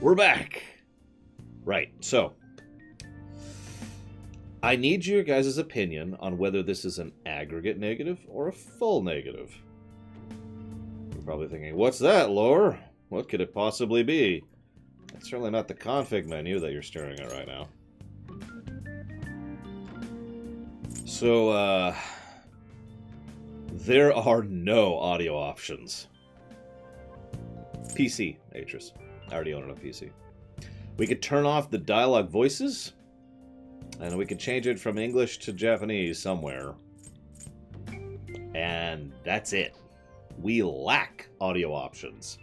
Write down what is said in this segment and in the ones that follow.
We're back. Right, so I need your guys' opinion on whether this is an aggregate negative or a full negative. You're probably thinking, what's that, Lore? What could it possibly be? It's certainly not the config menu that you're staring at right now. So, there are no audio options. PC, Atris. I already own it on PC. We could turn off the dialogue voices, and we could change it from English to Japanese somewhere. And that's it. We lack audio options.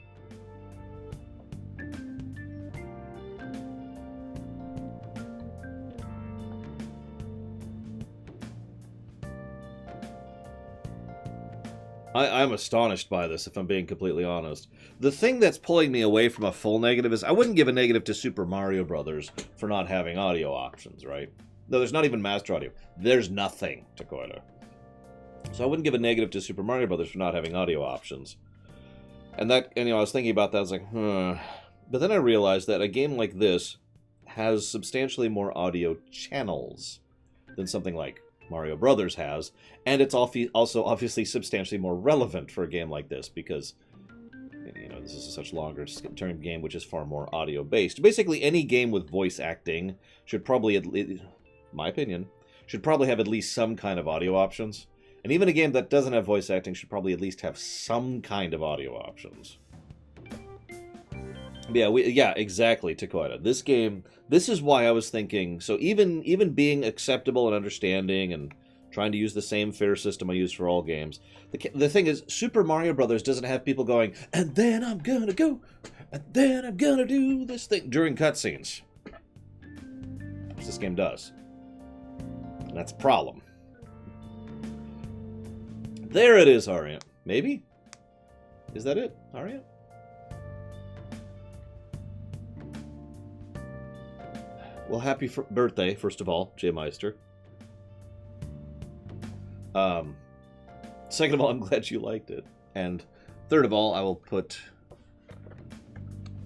I'm astonished by this, if I'm being completely honest. The thing that's pulling me away from a full negative is I wouldn't give a negative to Super Mario Brothers for not having audio options, right? No, there's not even Master Audio. There's nothing, Takoida. So I wouldn't give a negative to Super Mario Brothers for not having audio options. And I was thinking about that, I was like, But then I realized that a game like this has substantially more audio channels than something like Mario Brothers has, and it's also obviously substantially more relevant for a game like this because, this is a such longer term game which is far more audio based. Basically, any game with voice acting should probably, in my opinion, should probably have at least some kind of audio options, and even a game that doesn't have voice acting should probably at least have some kind of audio options. Yeah, exactly, Takoida. This game, this is why I was thinking, so even being acceptable and understanding and trying to use the same fair system I use for all games, the thing is, Super Mario Brothers doesn't have people going, and then I'm gonna go, and then I'm gonna do this thing, during cutscenes. Which this game does. And that's a problem. There it is, Ariant. Maybe? Is that it, Ariant? Well, happy birthday, first of all, Jay Meister. Second of all, I'm glad you liked it. And third of all, I will put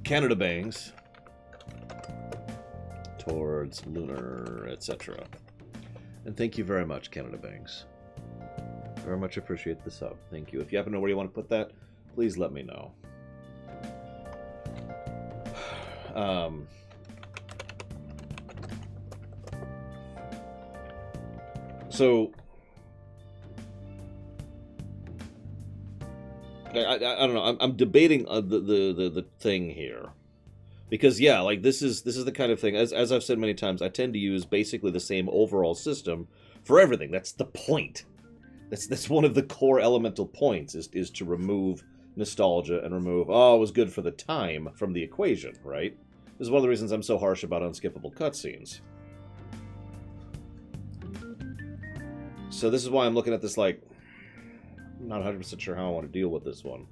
Canada Bangs towards Lunar, etc. And thank you very much, Canada Bangs. Very much appreciate the sub. Thank you. If you happen to know where you want to put that, please let me know. So, I don't know. I'm debating the thing here, because yeah, like this is the kind of thing, as I've said many times, I tend to use basically the same overall system for everything. That's the point. That's one of the core elemental points is to remove nostalgia and remove it was good for the time from the equation, right? This is one of the reasons I'm so harsh about unskippable cutscenes. So this is why I'm looking at this like, I'm not 100% sure how I want to deal with this one.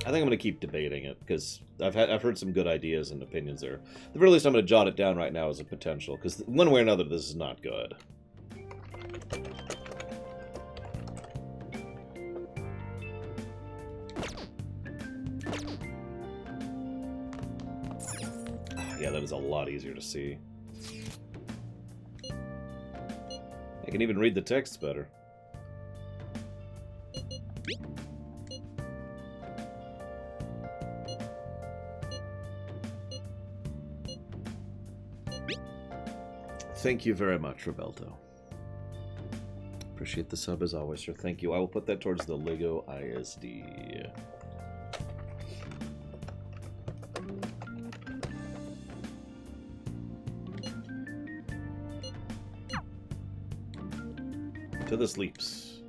I think I'm going to keep debating it, because I've heard some good ideas and opinions there. At the very least, I'm going to jot it down right now as a potential, because one way or another, this is not good. Yeah, that is a lot easier to see. I can even read the text better. Thank you very much, Roberto. Appreciate the sub as always, sir. Thank you. I will put that towards the Lego ISD. To the sleeps.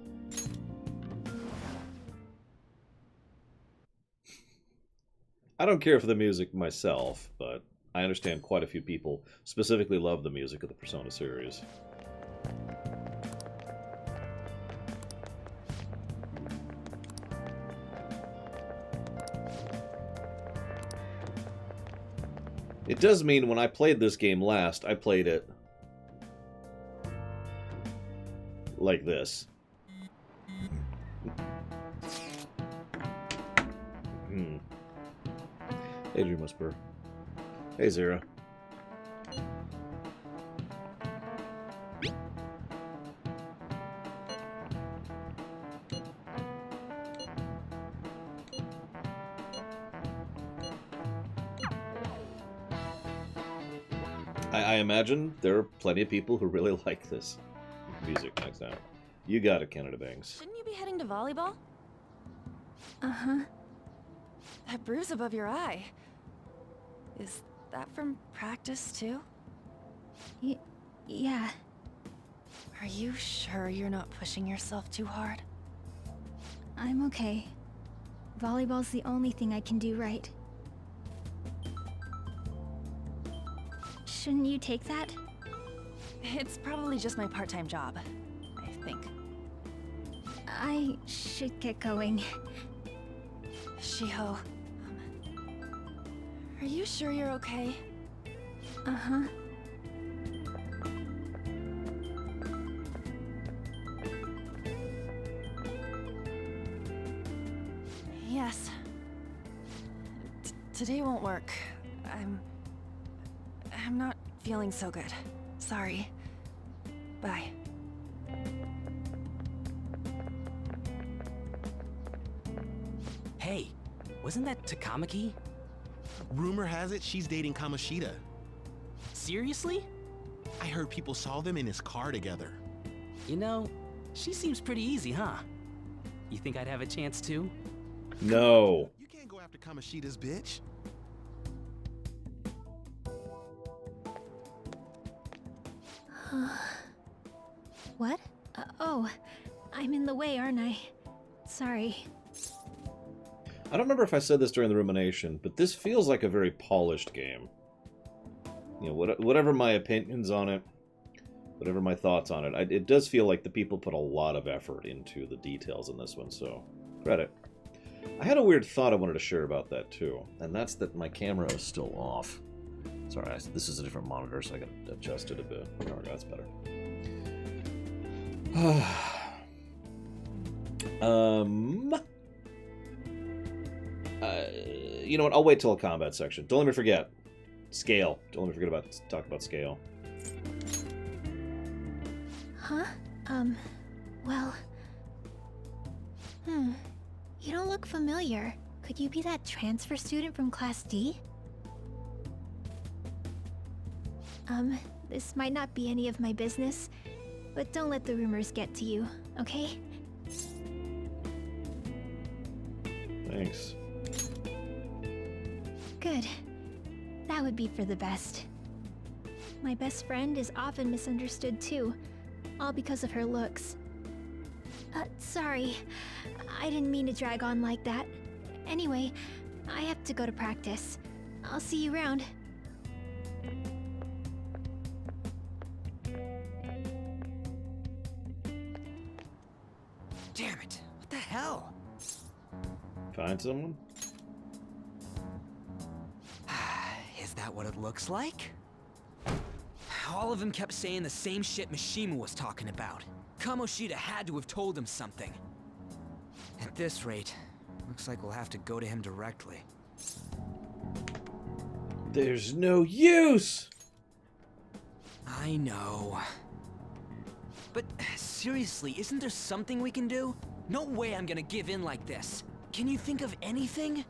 I don't care for the music myself, but I understand quite a few people specifically love the music of the Persona series. It does mean when I played this game last, I played it like this. Hey, Dream Whisperer. Hey, Zero. I imagine there are plenty of people who really like this music next time. You got it, Canada Bangs. Shouldn't you be heading to volleyball? Uh-huh. That bruise above your eye. Is that from practice, too? Yeah. Are you sure you're not pushing yourself too hard? I'm okay. Volleyball's the only thing I can do right. Shouldn't you take that? It's probably just my part-time job, I think. I should get going. Shiho, are you sure you're okay? Uh-huh. Yes. Today won't work. I'm not feeling so good. Sorry. Bye. Hey, wasn't that Takamaki? Rumor has it she's dating Kamoshida. Seriously? I heard people saw them in his car together. You know, she seems pretty easy, huh? You think I'd have a chance too? No. You can't go after Kamoshida's bitch. What? Oh, I'm in the way, aren't I? Sorry. I don't remember if I said this during the rumination, but this feels like a very polished game. You know, whatever my opinions on it, whatever my thoughts on it, it does feel like the people put a lot of effort into the details in this one, so credit. I had a weird thought I wanted to share about that, too, and that's that my camera is still off. Sorry, this is a different monitor, so I got to adjust it a bit. There we go, that's better. You know what? I'll wait till the combat section. Don't let me forget. Scale. Don't let me forget talk about scale. Huh? Well... You don't look familiar. Could you be that transfer student from Class D? This might not be any of my business, but don't let the rumors get to you, okay? Thanks. Good. That would be for the best. My best friend is often misunderstood too, all because of her looks. Sorry. I didn't mean to drag on like that. Anyway, I have to go to practice. I'll see you around. Damn it, what the hell? Find someone? Is that what it looks like? All of them kept saying the same shit Mishima was talking about. Kamoshida had to have told him something. At this rate, looks like we'll have to go to him directly. There's no use! I know. But seriously, isn't there something we can do? No way I'm gonna give in like this. Can you think of anything?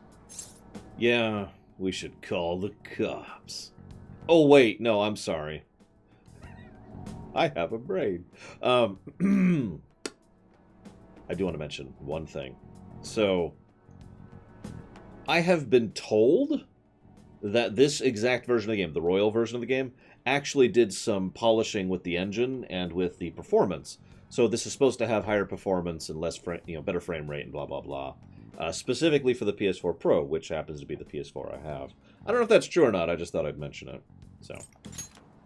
Yeah, we should call the cops. Oh, wait, no, I'm sorry. I have a brain. I do want to mention one thing. So, I have been told that this exact version of the game, the Royal version of the game, actually did some polishing with the engine and with the performance. So this is supposed to have higher performance and less, better frame rate and blah blah blah. Specifically for the PS4 Pro, which happens to be the PS4 I have. I don't know if that's true or not. I just thought I'd mention it. So.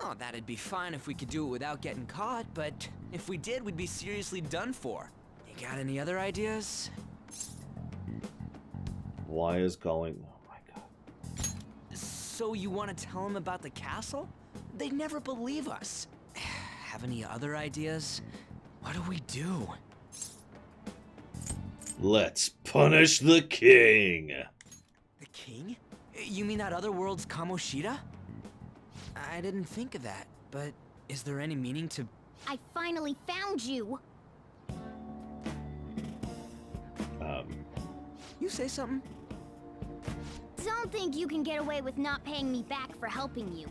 Oh, that'd be fine if we could do it without getting caught, but if we did, we'd be seriously done for. You got any other ideas? Why is calling... Oh my god. So you want to tell them about the castle? They'd never believe us. Have any other ideas? What do we do? Let's punish the king! The king? You mean that other world's Kamoshida? I didn't think of that, but is there any meaning to... I finally found you! You say something? Don't think you can get away with not paying me back for helping you.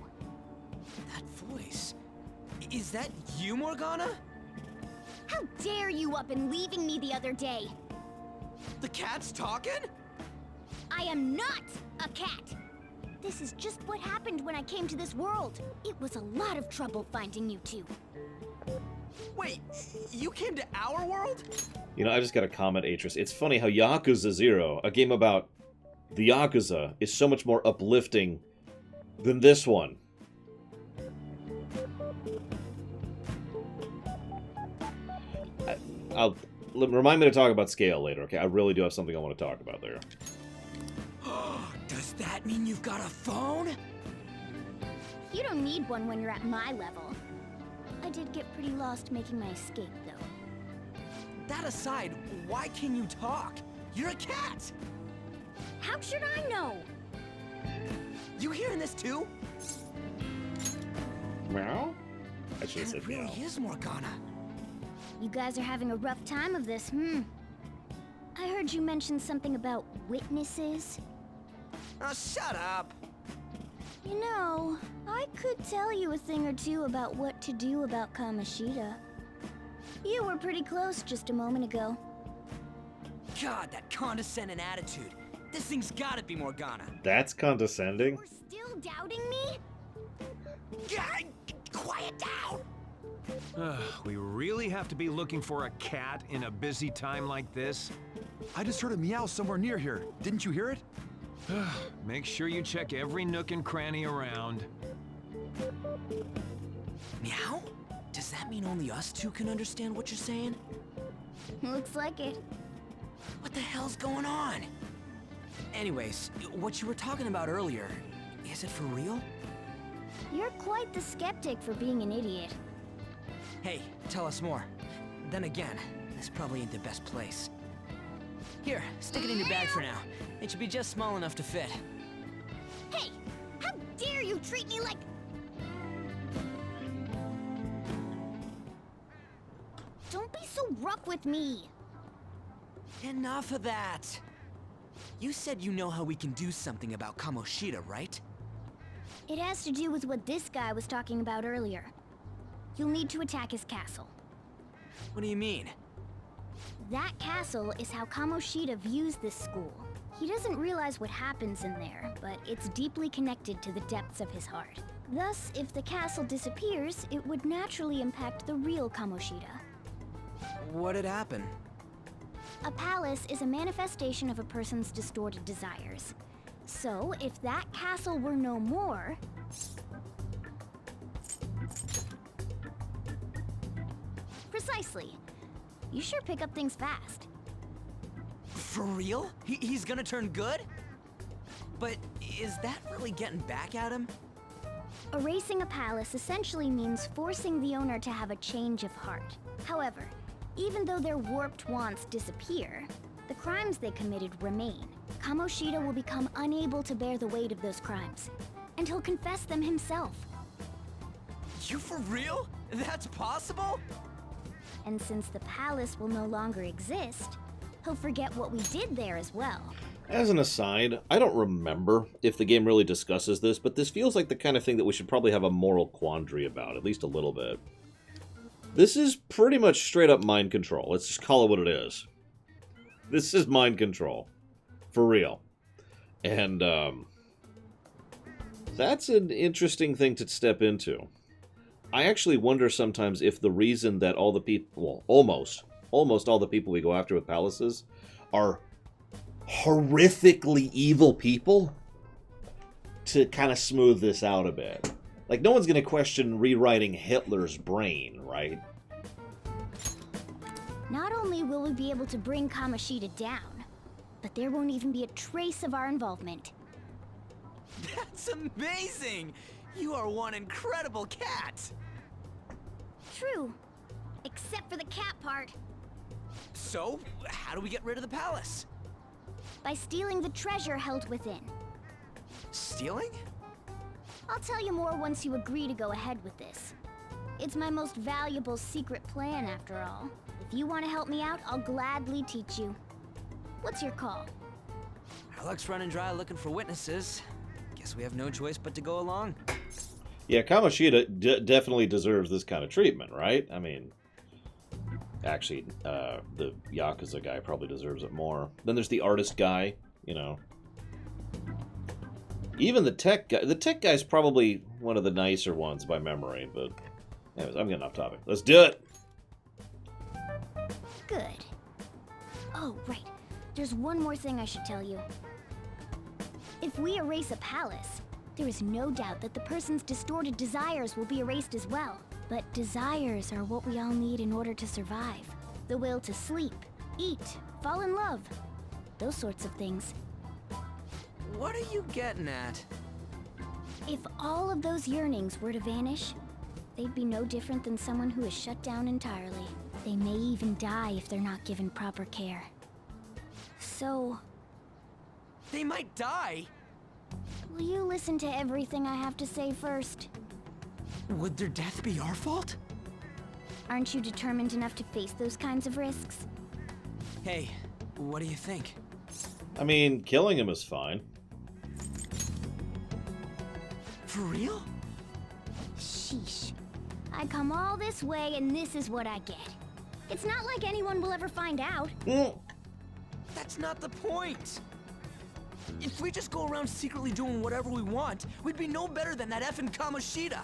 That voice... Is that you, Morgana? How dare you up and leaving me the other day? The cat's talking? I am not a cat! This is just what happened when I came to this world. It was a lot of trouble finding you two. Wait, you came to our world? You know, I just got a comment, Atris. It's funny how Yakuza 0, a game about the Yakuza, is so much more uplifting than this one. Remind me to talk about scale later, okay? I really do have something I want to talk about there. Does that mean you've got a phone? You don't need one when you're at my level. I did get pretty lost making my escape, though. That aside, why can you talk? You're a cat! How should I know? You hearing this too? Meow? I should have That said really meow. is Morgana. You guys are having a rough time of this, I heard you mention something about witnesses. Oh, shut up! You know, I could tell you a thing or two about what to do about Kamoshida. You were pretty close just a moment ago. God, that condescending attitude. This thing's gotta be Morgana. That's condescending? You're still doubting me? God, quiet down! We really have to be looking for a cat in a busy time like this? I just heard a meow somewhere near here. Didn't you hear it? Make sure you check every nook and cranny around. Meow? Does that mean only us two can understand what you're saying? Looks like it. What the hell's going on? Anyways, what you were talking about earlier, is it for real? You're quite the skeptic for being an idiot. Hey, tell us more. Then again, this probably ain't the best place. Here, stick it in your bag for now. It should be just small enough to fit. Hey! How dare you treat me like... Don't be so rough with me! Enough of that! You said you know how we can do something about Kamoshida, right? It has to do with what this guy was talking about earlier. You'll need to attack his castle. What do you mean? That castle is how Kamoshida views this school. He doesn't realize what happens in there, but it's deeply connected to the depths of his heart. Thus, if the castle disappears, it would naturally impact the real Kamoshida. What'd happen? A palace is a manifestation of a person's distorted desires. So, if that castle were no more... Precisely. You sure pick up things fast. For real? He's gonna turn good? But is that really getting back at him? Erasing a palace essentially means forcing the owner to have a change of heart. However, even though their warped wants disappear, the crimes they committed remain. Kamoshida will become unable to bear the weight of those crimes, and he'll confess them himself. You for real? That's possible? And since the palace will no longer exist, he'll forget what we did there as well. As an aside, I don't remember if the game really discusses this, but this feels like the kind of thing that we should probably have a moral quandary about, at least a little bit. This is pretty much straight up mind control. Let's just call it what it is. This is mind control. For real. And, that's an interesting thing to step into. I actually wonder sometimes if the reason that all the people, well, almost all the people we go after with palaces are horrifically evil people, to kind of smooth this out a bit. Like, no one's going to question rewriting Hitler's brain, right? Not only will we be able to bring Kamoshida down, but there won't even be a trace of our involvement. That's amazing! You are one incredible cat! True. Except for the cat part. So, how do we get rid of the palace? By stealing the treasure held within. Stealing? I'll tell you more once you agree to go ahead with this. It's my most valuable secret plan, after all. If you want to help me out, I'll gladly teach you. What's your call? Our luck's running dry looking for witnesses. Guess we have no choice but to go along. Yeah, Kamoshida definitely deserves this kind of treatment, right? I mean, actually, the Yakuza guy probably deserves it more. Then there's the artist guy, you know. Even the tech guy. The tech guy's probably one of the nicer ones by memory, but anyways, I'm getting off topic. Let's do it! Good. Oh, right. There's one more thing I should tell you. If we erase a palace, there is no doubt that the person's distorted desires will be erased as well. But desires are what we all need in order to survive. The will to sleep, eat, fall in love. Those sorts of things. What are you getting at? If all of those yearnings were to vanish, they'd be no different than someone who is shut down entirely. They may even die if they're not given proper care. So, They might die? will you listen to everything I have to say first? Would their death be our fault? Aren't you determined enough to face those kinds of risks? Hey, what do you think? I mean, killing him is fine. For real? Sheesh. I come all this way and this is what I get. It's not like anyone will ever find out. That's not the point! If we just go around secretly doing whatever we want, we'd be no better than that effing Kamoshida!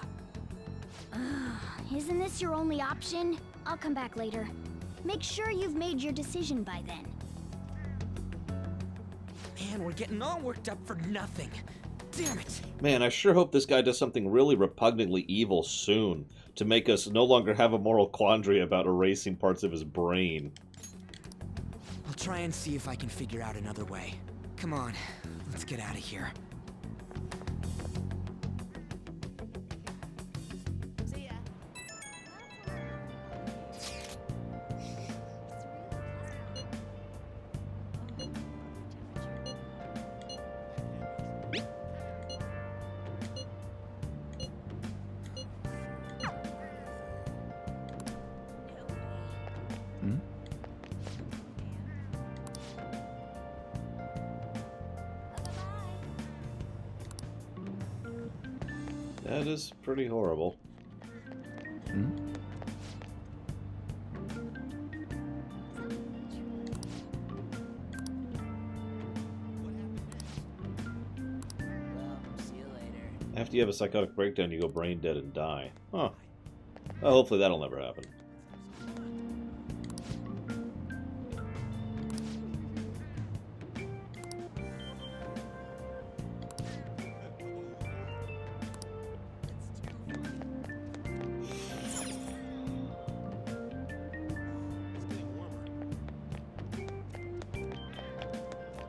Isn't this your only option? I'll come back later. Make sure you've made your decision by then. Man, we're getting all worked up for nothing. Damn it! Man, I sure hope this guy does something really repugnantly evil soon to make us no longer have a moral quandary about erasing parts of his brain. I'll try and see if I can figure out another way. Come on, let's get out of here. That is pretty horrible. After you have a psychotic breakdown, you go brain dead and die. Huh. Well, hopefully that'll never happen.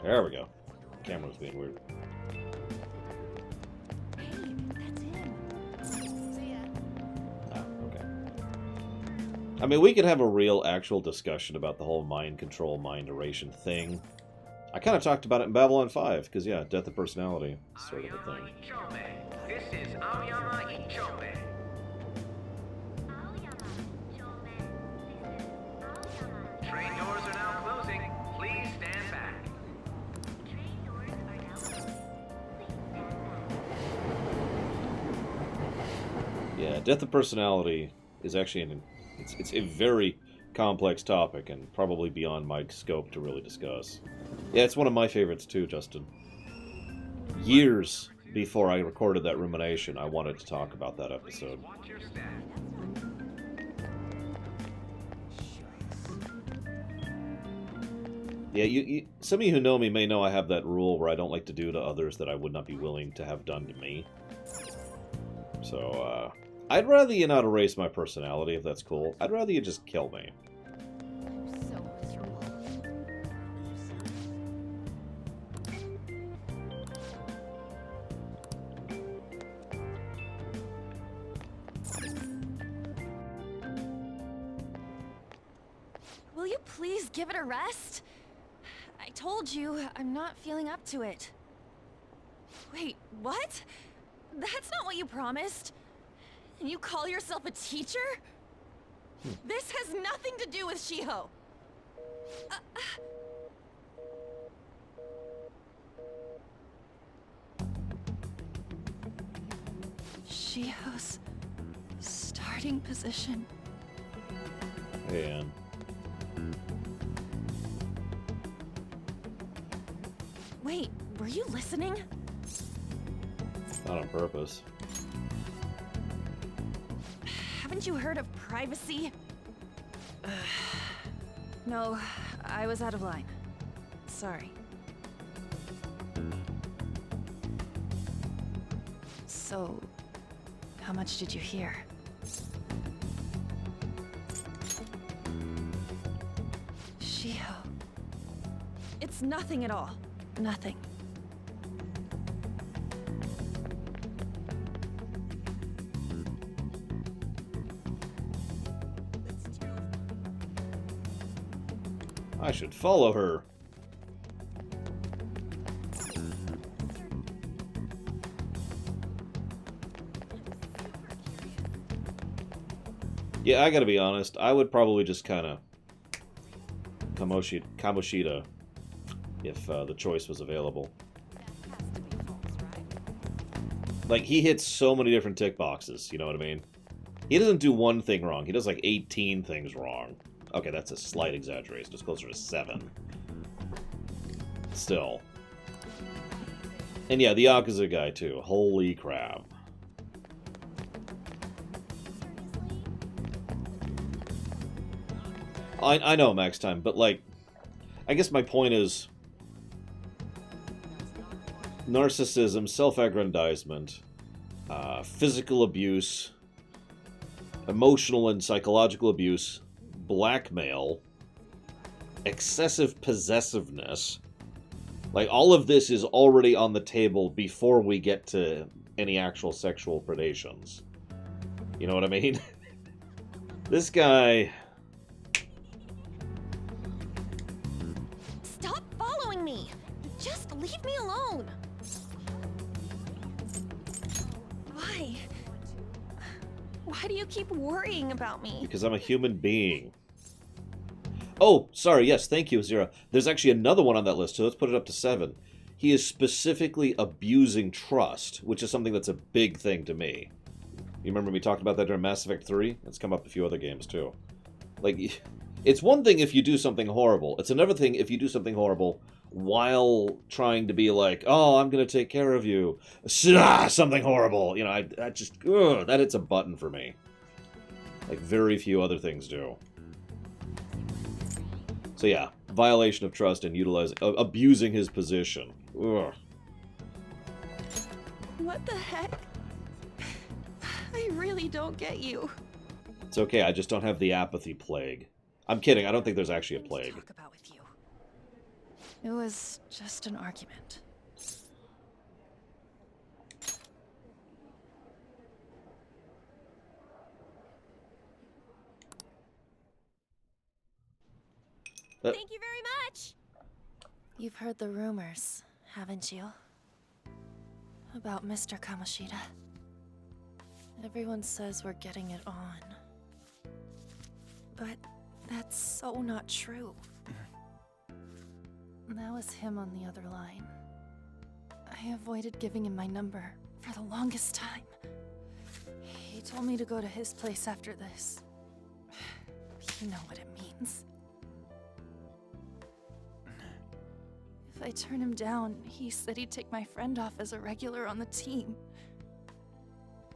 There we go. Camera's being weird. Ah, okay. I mean, we could have a real, actual discussion about the whole mind control, mind erasure thing. I kind of talked about it in Babylon 5, because, yeah, death of personality, sort of a thing. This is Aoyama Ichome. Train doors are now closing. Please stand back. Yeah, death of personality is actually it's a very complex topic and probably beyond my scope to really discuss. Yeah, it's one of my favorites too, Justin. Years before I recorded that rumination, I wanted to talk about that episode. Yeah, some of you who know me may know I have that rule where I don't like to do to others that I would not be willing to have done to me. So, I'd rather you not erase my personality, if that's cool. I'd rather you just kill me. So miserable. Will you please give it a rest? I told you, I'm not feeling up to it. Wait, what? That's not what you promised. And you call yourself a teacher? This has nothing to do with Shiho. Shiho's starting position. And Wait, were you listening? not on purpose. Haven't you heard of privacy? No, I was out of line. Sorry. So, how much did you hear? Shiho. It's nothing at all. Nothing. I should follow her. Yeah, I gotta be honest. I would probably just kind of Kamoshida if the choice was available. Like, he hits so many different tick boxes, you know what I mean? He doesn't do one thing wrong. He does like 18 things wrong. Okay, that's a slight exaggeration. It's closer to 7. Still. And yeah, the Yakuza guy, too. Holy crap. I know, Max Time, but, like, I guess my point is narcissism, self-aggrandizement, physical abuse, emotional and psychological abuse, blackmail, excessive possessiveness. Like, all of this is already on the table before we get to any actual sexual predations. You know what I mean? This guy... Stop following me! Just leave me alone! Why? Why do you keep worrying about me? Because I'm a human being. Oh, sorry, yes, thank you, Zira. There's actually another one on that list, so let's put it up to 7. He is specifically abusing trust, which is something that's a big thing to me. You remember me talking about that during Mass Effect 3? It's come up a few other games, too. Like, it's one thing if you do something horrible. It's another thing if you do something horrible while trying to be like, oh, I'm going to take care of you. Something horrible. You know, I just, ugh, that hits a button for me. Like, very few other things do. So yeah, violation of trust and abusing his position. Ugh. What the heck? I really don't get you. It's okay, I just don't have the apathy plague. I'm kidding, I don't think there's actually a To plague. talk about with you. It was just an argument. Thank you very much! You've heard the rumors, haven't you? About Mr. Kamoshida. Everyone says we're getting it on. But that's so not true. That was him on the other line. I avoided giving him my number for the longest time. He told me to go to his place after this. You know what it means. If I turn him down, he said he'd take my friend off as a regular on the team.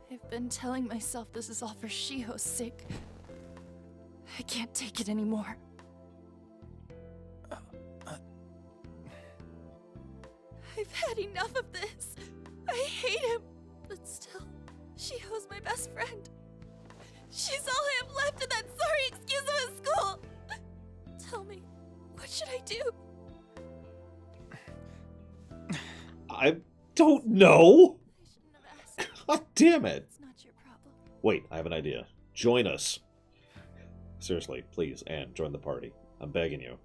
I've been telling myself this is all for Shiho's sake. I can't take it anymore. I've had enough of this. I hate him. But still, Shiho's my best friend. She's all I have left in that sorry excuse of a school. Tell me, what should I do? I don't know! I shouldn't have asked. God damn it! It's not your problem. Wait, I have an idea. Join us. Seriously, please, Anne, join the party. I'm begging you.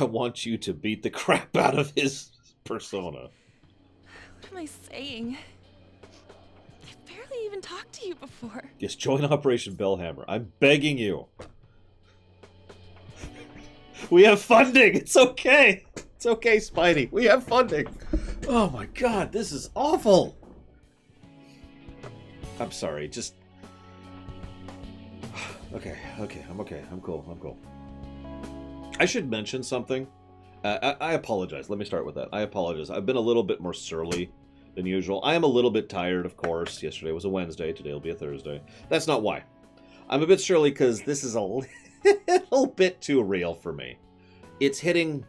I want you to beat the crap out of his persona. What am I saying? I've barely even talked to you before. Yes, join Operation Bellhammer. I'm begging you. We have funding. It's okay. It's okay, Spidey. We have funding. Oh my god, this is awful. I'm sorry, just... Okay, I'm okay. I'm cool. I should mention something. I apologize. Let me start with that. I apologize. I've been a little bit more surly than usual. I am a little bit tired, of course. Yesterday was a Wednesday. Today will be a Thursday. That's not why. I'm a bit surly because this is a little bit too real for me. It's hitting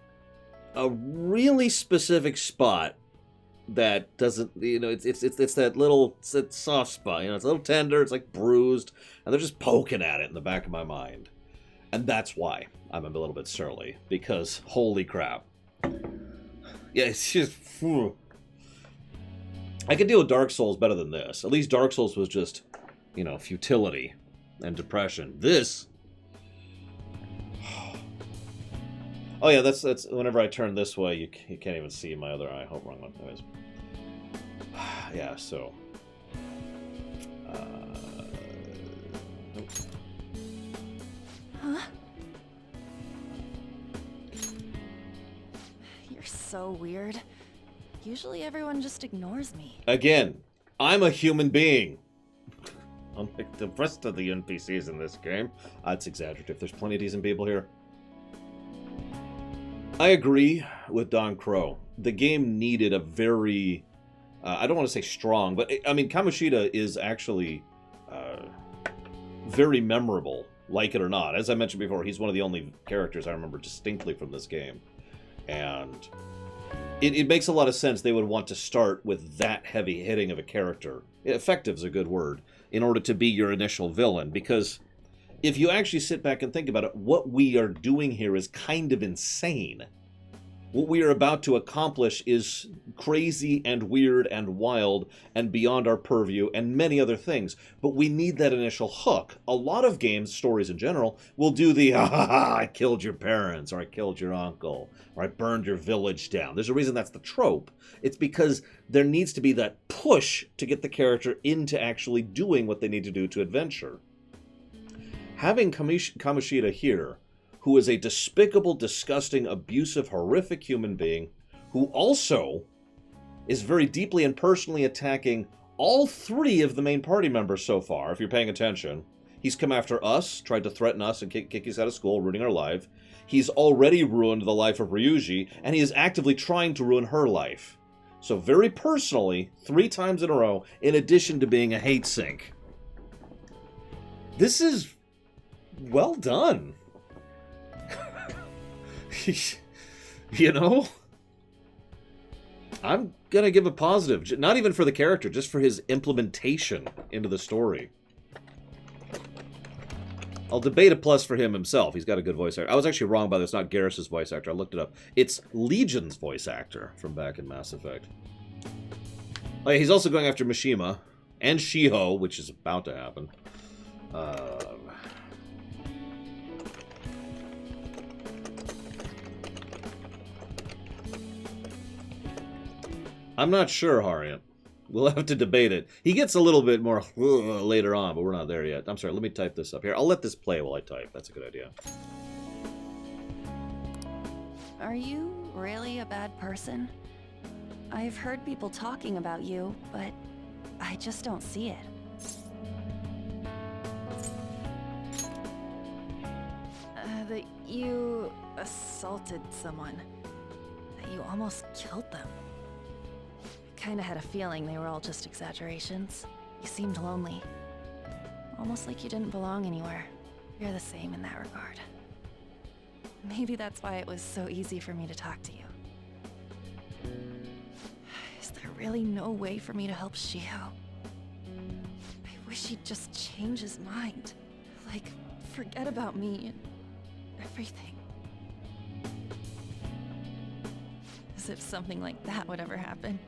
a really specific spot that doesn't, you know, it's that little, it's that soft spot, you know, it's a little tender, it's like bruised, and they're just poking at it in the back of my mind. And that's why I'm a little bit surly, because holy crap. Yeah, it's just, I could deal with Dark Souls better than this. At least Dark Souls was just, you know, futility and depression. This... Oh yeah, that's whenever I turn this way, you can't even see my other eye. Wrong one. Anyways. Yeah, so... Oops. Huh? You're so weird. Usually everyone just ignores me. Again, I'm a human being. Unlike the rest of the NPCs in this game. That's exaggerative. There's plenty of decent people here. I agree with Don Crow. The game needed a very... I don't want to say strong, but I mean, Kamoshida is actually very memorable, like it or not. As I mentioned before, he's one of the only characters I remember distinctly from this game. And it makes a lot of sense they would want to start with that heavy hitting of a character. Effective is a good word, in order to be your initial villain, because if you actually sit back and think about it, what we are doing here is kind of insane. What we are about to accomplish is crazy and weird and wild and beyond our purview and many other things. But we need that initial hook. A lot of games, stories in general, will do the, ha ha ha, I killed your parents, or I killed your uncle, or I burned your village down. There's a reason that's the trope. It's because there needs to be that push to get the character into actually doing what they need to do to adventure. Having Kamoshida here, who is a despicable, disgusting, abusive, horrific human being, who also is very deeply and personally attacking all three of the main party members so far, if you're paying attention. He's come after us, tried to threaten us and kick us out of school, ruining our life. He's already ruined the life of Ryuji, and he is actively trying to ruin her life. So very personally, 3 times in a row, in addition to being a hate sink. This is well done. You know? I'm gonna give a positive. Not even for the character, just for his implementation into the story. I'll debate a plus for him himself. He's got a good voice actor. I was actually wrong by this. It's not Garrus's voice actor. I looked it up. It's Legion's voice actor from back in Mass Effect. Oh, yeah, he's also going after Mishima and Shiho, which is about to happen. I'm not sure, Harriet. We'll have to debate it. He gets a little bit more later on, but we're not there yet. I'm sorry, let me type this up here. I'll let this play while I type. That's a good idea. Are you really a bad person? I've heard people talking about you, but I just don't see it. That you assaulted someone. That you almost killed them. Kinda had a feeling they were all just exaggerations. You seemed lonely. Almost like you didn't belong anywhere. You're the same in that regard. Maybe that's why it was so easy for me to talk to you. Is there really no way for me to help Shiho? I wish he'd just change his mind. Like, forget about me and everything. As if something like that would ever happen.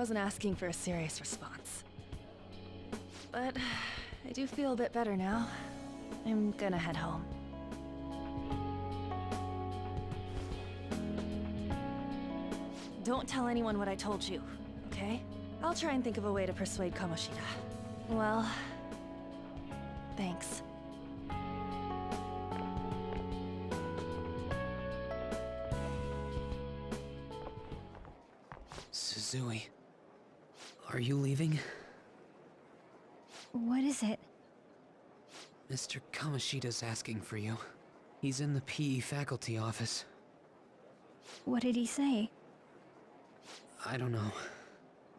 wasn't asking for a serious response. But I do feel a bit better now. I'm gonna head home. Don't tell anyone what I told you, okay? I'll try and think of a way to persuade Kamoshida. Well, thanks. Suzui, are you leaving? What is it? Mr. Kamoshida's asking for you. He's in the PE faculty office. What did he say? I don't know.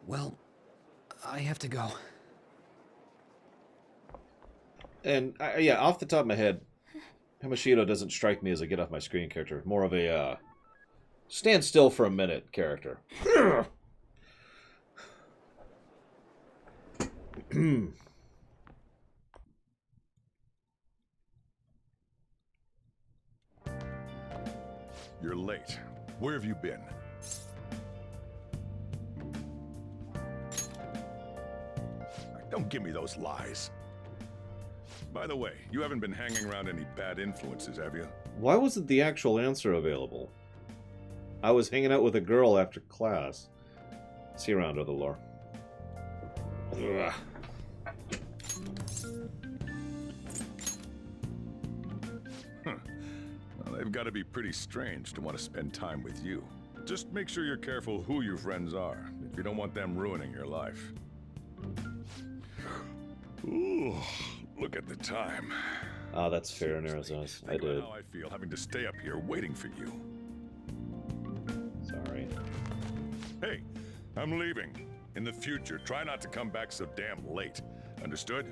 Well, I have to go. And, yeah, off the top of my head, Kamoshida doesn't strike me as a get off my screen character. More of a, stand still for a minute character. You're late. Where have you been? Don't give me those lies. By the way, you haven't been hanging around any bad influences, have you? Why wasn't the actual answer available? I was hanging out with a girl after class. See you around, Otherlore. Ugh. Well, they've got to be pretty strange to want to spend time with you. Just make sure you're careful who your friends are, if you don't want them ruining your life. Ooh, look at the time. Ah, that's fair, Nerazos. I did. How I feel having to stay up here waiting for you. Sorry. Hey, I'm leaving. In the future, try not to come back so damn late. Understood?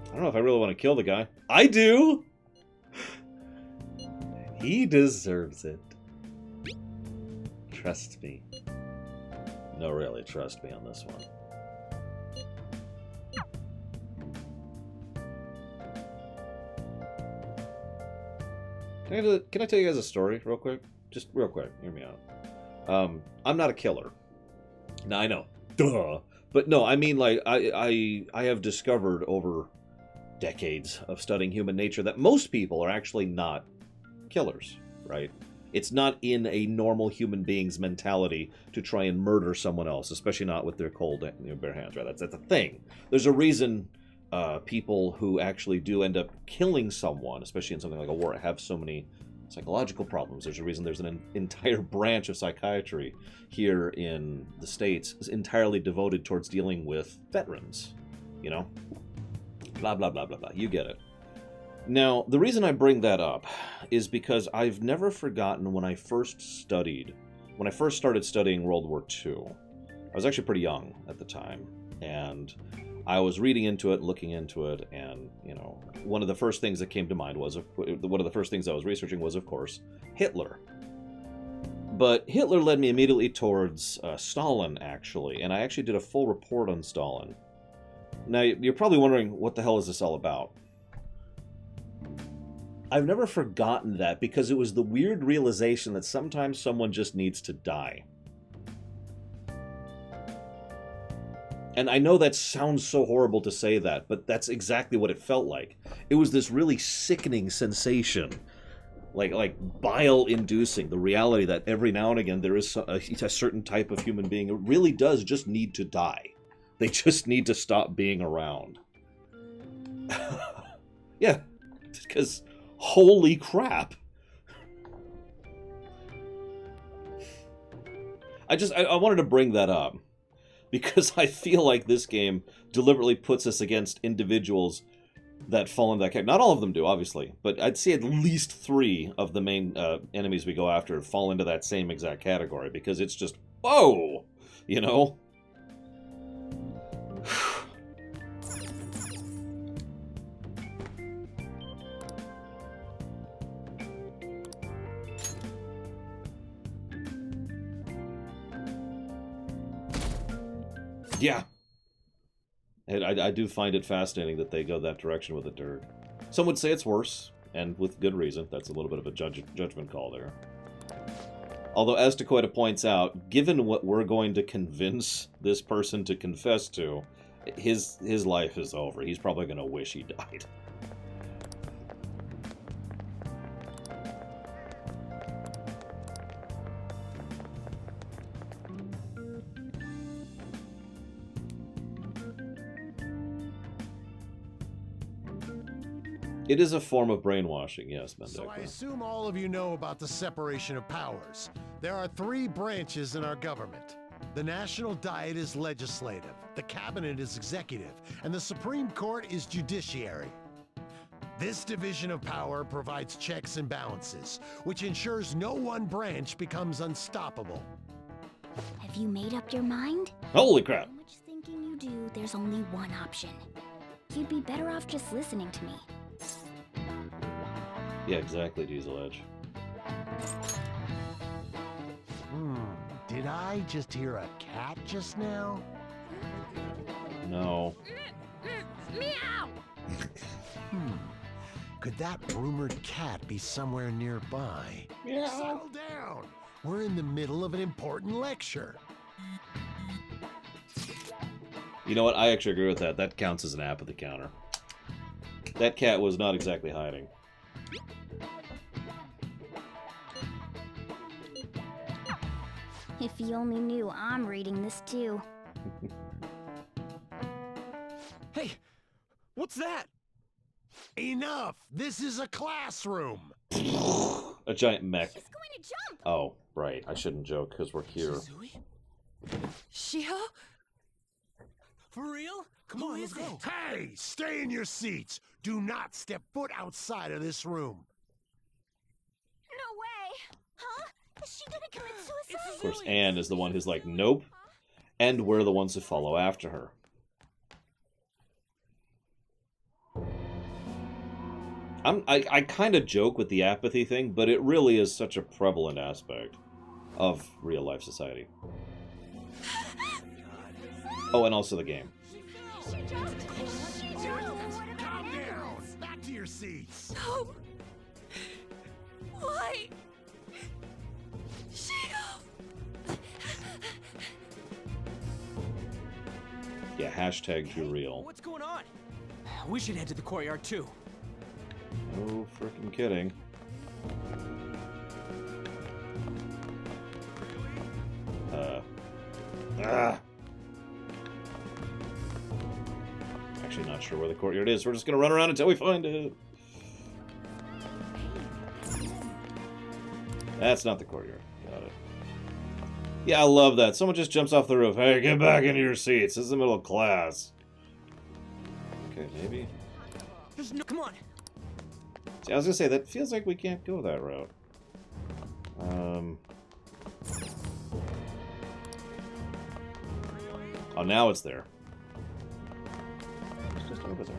I don't know if I really want to kill the guy. I do! He deserves it. Trust me. No, really, trust me on this one. Can I tell you guys a story real quick? Just real quick, hear me out. I'm not a killer. Now, I know. Duh! But no, I mean, like, I have discovered over decades of studying human nature that most people are actually not killers, right? It's not in a normal human being's mentality to try and murder someone else, especially not with their cold, bare hands, right? That's a thing. There's a reason people who actually do end up killing someone, especially in something like a war, have so many psychological problems. There's a reason there's an entire branch of psychiatry here in the States entirely devoted towards dealing with veterans, you know? Blah, blah, blah, blah, blah. You get it. Now, the reason I bring that up is because I've never forgotten when I first started studying World War II. I was actually pretty young at the time, and I was reading into it, looking into it, and, you know, one of the first things that came to mind was, one of the first things I was researching was, of course, Hitler. But Hitler led me immediately towards Stalin, actually, and I actually did a full report on Stalin. Now, you're probably wondering, what the hell is this all about? I've never forgotten that because it was the weird realization that sometimes someone just needs to die. And I know that sounds so horrible to say that, but that's exactly what it felt like. It was this really sickening sensation, like bile-inducing, the reality that every now and again there is a certain type of human being who really does just need to die. They just need to stop being around. Yeah, because holy crap. I wanted to bring that up because I feel like this game deliberately puts us against individuals that fall into that category. Not all of them do, obviously, but I'd say at least 3 of the main enemies we go after fall into that same exact category because it's just, whoa, you know? Yeah, And I do find it fascinating that they go that direction with the dirt. Some would say it's worse, and with good reason. That's a little bit of a judgment call there. Although, as Dakoita points out, given what we're going to convince this person to confess to, his life is over. He's probably going to wish he died. It is a form of brainwashing, yes, Mendeko. So I assume all of you know about the separation of powers. There are 3 branches in our government. The National Diet is legislative, the Cabinet is executive, and the Supreme Court is judiciary. This division of power provides checks and balances, which ensures no one branch becomes unstoppable. Have you made up your mind? Holy crap! How much thinking you do, there's only one option. You'd be better off just listening to me. Yeah, exactly, Diesel Edge. Did I just hear a cat just now? No. Meow! Could that rumored cat be somewhere nearby? Yeah. Settle down! We're in the middle of an important lecture. You know what? I actually agree with that. That counts as an apathy counter. That cat was not exactly hiding. If you only knew I'm reading this too. Hey, what's that? Enough! This is a classroom! A giant mech. She's going to jump! Oh, right. I shouldn't joke because we're here. Shizui? Shiho? For real? Come on, let's go. Hey, stay in your seats. Do not step foot outside of this room. No way! Huh? Is she gonna commit suicide? Of course, Anne is the one who's like, nope. And we're the ones who follow after her. I kind of joke with the apathy thing, but it really is such a prevalent aspect of real-life society. Oh, and also the game. Calm down! Back to your seats! No! Why? Shiho! Yeah, hashtag too real. What's going on? We should head to the courtyard too. No freaking kidding. Actually not sure where the courtyard is. We're just gonna run around until we find it. That's not the courtyard. Got it. Yeah, I love that. Someone just jumps off the roof. Hey, get back into your seats. This is the middle of class. Okay, maybe. There's no. Come on. See, I was gonna say, that feels like we can't go that route. Oh, now it's there. It's just over there.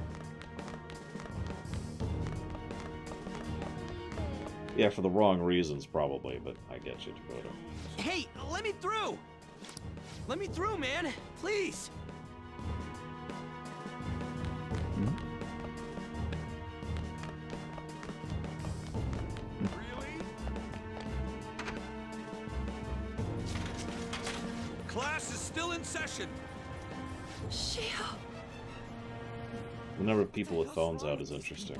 Yeah, for the wrong reasons, probably, but I get you, Dakota. Hey, let me through! Let me through, man! Please! Class is still in session. Shiho! The number of people with phones out is interesting.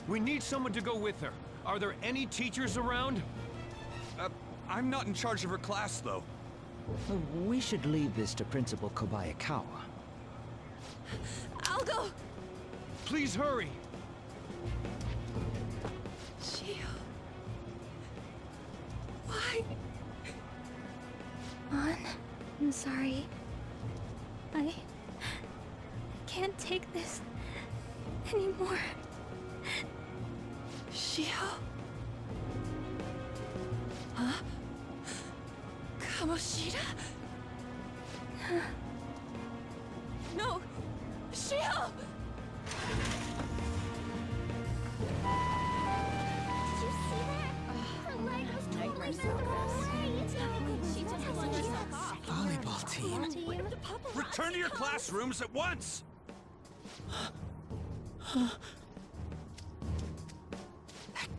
We need someone to go with her. Are there any teachers around? I'm not in charge of her class, though. We should leave this to Principal Kobayakawa. I'll go! Please hurry! Shiho. Why? An, I'm sorry. I can't take this anymore. Shiho? Huh? Kamoshida? No! Shiho! Did you see that? Her leg was totally moving away. It's not good. She just has to Volleyball team. Retreat! Return to your classrooms at once! That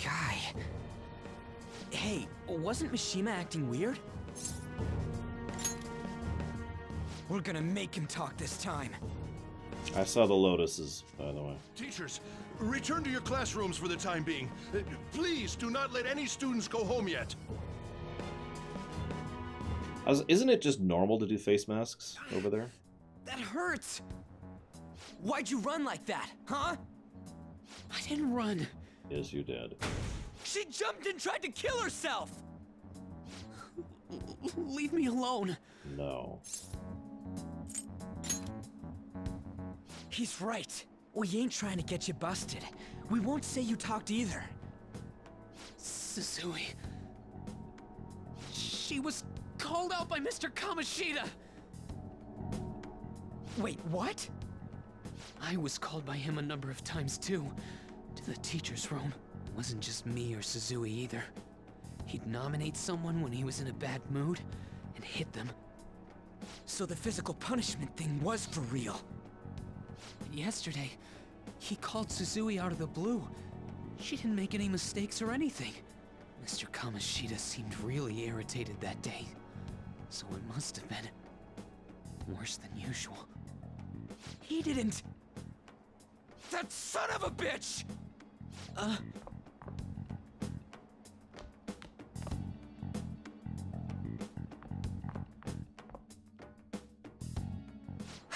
guy. Hey, wasn't Mishima acting weird? We're gonna make him talk this time. I saw the lotuses, by the way. Teachers, return to your classrooms for the time being. Please do not let any students go home yet. Isn't it just normal to do face masks over there? That hurts! Why'd you run like that, huh? I didn't run. Yes, you did. She jumped and tried to kill herself! Leave me alone. No. He's right. We ain't trying to get you busted. We won't say you talked either. Suzui. She was called out by Mr. Kamoshida! Wait, what? I was called by him a number of times too. To the teacher's room. It wasn't just me or Suzui either. He'd nominate someone when he was in a bad mood and hit them. So the physical punishment thing was for real. And yesterday, he called Suzui out of the blue. She didn't make any mistakes or anything. Mr. Kamoshida seemed really irritated that day. So it must have been worse than usual. He didn't... That son of a bitch! I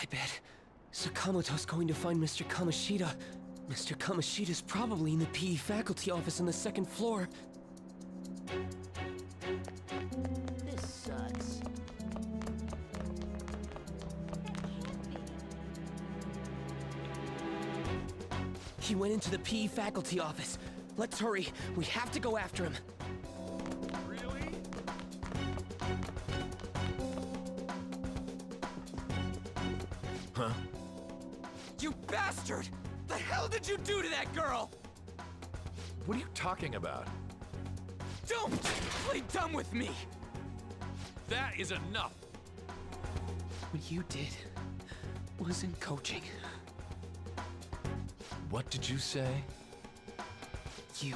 bet Sakamoto's going to find Mr. Kamoshida. Mr. Kamoshida's probably in the PE faculty office on the second floor. This sucks. He went into the PE faculty office. Let's hurry. We have to go after him. Really? Huh? You bastard! The hell did you do to that girl? What are you talking about? Don't play dumb with me! That is enough! What you did wasn't coaching. What did you say? You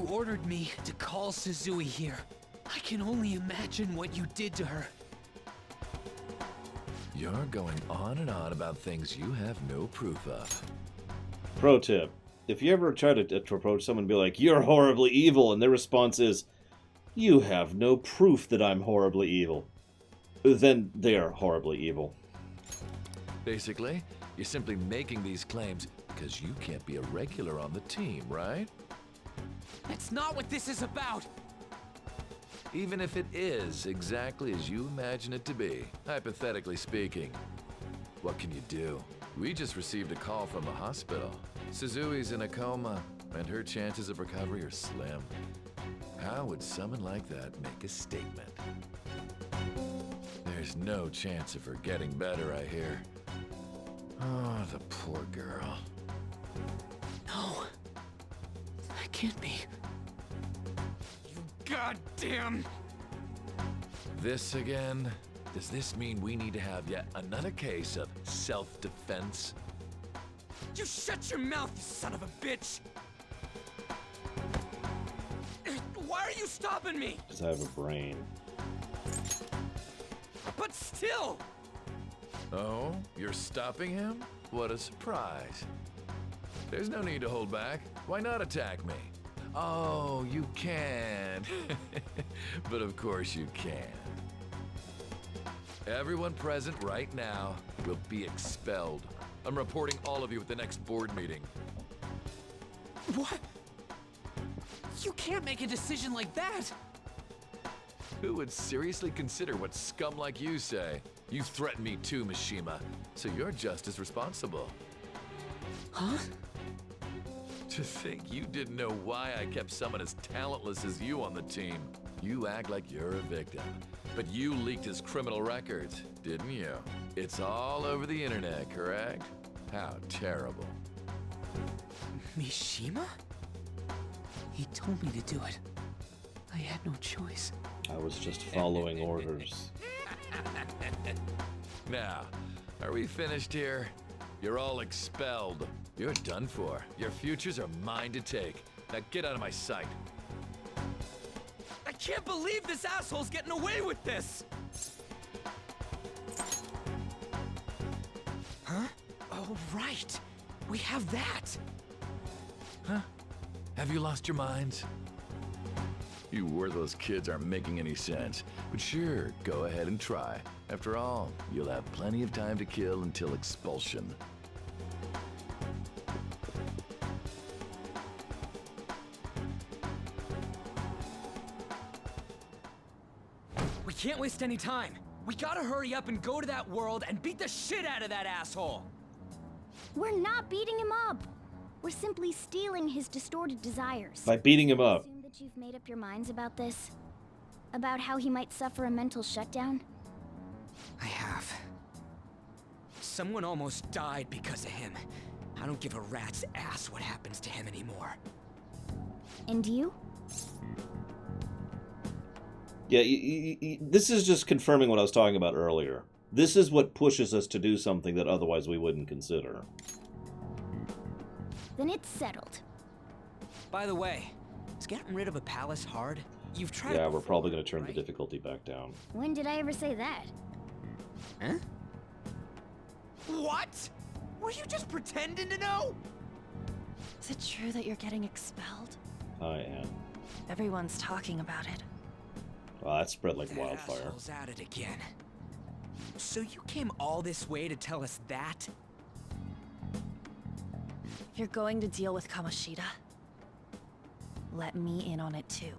ordered me to call Suzui here. I can only imagine what you did to her. You're going on and on about things you have no proof of. Pro tip. If you ever try to approach someone and be like, "You're horribly evil," and their response is, "You have no proof that I'm horribly evil," then they are horribly evil. Basically, you're simply making these claims because you can't be a regular on the team, right? That's not what this is about! Even if it is exactly as you imagine it to be, hypothetically speaking, what can you do? We just received a call from the hospital. Suzui's in a coma, and her chances of recovery are slim. How would someone like that make a statement? There's no chance of her getting better, I hear. Oh, the poor girl. No. That can't be. You goddamn... This again? Does this mean we need to have yet another case of self-defense? You shut your mouth, you son of a bitch! Why are you stopping me? Because I have a brain. But still! Oh, you're stopping him? What a surprise. There's no need to hold back. Why not attack me? Oh, you can. But of course you can. Everyone present right now will be expelled. I'm reporting all of you at the next board meeting. What? You can't make a decision like that! Who would seriously consider what scum like you say? You threatened me too, Mishima, so you're just as responsible. Huh? To think you didn't know why I kept someone as talentless as you on the team. You act like you're a victim, but you leaked his criminal records, didn't you? It's all over the internet, correct? How terrible. Mishima? He told me to do it. I had no choice. I was just following orders. Now, are we finished here? You're all expelled. You're done for. Your futures are mine to take. Now get out of my sight. I can't believe this asshole's getting away with this! Huh? Oh, right. We have that. Huh? Have you lost your minds? You worthless kids aren't making any sense. But sure, go ahead and try. After all, you'll have plenty of time to kill until expulsion. We can't waste any time. We gotta hurry up and go to that world and beat the shit out of that asshole. We're not beating him up. We're simply stealing his distorted desires. By beating him up. Assume that you've made up your minds about this? About how he might suffer a mental shutdown? I have. Someone almost died because of him. I don't give a rat's ass what happens to him anymore. And you? Yeah, this is just confirming what I was talking about earlier. This is what pushes us to do something that otherwise we wouldn't consider. Then it's settled. By the way, is getting rid of a palace hard? You've tried Yeah, it we're before, probably going to turn right? the difficulty back down. When did I ever say that? Huh? What? Were you just pretending to know? Is it true that you're getting expelled? I am. Everyone's talking about it. Well, that spread like That wildfire. asshole's at it again. So you came all this way to tell us that? You're going to deal with Kamoshida. Let me in on it too.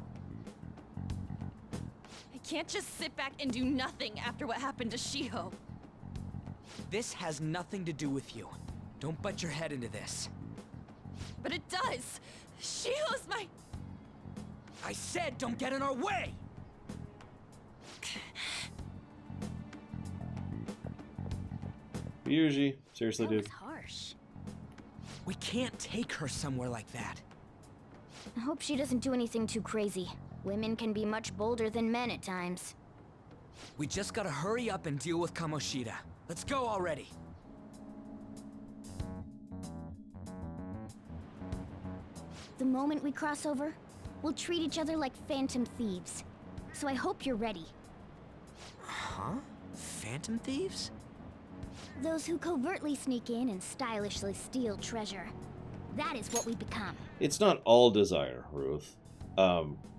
I can't just sit back and do nothing after what happened to Shiho. This has nothing to do with you. Don't butt your head into this. But it does! Shiho's my... I said don't get in our way! Yuji, seriously, That dude. was harsh. We can't take her somewhere like that. I hope she doesn't do anything too crazy. Women can be much bolder than men at times. We just gotta hurry up and deal with Kamoshida. Let's go already. The moment we cross over, we'll treat each other like phantom thieves. So I hope you're ready. Huh? Phantom thieves? Those who covertly sneak in and stylishly steal treasure. That is what we become. It's not all desire, Ruth.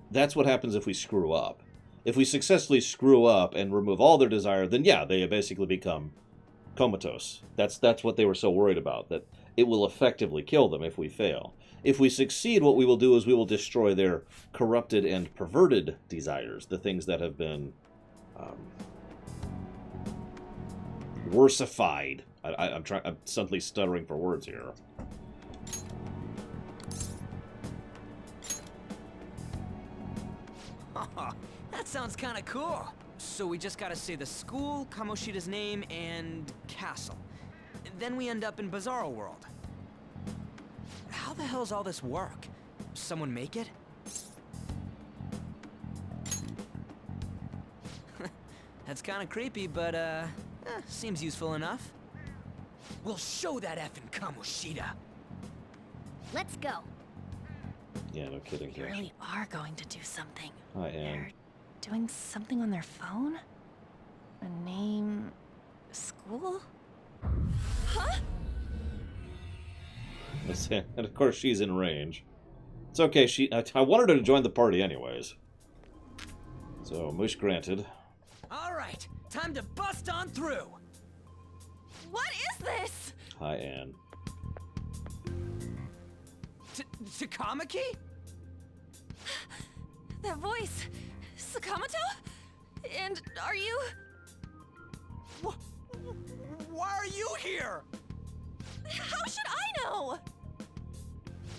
That's what happens if we screw up. If we successfully screw up and remove all their desire, then yeah, they basically become comatose. That's what they were so worried about, that it will effectively kill them if we fail. If we succeed, what we will do is we will destroy their corrupted and perverted desires, the things that have been worsified. I'm suddenly stuttering for words here. That sounds kinda cool. So we just gotta say the school, Kamoshida's name, and castle. Then we end up in Bizarro World. How the hell's all this work? Someone make it? That's kinda creepy, but seems useful enough. We'll show that effing Kamoshida. Let's go. Yeah, no kidding. You really are going to do something. I am. They're doing something on their phone? A name... school? Huh? And of course she's in range. It's okay, I wanted her to join the party anyways. So, wish granted. Alright, time to bust on through! What is this? Hi, Anne. Takamaki? That voice... Sakamoto? And are you... Why are you here? How should I know?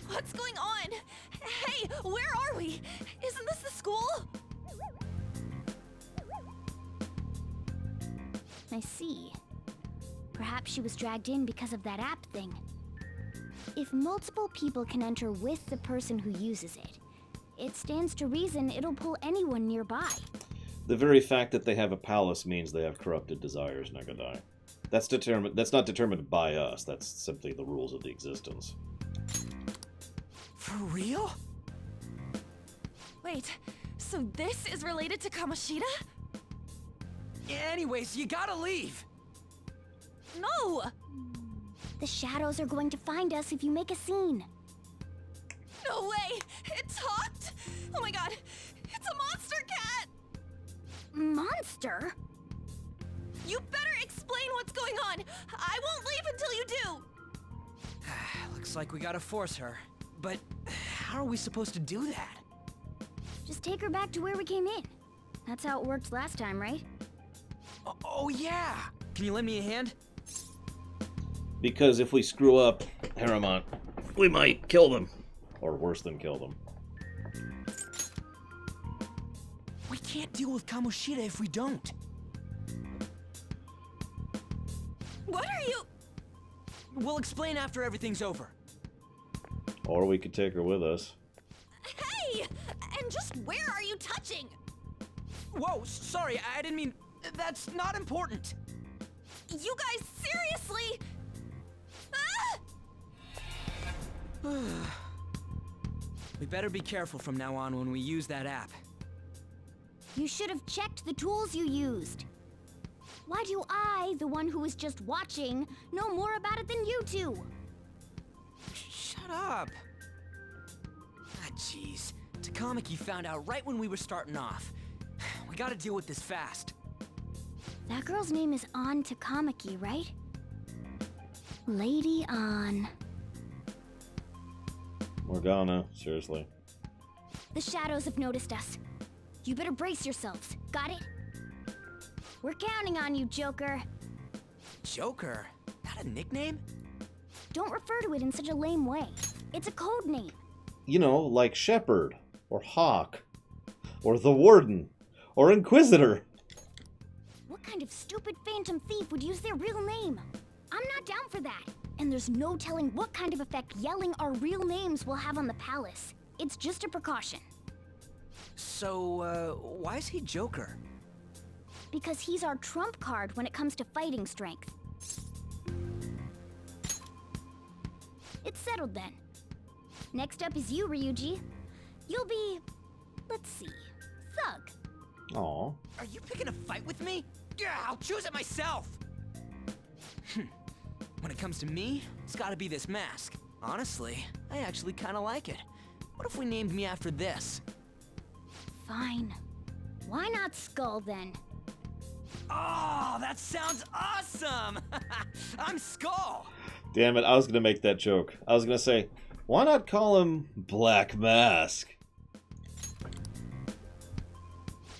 What's going on? Hey, where are we? Isn't this the school? I see. Perhaps she was dragged in because of that app thing. If multiple people can enter with the person who uses it, it stands to reason it'll pull anyone nearby. The very fact that they have a palace means they have corrupted desires, Negadai. That's determined. That's not determined by us. That's simply the rules of the existence. For real? Wait, so this is related to Kamoshida? Anyways, you gotta leave. No! The shadows are going to find us if you make a scene. No way! It talked! Oh my god! It's a monster cat! Monster? You better explain what's going on! I won't leave until you do! Looks like we gotta force her. But how are we supposed to do that? Just take her back to where we came in. That's how it worked last time, right? Oh yeah! Can you lend me a hand? Because if we screw up Harriman, we might kill them. Or worse than kill them. We can't deal with Kamoshida if we don't. What are you... We'll explain after everything's over. Or we could take her with us. Hey! And just where are you touching? Whoa, sorry, I didn't mean... That's not important. You guys, seriously? Ah! We better be careful from now on when we use that app. You should have checked the tools you used. Why do I, the one who was just watching, know more about it than you two? Shut up. Ah, jeez. Takamaki found out right when we were starting off. We gotta deal with this fast. That girl's name is An Takamaki, right? Lady An. Morgana, seriously. The shadows have noticed us. You better brace yourselves. Got it? We're counting on you, Joker. Joker? That a nickname? Don't refer to it in such a lame way. It's a code name. You know, like Shepherd, or Hawk, or the Warden, or Inquisitor. What kind of stupid phantom thief would use their real name? I'm not down for that. And there's no telling what kind of effect yelling our real names will have on the palace. It's just a precaution. So, why is he Joker? Because he's our trump card when it comes to fighting strength. It's settled then. Next up is you, Ryuji. You'll be... let's see... Thug. Aw. Are you picking a fight with me? Yeah, I'll choose it myself! When it comes to me, it's gotta be this mask. Honestly, I actually kinda like it. What if we named me after this? Fine. Why not Skull then? Oh, that sounds awesome! I'm Skull! Damn it, I was gonna make that joke. I was gonna say, why not call him Black Mask?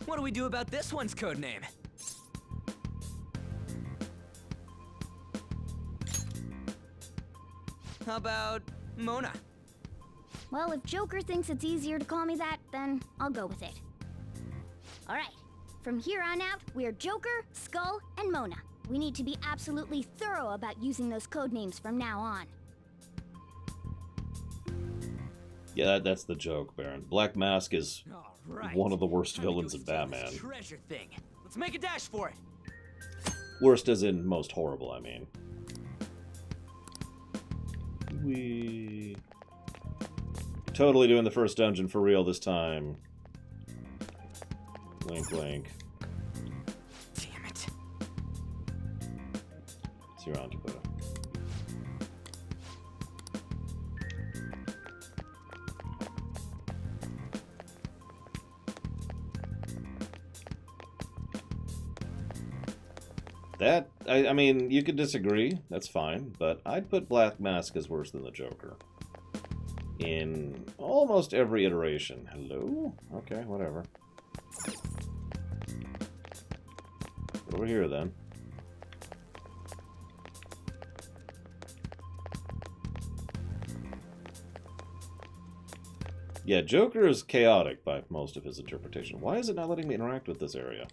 What do we do about this one's codename? How about Mona? Well, if Joker thinks it's easier to call me that, then I'll go with it. Alright, from here on out, we're Joker, Skull, and Mona. We need to be absolutely thorough about using those codenames from now on. Yeah, that's the joke, Baron. Black Mask is one of the worst villains in Batman. Treasure thing. Let's make a dash for it. Worst as in most horrible, I mean. We totally doing the first dungeon for real this time. Link, link. Damn it. See you around, Dakota. That, I mean, you could disagree, that's fine, but I'd put Black Mask as worse than the Joker. In almost every iteration. Hello? Okay, whatever. Over here, then. Yeah, Joker is chaotic by most of his interpretation. Why is it not letting me interact with this area?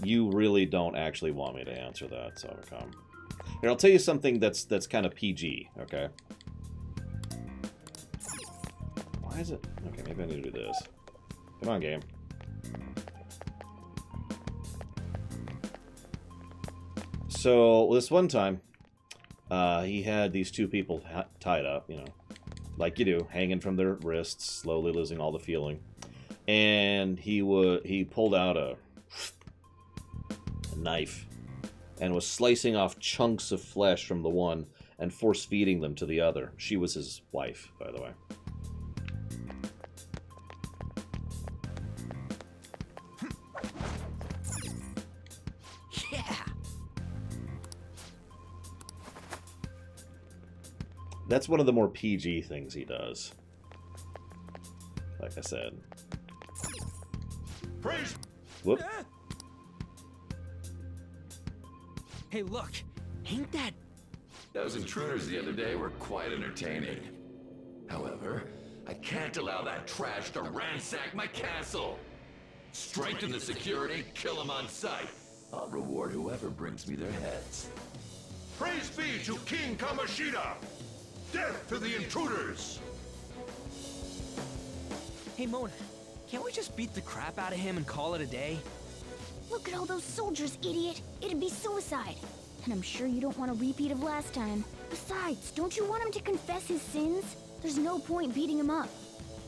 You really don't actually want me to answer that, Savacom. Here, I'll tell you something that's kind of PG, okay? Why Why is it? Okay, maybe I need to do this. Come on, game. So, this one time, he had these two people tied up, you know, like you do, hanging from their wrists, slowly losing all the feeling. And he pulled out a knife and was slicing off chunks of flesh from the one and force-feeding them to the other. She was his wife, by the way. Yeah. That's one of the more PG things he does. Like I said. Praise. Whoop. Hey, look. Ain't that... Those intruders the other day were quite entertaining. However, I can't allow that trash to ransack my castle. Strengthen the security, kill them on sight. I'll reward whoever brings me their heads. Praise be to King Kamoshida! Death to the intruders! Hey, Mona. Can't we just beat the crap out of him and call it a day? Look at all those soldiers, idiot. It'd be suicide. And I'm sure you don't want a repeat of last time. Besides, don't you want him to confess his sins? There's no point beating him up.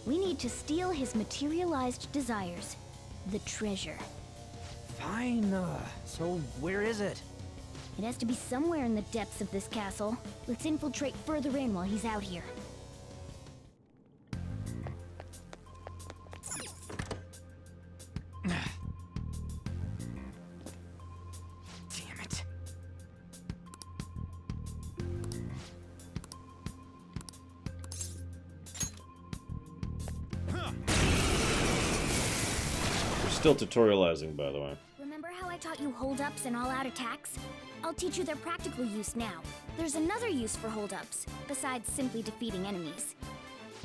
We need to steal his materialized desires. The treasure. Fine, so where is it? It has to be somewhere in the depths of this castle. Let's infiltrate further in while he's out here. Damn it. We're still tutorializing, by the way. Remember how I taught you hold-ups and all-out attacks? I'll teach you their practical use now. There's another use for hold-ups, besides simply defeating enemies.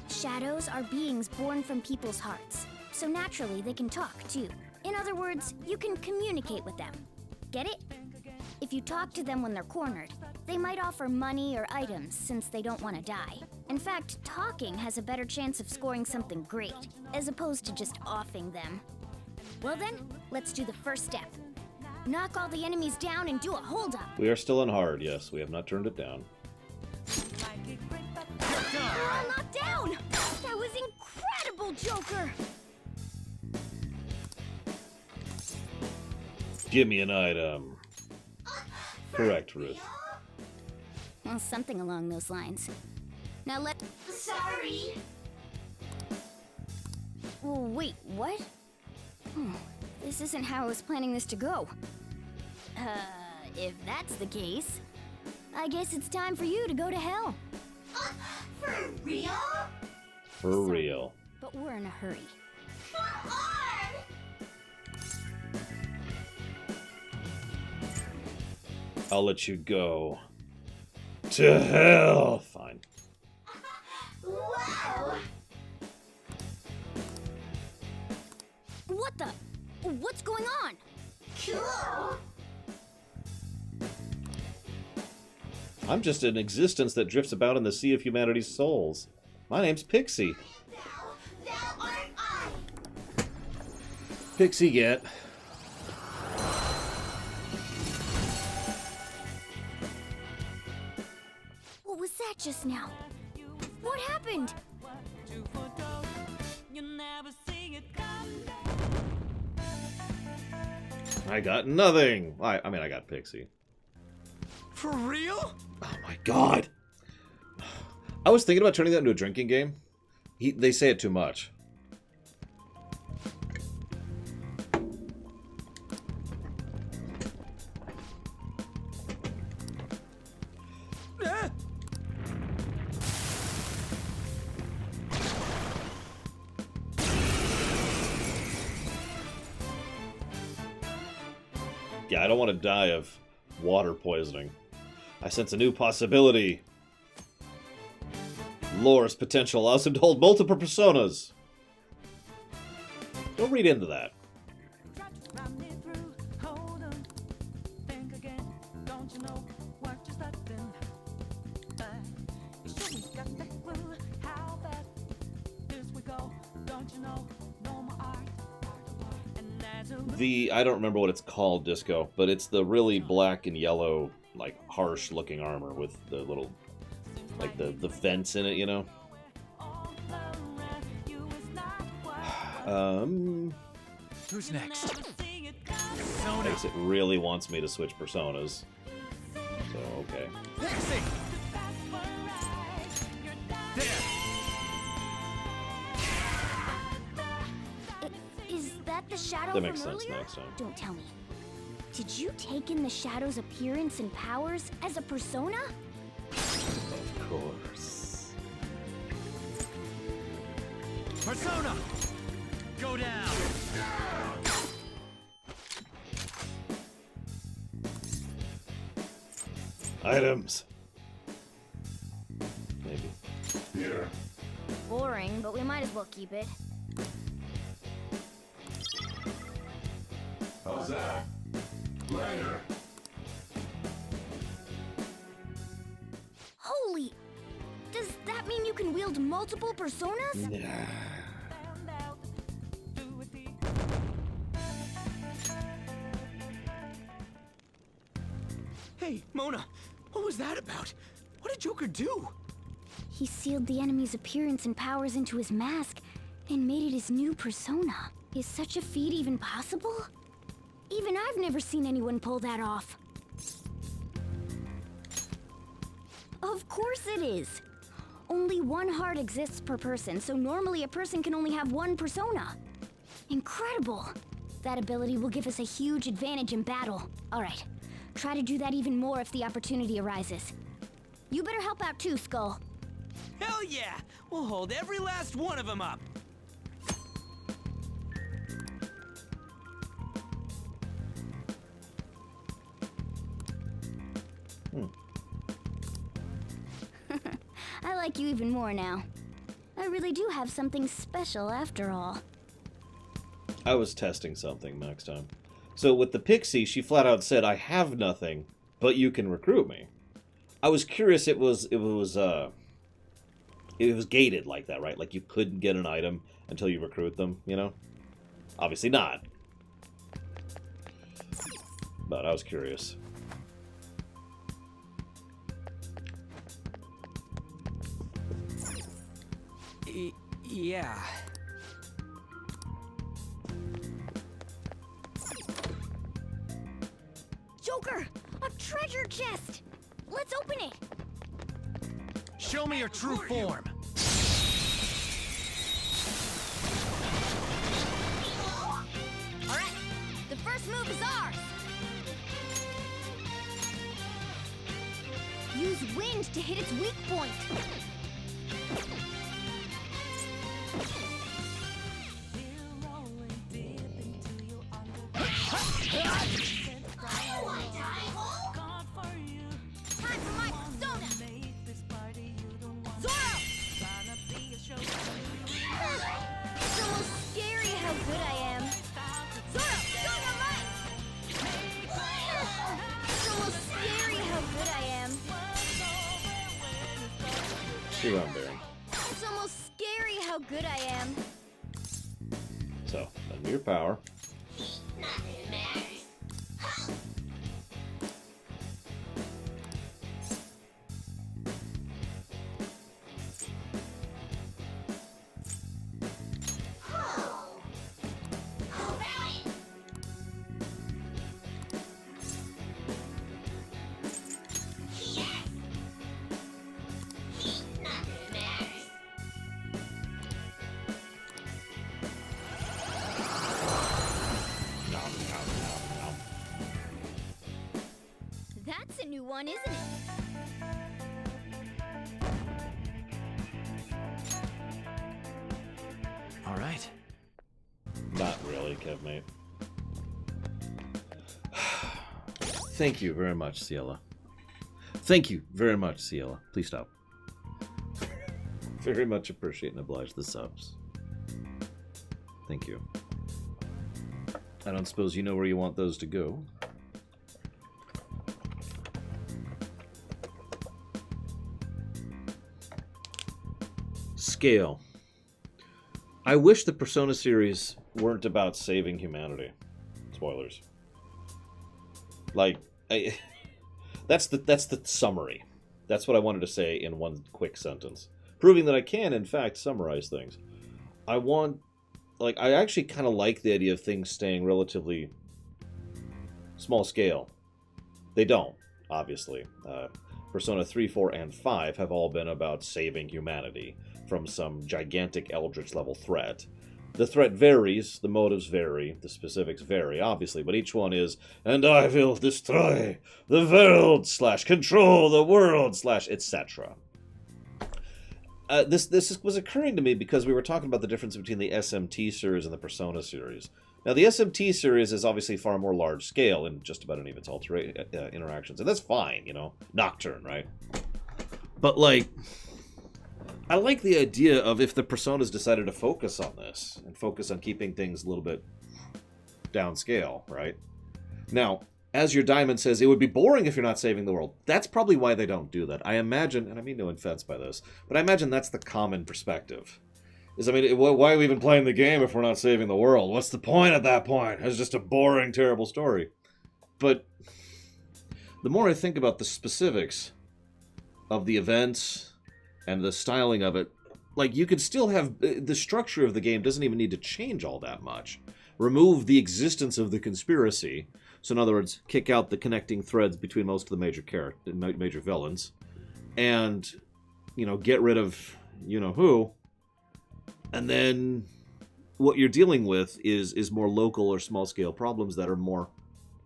Shadows are beings born from people's hearts, so naturally they can talk, too. In other words, you can communicate with them. Get it? If you talk to them when they're cornered, they might offer money or items since they don't want to die. In fact, talking has a better chance of scoring something great, as opposed to just offing them. Well then, let's do the first step. Knock all the enemies down and do a hold-up. We are still in hard, yes. We have not turned it down. They're all knocked down! That was incredible, Joker! Give me an item. Correct, Ruth. Well, something along those lines. Now let... Sorry! Oh, wait, what? This isn't how I was planning this to go. If that's the case, I guess it's time for you to go to hell. For real? For real. But we're in a hurry. Come I'll let you go. To hell! Fine. Wow! What the? What's going on? Cool! I'm just an existence that drifts about in the sea of humanity's souls. My name's Pixie. Thou art I! Pixie get. What was that just now? What happened? I got nothing. I mean, I got Pixie. For real? Oh my god. I was thinking about turning that into a drinking game. They say it too much. Yeah, I don't want to die of water poisoning. I sense a new possibility. Lore's potential allows him to hold multiple personas. Don't read into that. I don't remember what it's called, Disco, but it's the really black and yellow, like, harsh-looking armor with the little, like, the vents in it, you know? Who's next? I guess it really wants me to switch personas. So, okay. Pixie! Is that the shadow That makes from sense earlier? next time. Don't tell me. Did you take in the shadow's appearance and powers as a persona? Of course. Persona! Go down! Items. Maybe. Here. Boring, but we might as well keep it. How's that? Later. Holy! Does that mean you can wield multiple personas? Yeah. Hey, Mona, what was that about? What did Joker do? He sealed the enemy's appearance and powers into his mask and made it his new persona. Is such a feat even possible? Even I've never seen anyone pull that off. Of course it is. Only one heart exists per person, so normally a person can only have one persona. Incredible! That ability will give us a huge advantage in battle. Alright, try to do that even more if the opportunity arises. You better help out too, Skull. Hell yeah! We'll hold every last one of them up! I like you even more now. I really do have something special after all. I was testing something next time. So with the Pixie, she flat out said, "I have nothing, but you can recruit me." I was curious. It was gated like that, right? Like you couldn't get an item until you recruit them. You know, obviously not. But I was curious. Yeah. Joker! A treasure chest! Let's open it! Show me your true form. Alright, the first move is ours! Use wind to hit its weak point! Time for my persona! Zoro! It's almost scary how good I am. Zoro, go your right! It's almost scary how good I am. See what I'm doing. It's almost scary how good I am. So, under your power. That's a new one, isn't it? All right. Not really, Kevmate. Thank you very much, Ciela. Thank you very much, Ciela. Please stop. Very much appreciate and oblige the subs. Thank you. I don't suppose you know where you want those to go. Scale. I wish the Persona series weren't about saving humanity. Spoilers. Like, that's the summary. That's what I wanted to say in one quick sentence. Proving that I can, in fact, summarize things. I actually kind of like the idea of things staying relatively small scale. They don't, obviously. Persona 3, 4, and 5 have all been about saving humanity from some gigantic Eldritch-level threat. The threat varies, the motives vary, the specifics vary, obviously, but each one is, and I will destroy the world, / control the world, / etc. This was occurring to me because we were talking about the difference between the SMT series and the Persona series. Now, the SMT series is obviously far more large scale in just about any of its interactions, and that's fine, you know, Nocturne, right? But, like, I like the idea of if the Personas decided to focus on this, and focus on keeping things a little bit downscale, right? Now, as your Diamond says, it would be boring if you're not saving the world. That's probably why they don't do that. I imagine, and I mean no offense by this, but I imagine that's the common perspective. I mean, why are we even playing the game if we're not saving the world? What's the point at that point? It's just a boring, terrible story. But the more I think about the specifics of the events and the styling of it, like, you could still have... The structure of the game doesn't even need to change all that much. Remove the existence of the conspiracy. So in other words, kick out the connecting threads between most of the major villains. And, you know, get rid of you-know-who. And then what you're dealing with is more local or small-scale problems that are more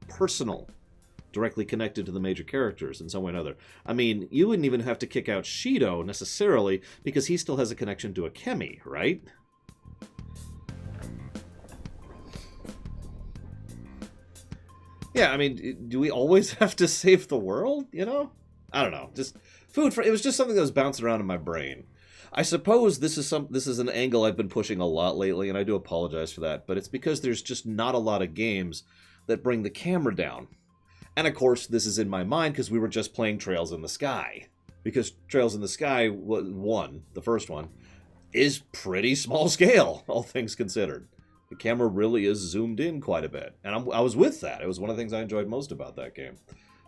personal, directly connected to the major characters in some way or another. I mean, you wouldn't even have to kick out Shido, necessarily, because he still has a connection to Akemi, right? Yeah, I mean, do we always have to save the world, you know? I don't know. Just food for... It was just something that was bouncing around in my brain. I suppose this is an angle I've been pushing a lot lately, and I do apologize for that, but it's because there's just not a lot of games that bring the camera down. And of course, this is in my mind because we were just playing Trails in the Sky. Because Trails in the Sky, the first one, is pretty small scale, all things considered. The camera really is zoomed in quite a bit, and I was with that. It was one of the things I enjoyed most about that game.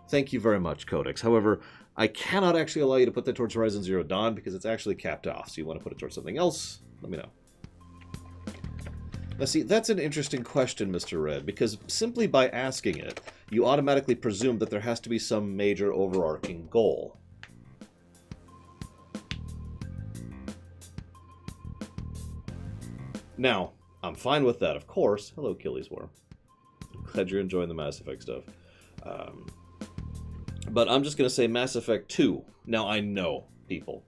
Thank you very much, Codex. However, I cannot actually allow you to put that towards Horizon Zero Dawn because it's actually capped off. So you want to put it towards something else, let me know. Now see, that's an interesting question, Mr. Red, because simply by asking it, you automatically presume that there has to be some major overarching goal. Now, I'm fine with that, of course. Hello, Achilles War. Glad you're enjoying the Mass Effect stuff. But I'm just going to say Mass Effect 2. Now, I know people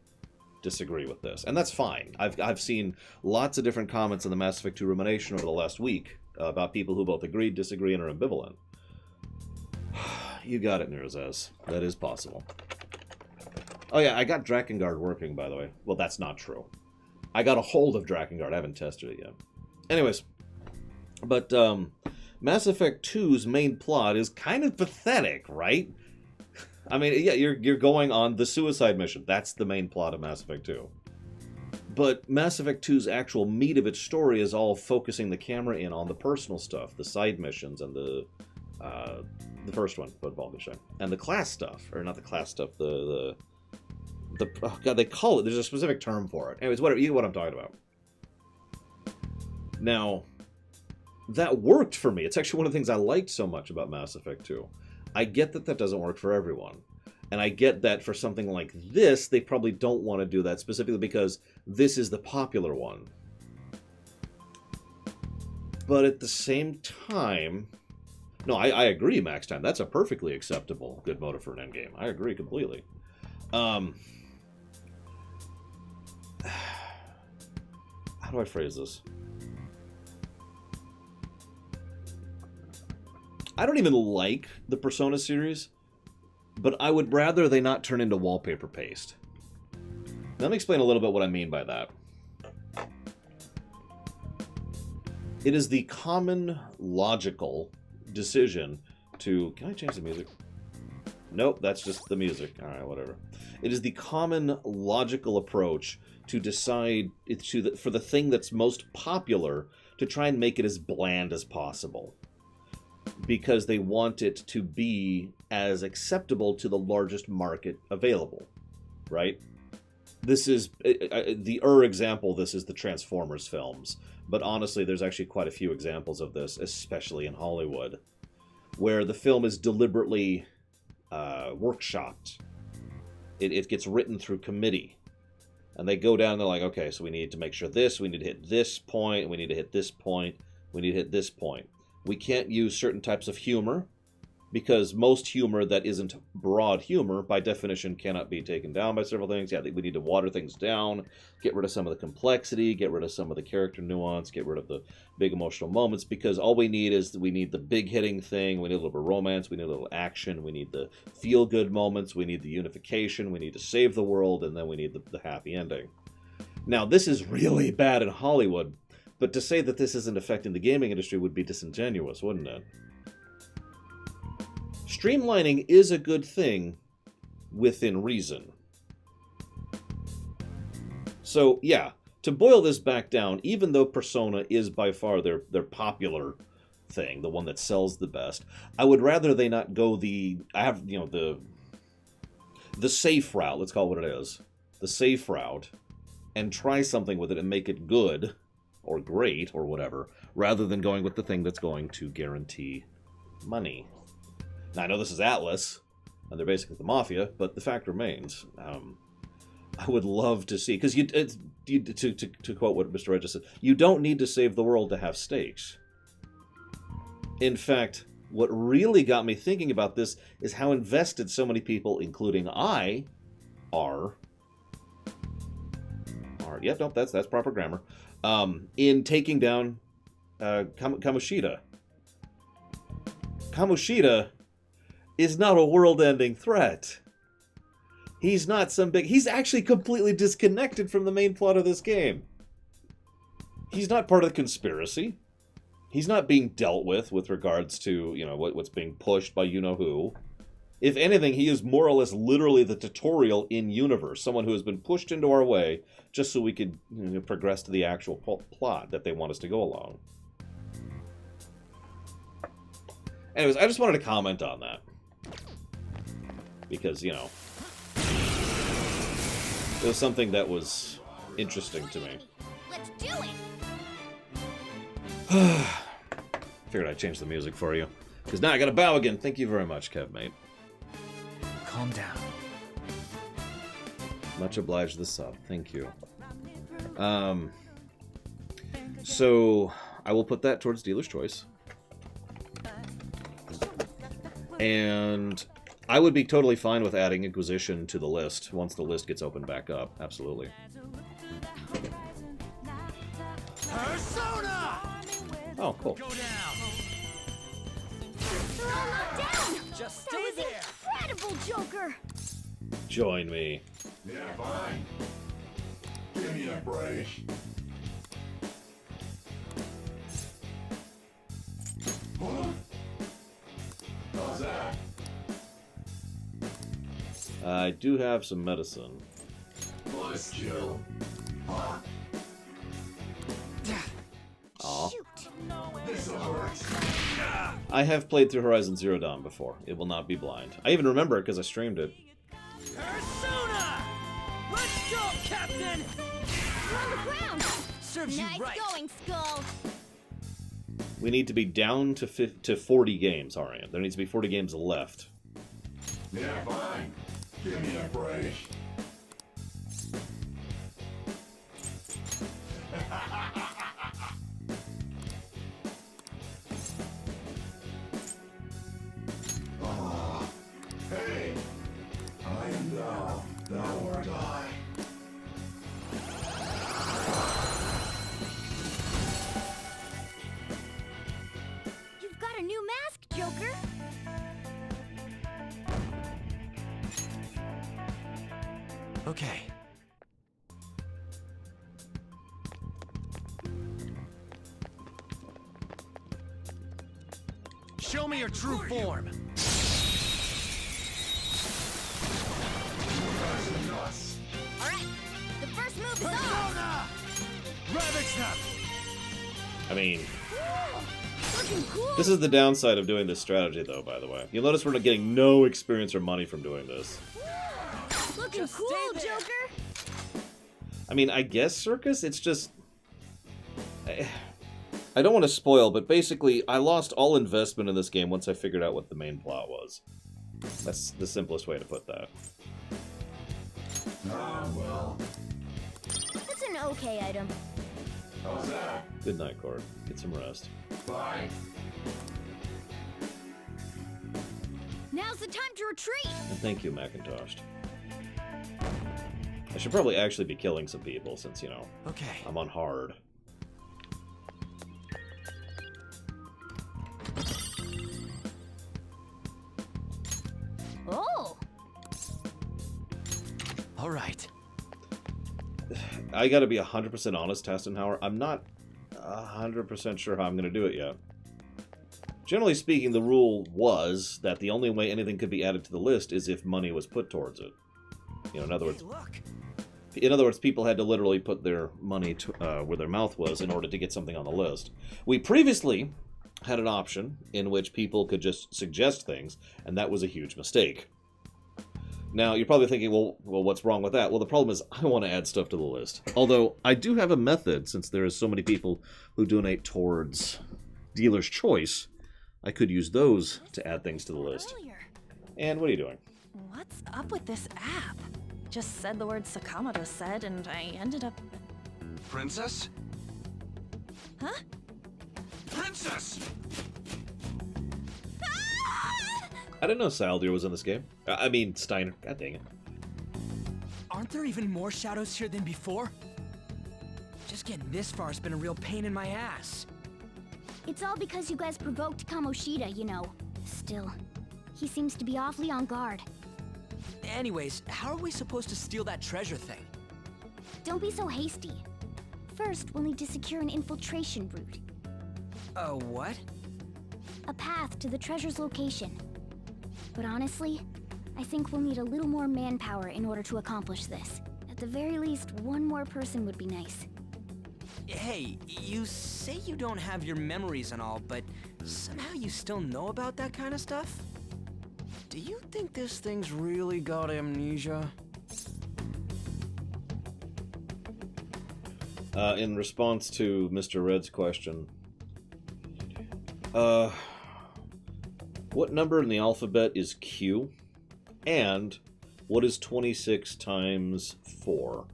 disagree with this, and that's fine. I've seen lots of different comments in the Mass Effect 2 rumination over the last week about people who both agree, disagree, and are ambivalent. You got it, Nerazaz. That is possible. Oh yeah, I got Drakengard working, by the way. Well, that's not true. I got a hold of Drakengard. I haven't tested it yet. Anyways, but Mass Effect 2's main plot is kind of pathetic, right? I mean, yeah, you're going on the suicide mission. That's the main plot of Mass Effect 2. But Mass Effect 2's actual meat of its story is all focusing the camera in on the personal stuff, the side missions, and the first one, Bud Valkenstein, and the class stuff, or not the class stuff, the oh god, they call it. There's a specific term for it. Anyways, whatever, you know what I'm talking about. Now, that worked for me. It's actually one of the things I liked so much about Mass Effect 2. I get that that doesn't work for everyone. And I get that for something like this, they probably don't want to do that, specifically because this is the popular one. But at the same time... No, I agree, Max Time. That's a perfectly acceptable good motive for an endgame. I agree completely. How do I phrase this? I don't even like the Persona series, but I would rather they not turn into wallpaper paste. Let me explain a little bit what I mean by that. It is the common, logical decision to... Can I change the music? Nope, that's just the music. Alright, whatever. It is the common logical approach to decide for the thing that's most popular to try and make it as bland as possible. Because they want it to be as acceptable to the largest market available. Right? This is the example. This is the Transformers films. But honestly, there's actually quite a few examples of this, especially in Hollywood, where the film is deliberately workshopped. It gets written through committee. And they go down and they're like, okay, so we need to make sure this, we need to hit this point, we need to hit this point, we need to hit this point. We can't use certain types of humor, because most humor that isn't broad humor, by definition, cannot be taken down by several things. Yeah, we need to water things down, get rid of some of the complexity, get rid of some of the character nuance, get rid of the big emotional moments, because all we need is, we need the big hitting thing, we need a little bit of romance, we need a little action, we need the feel-good moments, we need the unification, we need to save the world, and then we need the happy ending. Now, this is really bad in Hollywood, but to say that this isn't affecting the gaming industry would be disingenuous, wouldn't it? Streamlining is a good thing within reason. So, yeah, to boil this back down, even though Persona is by far their popular thing, the one that sells the best, I would rather they not go the safe route, let's call it what it is, the safe route, and try something with it and make it good, or great, or whatever, rather than going with the thing that's going to guarantee money. Now, I know this is Atlas, and they're basically the Mafia, but the fact remains, I would love to see, because to quote what Mr. Red just said, you don't need to save the world to have stakes. In fact, what really got me thinking about this is how invested so many people, including I, are. Yep, nope, that's proper grammar. In taking down Kamoshida. Kamoshida is not a world-ending threat. He's not some big... He's actually completely disconnected from the main plot of this game. He's not part of the conspiracy. He's not being dealt with regards to, what's being pushed by you-know-who. If anything, he is more or less literally the tutorial in-universe. Someone who has been pushed into our way just so we could progress to the actual plot that they want us to go along. Anyways, I just wanted to comment on that. Because, it was something that was interesting to me. Let's do it! Figured I'd change the music for you. Because now I gotta bow again. Thank you very much, Kevmate. Calm down. Much obliged the sub. Thank you. So, I will put that towards dealer's choice. And I would be totally fine with adding Inquisition to the list once the list gets opened back up. Absolutely. Persona! Oh, cool. They're all knocked down! Just that was incredible, Joker! Join me. Yeah, fine. Give me a break. Huh? How's that? I do have some medicine. Let's chill. Huh? Aw. This'll work. I have played through Horizon Zero Dawn before. It will not be blind. I even remember it because I streamed it. Persona! Let's go, Captain! You're on the ground! Serves nice you right. going, Skull! We need to be down to 40 games, Arian. There needs to be 40 games left. Yeah, fine. Give me a break. Hey, I am thou or die. You've got a new mask, Joker! Okay. Show me your true form. First move is off! Rabbit snap! I mean, Looking cool! this is the downside of doing this strategy, though, by the way. You'll notice we're not getting no experience or money from doing this. Looking cool, Joker! I mean, I guess Circus, it's just... I don't want to spoil, but basically, I lost all investment in this game once I figured out what the main plot was. That's the simplest way to put that. Well. It's an okay item. How's that? Good night, Cord. Get some rest. Bye. Now's the time to retreat! And thank you, Macintosh. I should probably actually be killing some people since, you know, Okay. I'm on hard. Oh! All right. I gotta be 100% honest, Tastenhauer. I'm not 100% sure how I'm gonna do it yet. Generally speaking, the rule was that the only way anything could be added to the list is if money was put towards it. You know, in other words, people had to literally put their money to, where their mouth was in order to get something on the list. We previously had an option in which people could just suggest things, and that was a huge mistake. Now, you're probably thinking, well, what's wrong with that? Well, the problem is I want to add stuff to the list. Although, I do have a method, since there is so many people who donate towards Dealer's Choice, I could use those to add things to the list. And what are you doing? What's up with this app? Just said the word Sakamoto said, and I ended up... Princess? Huh? Princess! I didn't know Saldir was in this game. I mean, Steiner. God dang it. Aren't there even more shadows here than before? Just getting this far has been a real pain in my ass. It's all because you guys provoked Kamoshida, you know. Still, he seems to be awfully on guard. Anyways, how are we supposed to steal that treasure thing? Don't be so hasty. First, we'll need to secure an infiltration route. What? A path to the treasure's location. But honestly, I think we'll need a little more manpower in order to accomplish this. At the very least, one more person would be nice. Hey, you say you don't have your memories and all, but somehow you still know about that kind of stuff? Do you think this thing's really got amnesia? In response to Mr. Red's question, what number in the alphabet is Q? And what is 26 times 4?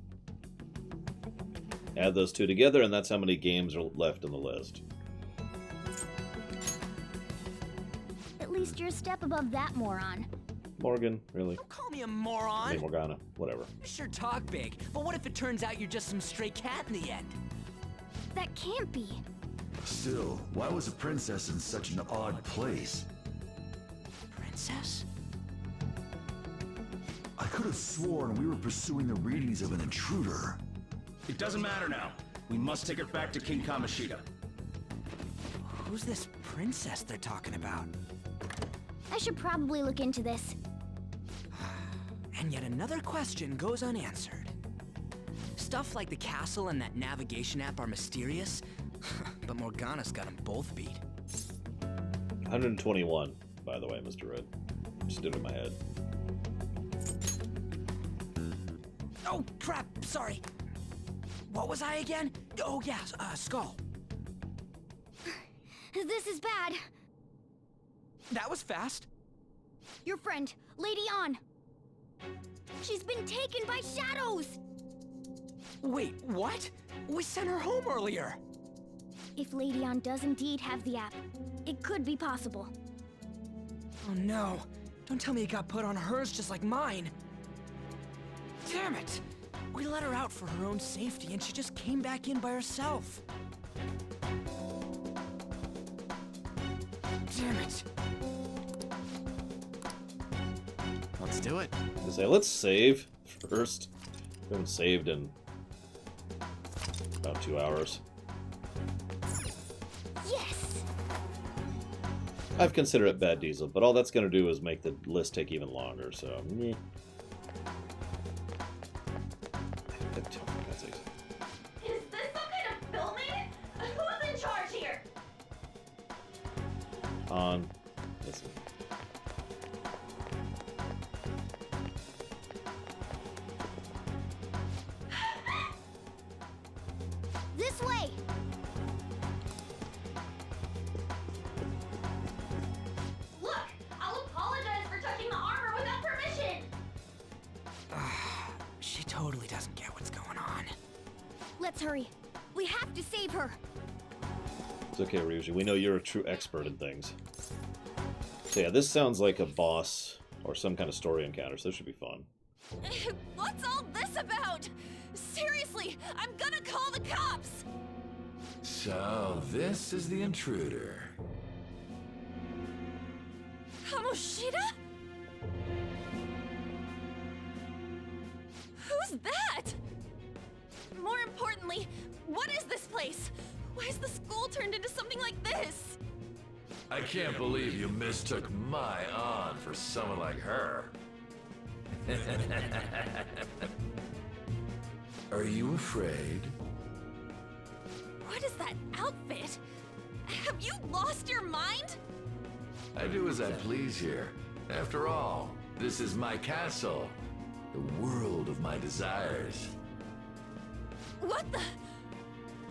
Add those two together, and that's how many games are left in the list. At least you're a step above that moron. Morgan, really? Don't call me a moron! Hey, Morgana, whatever. You sure talk big, but what if it turns out you're just some stray cat in the end? That can't be. Still, why was a princess in such an odd place? Princess? I could have sworn we were pursuing the readings of an intruder. It doesn't matter now. We must take her back to King Kamoshida. Who's this princess they're talking about? I should probably look into this. And yet another question goes unanswered. Stuff like the castle and that navigation app are mysterious, but Morgana's got them both beat. 121, by the way, Mr. Red. Just did it in my head. Oh, crap, sorry. What was I again? Oh, yeah, Skull. This is bad. That was fast. Your friend, Lady An. She's been taken by shadows! Wait, what? We sent her home earlier. If Lady An does indeed have the app, it could be possible. Oh no. Don't tell me it got put on hers just like mine. Damn it! We let her out for her own safety and she just came back in by herself. Damn it. Let's do it. I say, let's save first. We haven't saved in about 2 hours. Yes! I've considered it Bad Diesel, but all that's going to do is make the list take even longer, so... meh. on. Listen. This way! Look! I'll apologize for touching the armor without permission! She totally doesn't get what's going on. Let's hurry. We have to save her. It's okay, Ryuji. We know you're a true expert in things. So yeah, this sounds like a boss or some kind of story encounter, so this should be fun. What's all this about? Seriously, I'm gonna call the cops! So, this is the intruder. Kamoshida? Who's that? More importantly, what is this place? Why is the school turned into something like this? I can't believe you mistook my aunt for someone like her. Are you afraid? What is that outfit? Have you lost your mind? I do as I please here. After all, this is my castle. The world of my desires. What the?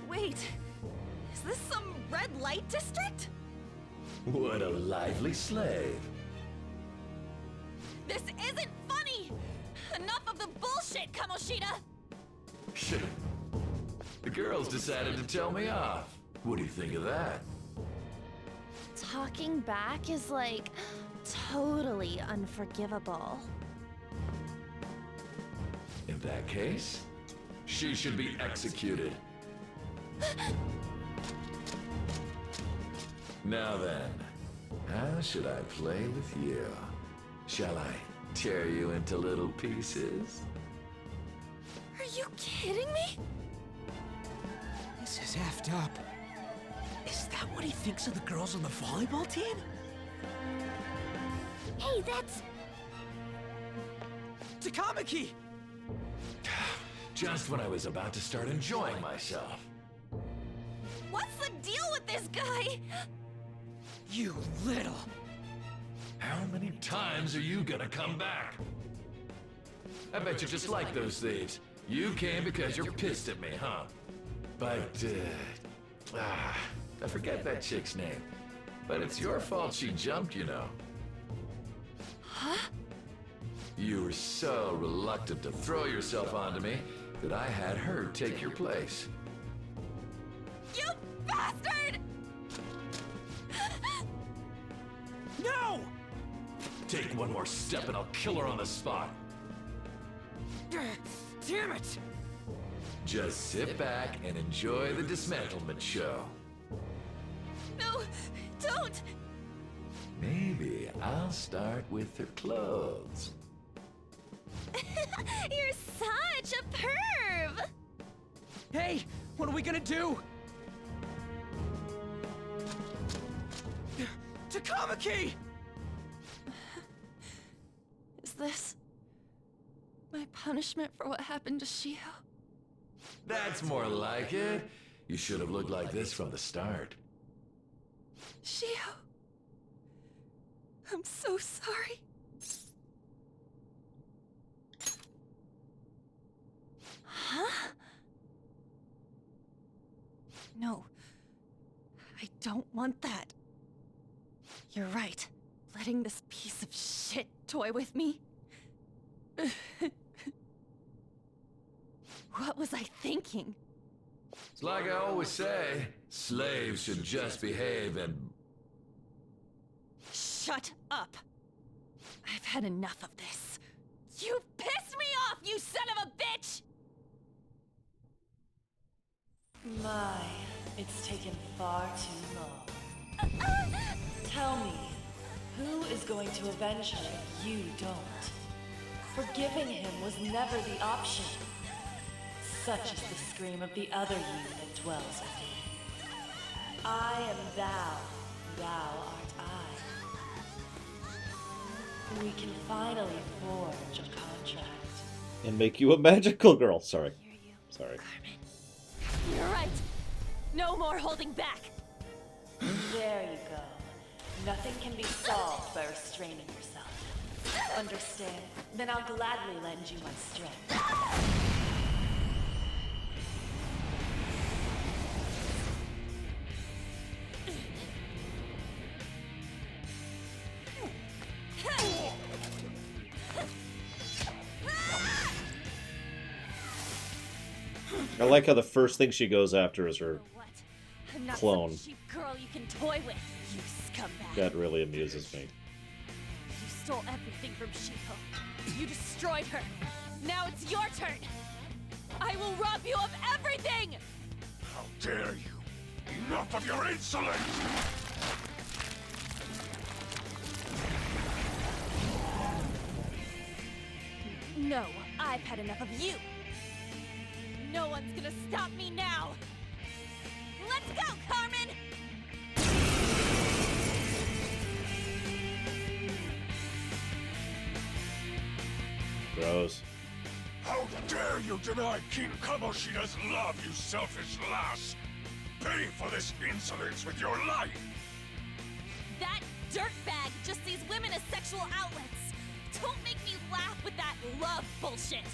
Wait, is this some red light district? What a lively slave. This isn't funny! Enough of the bullshit, Kamoshida! Shit. The girls decided to tell me off. What do you think of that? Talking back is like totally unforgivable. In that case, she should be executed. Now then, how should I play with you? Shall I tear you into little pieces? Are you kidding me? This is effed up. Is that what he thinks of the girls on the volleyball team? Hey, that's... Takamaki! Just when I was about to start enjoying myself. What's the deal with this guy? You little... How many times are you gonna come back? I bet you just like those thieves. You came because you're pissed at me, huh? But, I forget that chick's name. But it's your fault she jumped, you know. Huh? You were so reluctant to throw yourself onto me that I had her take your place. You bastard! No! Take one more step and I'll kill her on the spot. Damn it! Just sit back and enjoy the dismantlement show. No, don't! Maybe I'll start with her clothes. You're such a perv! Hey, what are we gonna do? Takamaki! Is this my punishment for what happened to Shio? That's more like it. You should have looked like this from the start. Shio, I'm so sorry. Huh? No, I don't want that. You're right. Letting this piece of shit toy with me. What was I thinking? It's like I always say, slaves should just behave and... Shut up! I've had enough of this. You pissed me off, you son of a bitch! My, it's taken far too long. Tell me, who is going to avenge her if you don't? Forgiving him was never the option. Such is the scream of the other you that dwells within. I am thou, thou art I. We can finally forge a contract. And make you a magical girl. Sorry. Sorry. You're right. No more holding back. There you go. Nothing can be solved by restraining yourself. Understand? Then I'll gladly lend you my strength. I like how the first thing she goes after is her I'm not clone. some cheap girl you can toy with, you scumbag. That really amuses me. You stole everything from Shiko. You destroyed her. Now it's your turn. I will rob you of everything! How dare you! Enough of your insolence! No, I've had enough of you. No one's gonna stop me now. Let's go, Carmen! Gross. How dare you deny King Kamoshida's love, you selfish lass! Pay for this insolence with your life! That dirtbag just sees women as sexual outlets. Don't make me laugh with that love bullshit.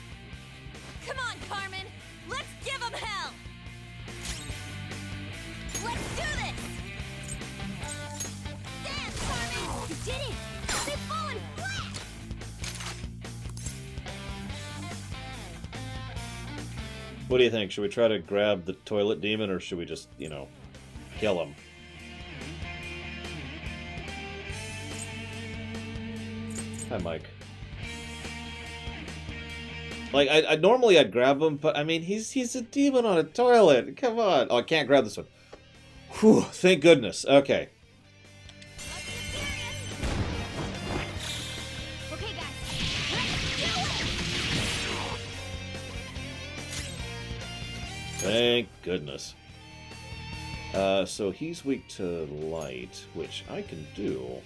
Come on, Carmen. Let's give him hell. Let's do this. Dance, Carmen. You did it. They've fallen flat. What do you think? Should we try to grab the toilet demon, or should we just, you know, kill him? Hi, Mike. Like, I normally I'd grab him, but I mean, he's a demon on a toilet. Come on. Oh, I can't grab this one. Whew, thank goodness. Okay. Okay, guys. Let's do it! Thank goodness. So he's weak to light, which I can do.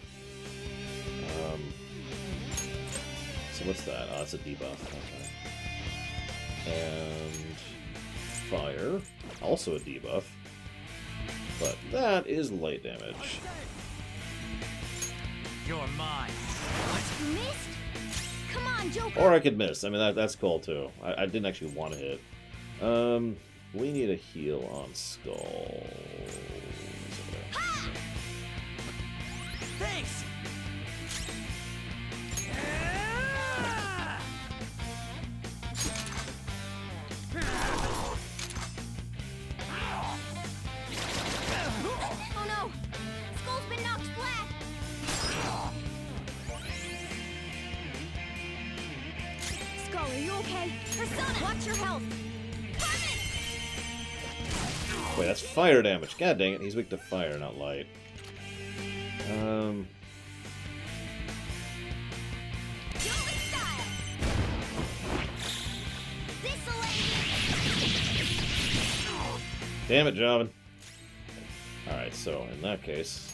So what's that? Oh, it's a debuff. Okay. And fire, also a debuff. But that is light damage. You're mine. You missed? Come on, Joker. Or I could miss. I mean, that's cool too. I didn't actually want to hit. We need a heal on Skull. Thanks. Oh no! Skull's been knocked flat! Skull, are you okay? Persona! Watch your health! Wait, that's fire damage. God dang it, he's weak to fire, not light. Damn it, Javin. Alright, so in that case,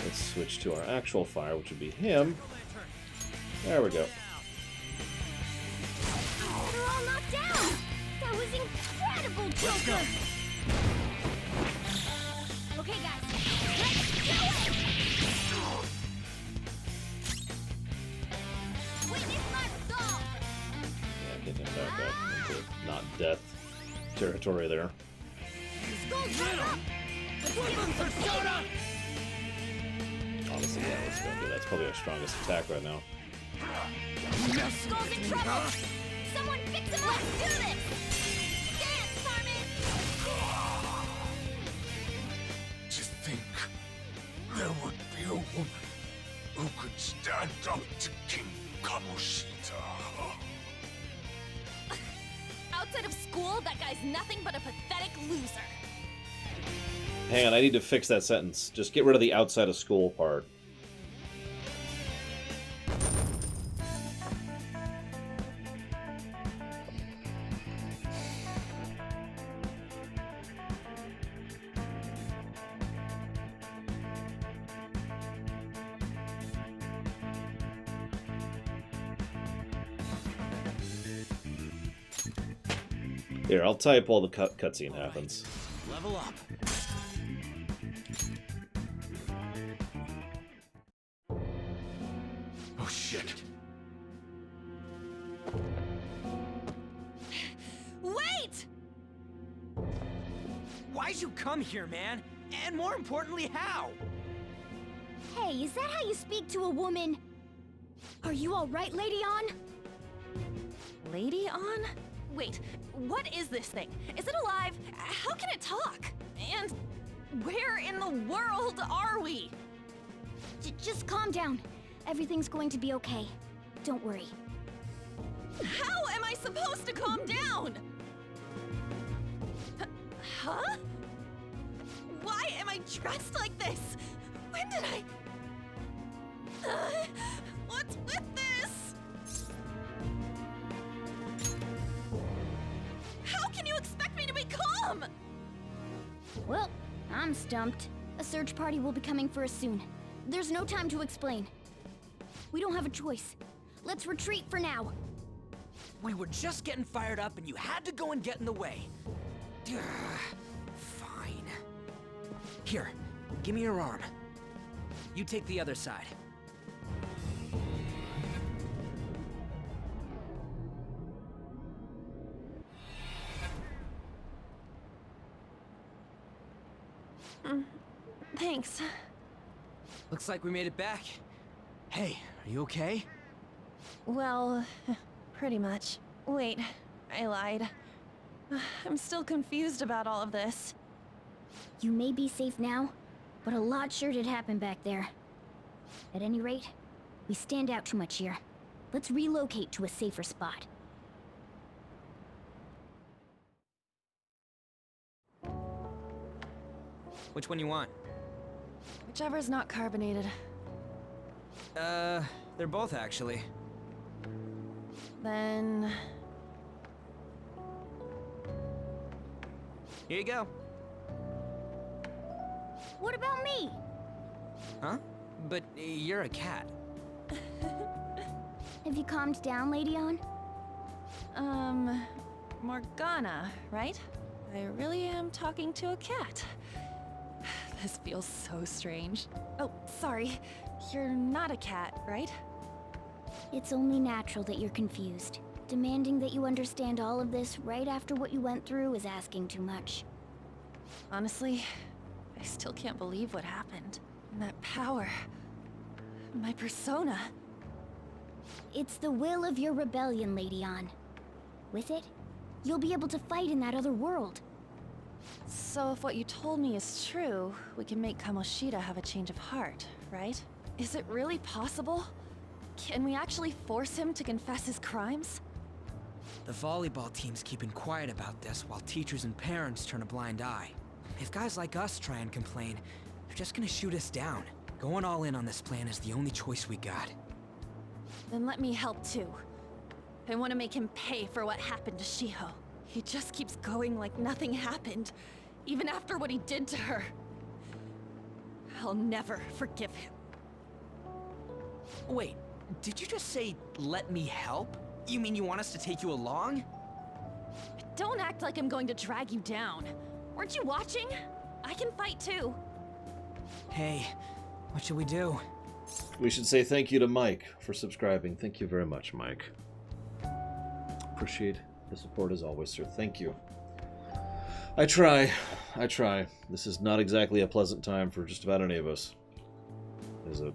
let's switch to our actual fire, which would be him. There we go. They're all knocked down! That was incredible, Joker! Okay, guys, let's do it! Witness my resolve! Yeah, get him back up into not death territory there. Skull's right up! Let's give him Persona! Honestly, yeah, let's go. Yeah, that's probably our strongest attack right now. Skull's in trouble! Someone fix him up! Let's do this! Dance, Carmen! To think there would be a woman who could stand up to King Kamoshida. Outside of school, that guy's nothing but a pathetic loser. Hang on, I need to fix that sentence. Just get rid of the outside of school part. Here, I'll type while the cutscene happens. Level up. Oh, shit. Wait! Why'd you come here, man? And more importantly, how? Hey, is that how you speak to a woman? Are you alright, Lady On? Lady On? Wait, what is this thing? Is it alive? How can it talk? And where in the world are we? Just calm down. Everything's going to be okay. Don't worry. How am I supposed to calm down? Huh? Why am I dressed like this? When did I... what's with this? How can you expect me to be calm? Well, I'm stumped. A search party will be coming for us soon. There's no time to explain. We don't have a choice. Let's retreat for now. We were just getting fired up and you had to go and get in the way. Fine. Here, give me your arm. You take the other side. Thanks. Looks like we made it back. Hey, are you okay? Well, pretty much. Wait, I lied. I'm still confused about all of this. You may be safe now, but a lot sure did happen back there. At any rate, we stand out too much here. Let's relocate to a safer spot. Which one you want? Whichever's not carbonated. They're both actually. Then... Here you go. What about me? Huh? But you're a cat. Have you calmed down, Lady On? Morgana, right? I really am talking to a cat. This feels so strange. Oh, sorry. You're not a cat, right? It's only natural that you're confused. Demanding that you understand all of this right after what you went through is asking too much. Honestly, I still can't believe what happened. And that power. My persona. It's the will of your rebellion, Lady On. With it, you'll be able to fight in that other world. So if what you told me is true, we can make Kamoshida have a change of heart, right? Is it really possible? Can we actually force him to confess his crimes? The volleyball team's keeping quiet about this while teachers and parents turn a blind eye. If guys like us try and complain, they're just gonna shoot us down. Going all in on this plan is the only choice we got. Then let me help too. I want to make him pay for what happened to Shiho. He just keeps going like nothing happened, even after what he did to her. I'll never forgive him. Wait, did you just say, let me help? You mean you want us to take you along? Don't act like I'm going to drag you down. Weren't you watching? I can fight too. Hey, what should we do? We should say thank you to Mike for subscribing. Thank you very much, Mike. Appreciate the support as always, sir. Thank you. I try. This is not exactly a pleasant time for just about any of us. Is it?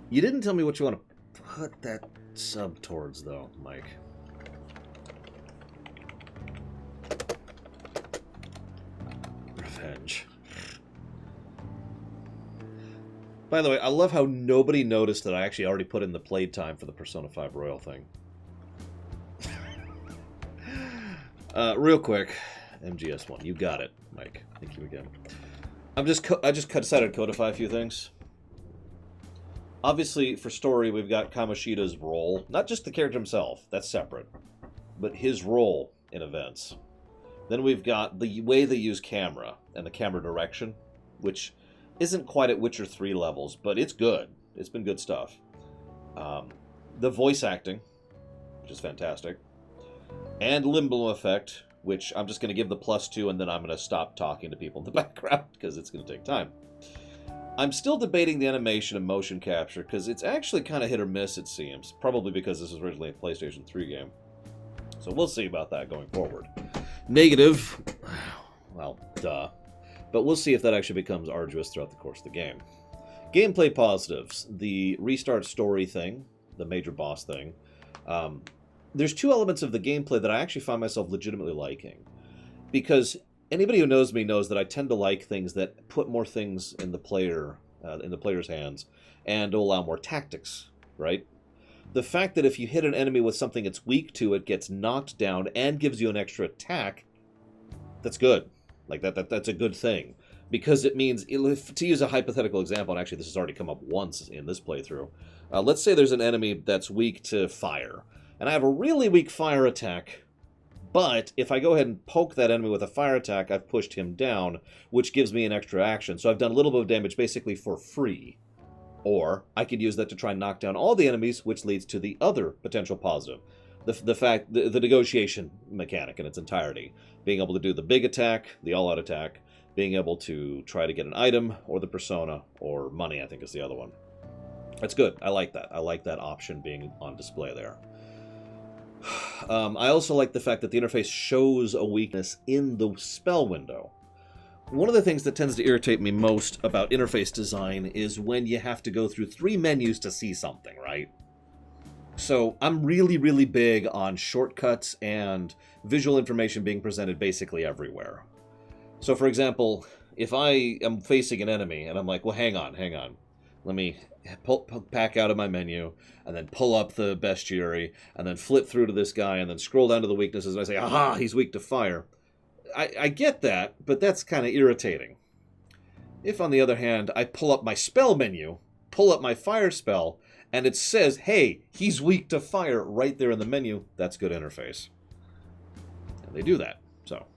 You didn't tell me what you want to put that sub towards, though, Mike. Revenge. By the way, I love how nobody noticed that I actually already put in the playtime for the Persona 5 Royal thing. Real quick, MGS1, you got it, Mike. Thank you again. I just decided to codify a few things. Obviously, for story, we've got Kamoshida's role. Not just the character himself, that's separate. But his role in events. Then we've got the way they use camera and the camera direction, which isn't quite at Witcher 3 levels, but it's good. It's been good stuff. The voice acting, which is fantastic. And Limbo Effect, which I'm just going to give the +2 and then I'm going to stop talking to people in the background because it's going to take time. I'm still debating the animation and motion capture because it's actually kind of hit or miss, it seems. Probably because this was originally a PlayStation 3 game. So we'll see about that going forward. Negative, well, duh. But we'll see if that actually becomes arduous throughout the course of the game. Gameplay positives. The restart story thing, the major boss thing. There's two elements of the gameplay that I actually find myself legitimately liking. Because anybody who knows me knows that I tend to like things that put more things in the player's hands and allow more tactics, right? The fact that if you hit an enemy with something it's weak to, it gets knocked down and gives you an extra attack, that's good. Like that's a good thing. Because it means, to use a hypothetical example, and actually this has already come up once in this playthrough, let's say there's an enemy that's weak to fire, and I have a really weak fire attack, but if I go ahead and poke that enemy with a fire attack, I've pushed him down, which gives me an extra action. So I've done a little bit of damage basically for free. Or I could use that to try and knock down all the enemies, which leads to the other potential positive. The negotiation mechanic in its entirety. Being able to do the big attack, the all-out attack, being able to try to get an item, or the persona, or money, I think is the other one. That's good. I like that. I like that option being on display there. I also like the fact that the interface shows a weakness in the spell window. One of the things that tends to irritate me most about interface design is when you have to go through 3 menus to see something, right? So I'm really, really big on shortcuts and visual information being presented basically everywhere. So for example, if I am facing an enemy and I'm like, well, hang on. Let me pack out of my menu, and then pull up the bestiary, and then flip through to this guy, and then scroll down to the weaknesses, and I say, aha, he's weak to fire. I get that, but that's kind of irritating. If, on the other hand, I pull up my spell menu, pull up my fire spell, and it says, hey, he's weak to fire right there in the menu, that's good interface. And they do that, so.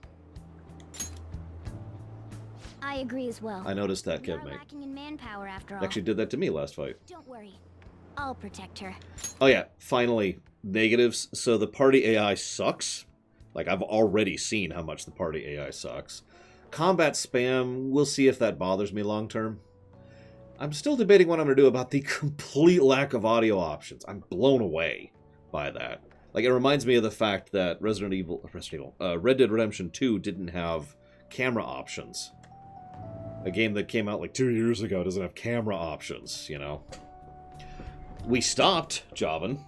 I agree as well. I noticed that, We are Kevmate. lacking in manpower after all. Actually did that to me last fight. Don't worry. I'll protect her. Oh yeah, finally, negatives. So the party AI sucks. Like, I've already seen how much the party AI sucks. Combat spam, we'll see if that bothers me long term. I'm still debating what I'm going to do about the complete lack of audio options. I'm blown away by that. Like, it reminds me of the fact that Red Dead Redemption 2 didn't have camera options. A game that came out like 2 years ago doesn't have camera options, you know. We stopped, Javan.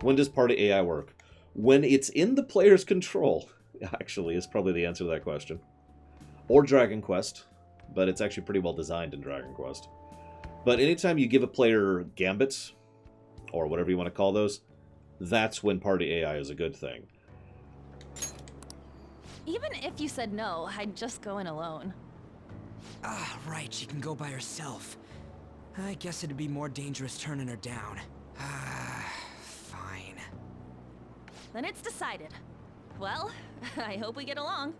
When does party AI work? When it's in the player's control, actually, is probably the answer to that question. Or Dragon Quest, but it's actually pretty well designed in Dragon Quest. But anytime you give a player gambits, or whatever you want to call those, that's when party AI is a good thing. Even if you said no, I'd just go in alone. Ah, right, she can go by herself. I guess it'd be more dangerous turning her down. Fine. Then it's decided. Well, I hope we get along.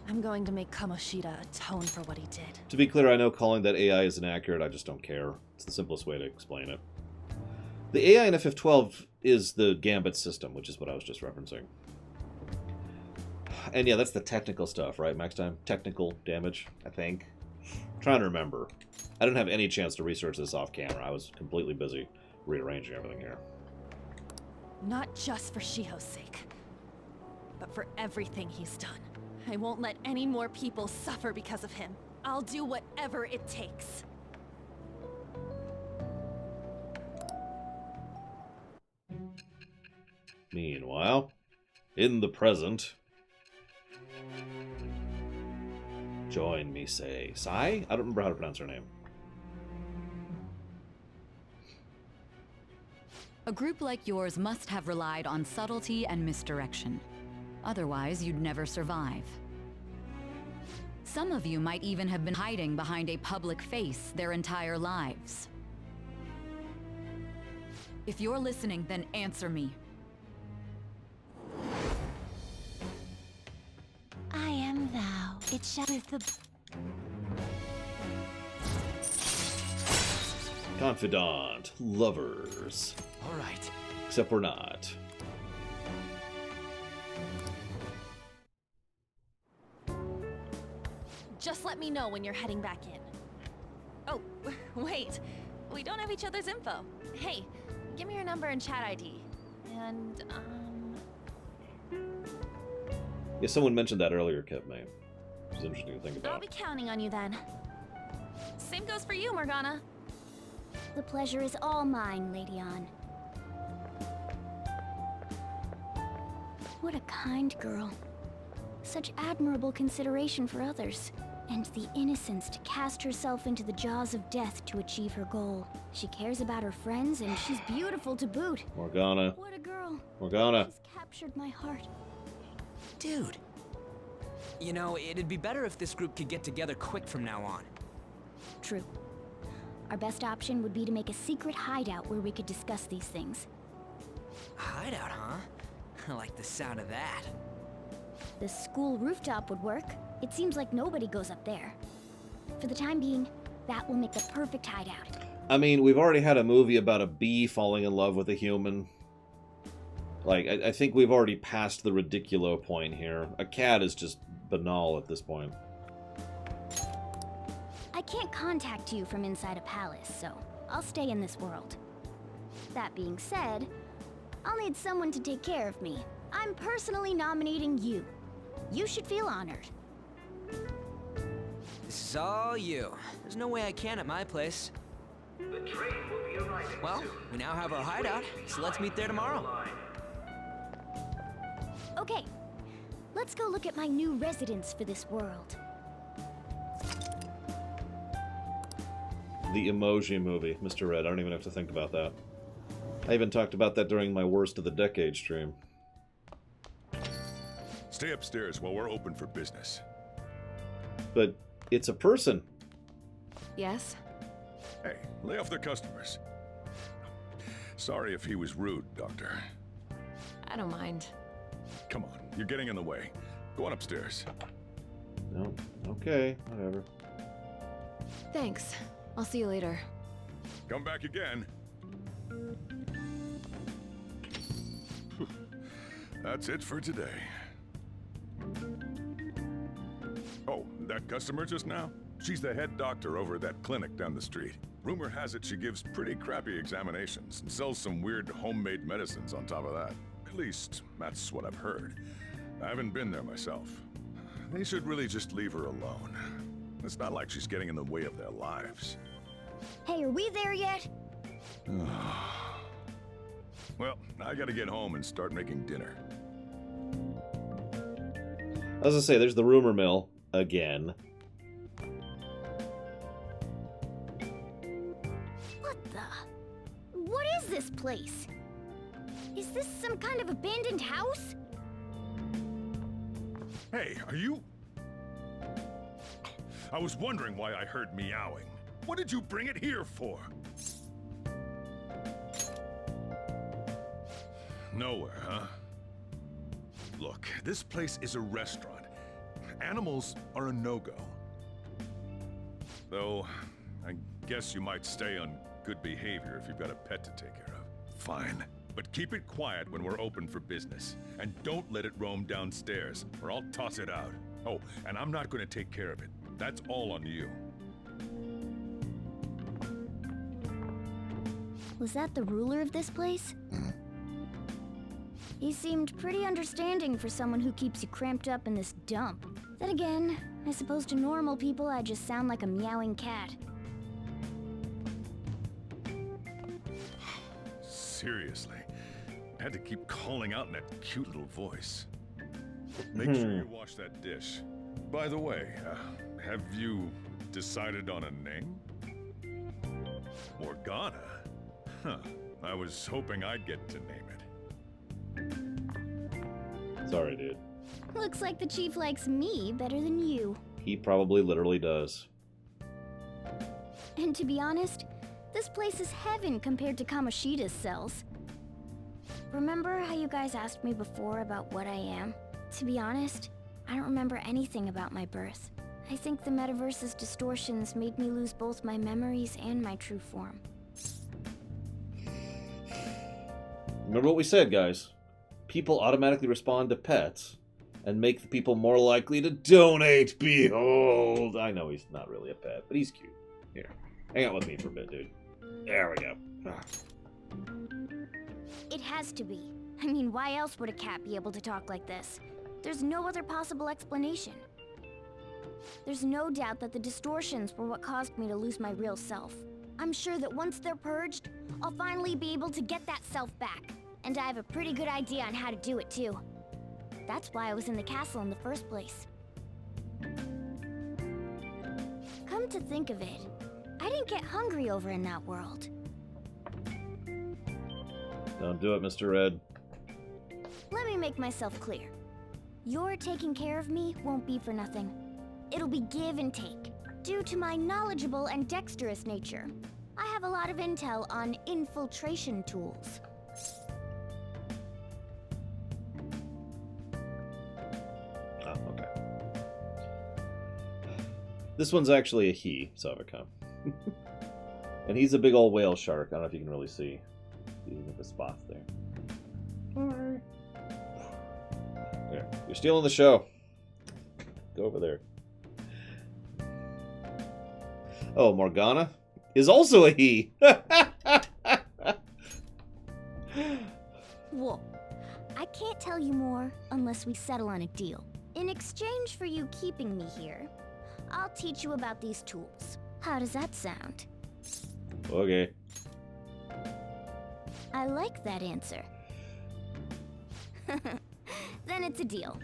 I'm going to make Kamoshida atone for what he did. To be clear, I know calling that AI is inaccurate, I just don't care. It's the simplest way to explain it. The AI in FF12 is the Gambit system, which is what I was just referencing. And yeah, that's the technical stuff, right, Max Time? Technical damage, I think. I'm trying to remember. I didn't have any chance to research this off camera. I was completely busy rearranging everything here. Not just for Shiho's sake, but for everything he's done. I won't let any more people suffer because of him. I'll do whatever it takes. Meanwhile, in the present... Join me, say. Sai? I don't remember how to pronounce her name. A group like yours must have relied on subtlety and misdirection. Otherwise, you'd never survive. Some of you might even have been hiding behind a public face their entire lives. If you're listening, then answer me. I am thou. It shall with the... Confidant. Lovers. All right. Except we're not. Just let me know when you're heading back in. Oh, wait. We don't have each other's info. Hey, give me your number and chat ID. And, Yeah, someone mentioned that earlier, Kev May. It's interesting to think I'll about. be counting on you then. Same goes for you, Morgana. The pleasure is all mine, Lady Ann. What a kind girl. Such admirable consideration for others. And the innocence to cast herself into the jaws of death to achieve her goal. She cares about her friends, and she's beautiful to boot. Morgana. What a girl. Morgana. She's captured my heart. Dude. You know, it'd be better if this group could get together quick from now on. True. Our best option would be to make a secret hideout where we could discuss these things. A hideout, huh? I like the sound of that. The school rooftop would work. It seems like nobody goes up there. For the time being, that will make the perfect hideout. I mean, we've already had a movie about a bee falling in love with a human. Like, I think we've already passed the ridiculo point here. A cat is just banal at this point. I can't contact you from inside a palace, so I'll stay in this world. That being said, I'll need someone to take care of me. I'm personally nominating you. You should feel honored. This is all you. There's no way I can at my place. The train will be arriving Well, soon. we now have our hideout, so let's meet there tomorrow. Okay, let's go look at my new residence for this world. The Emoji Movie, Mr. Red. I don't even have to think about that. I even talked about that during my Worst of the Decade stream. Stay upstairs while we're open for business. But it's a person. Yes? Hey, lay off the customers. Sorry if he was rude, Doctor. I don't mind. Come on, you're getting in the way. Go on upstairs. No. Okay, whatever. Thanks. I'll see you later. Come back again. That's it for today. Oh, that customer just now? She's the head doctor over at that clinic down the street. Rumor has it she gives pretty crappy examinations and sells some weird homemade medicines on top of that. At least, that's what I've heard. I haven't been there myself. They should really just leave her alone. It's not like she's getting in the way of their lives. Hey, are we there yet? Well, I gotta get home and start making dinner. As I say, there's the rumor mill again. What the? What is this place? Is this some kind of abandoned house? Hey, are you... I was wondering why I heard meowing. What did you bring it here for? Nowhere, huh? Look, this place is a restaurant. Animals are a no-go. Though, I guess you might stay on good behavior if you've got a pet to take care of. Fine. But keep it quiet when we're open for business. And don't let it roam downstairs, or I'll toss it out. Oh, and I'm not going to take care of it. That's all on you. Was that the ruler of this place? He seemed pretty understanding for someone who keeps you cramped up in this dump. Then again, I suppose to normal people I just sound like a meowing cat. Seriously. I had to keep calling out in that cute little voice. Make sure you wash that dish. By the way, have you decided on a name? Morgana? Huh. I was hoping I'd get to name it. Sorry, dude. Looks like the chief likes me better than you. He probably literally does. And to be honest, this place is heaven compared to Kamoshida's cells. Remember how you guys asked me before about what I am? To be honest, I don't remember anything about my birth. I think the metaverse's distortions made me lose both my memories and my true form. Remember what we said, guys. People automatically respond to pets, and make the people more likely to donate. Behold! I know he's not really a pet, but he's cute. Here, hang out with me for a bit, dude. There we go. It has to be. I mean, why else would a cat be able to talk like this? There's no other possible explanation. There's no doubt that the distortions were what caused me to lose my real self. I'm sure that once they're purged, I'll finally be able to get that self back. And I have a pretty good idea on how to do it, too. That's why I was in the castle in the first place. Come to think of it, I didn't get hungry over in that world. Don't do it, Mr. Red. Let me make myself clear. Your taking care of me won't be for nothing. It'll be give and take. Due to my knowledgeable and dexterous nature, I have a lot of intel on infiltration tools. Oh, okay. This one's actually a he, Savicon. And he's a big old whale shark. I don't know if you can really see. You get the spots there. Alright. There. You're stealing the show. Go over there. Oh, Morgana is also a he. Whoa. I can't tell you more unless we settle on a deal. In exchange for you keeping me here, I'll teach you about these tools. How does that sound? Okay. I like that answer. Then it's a deal.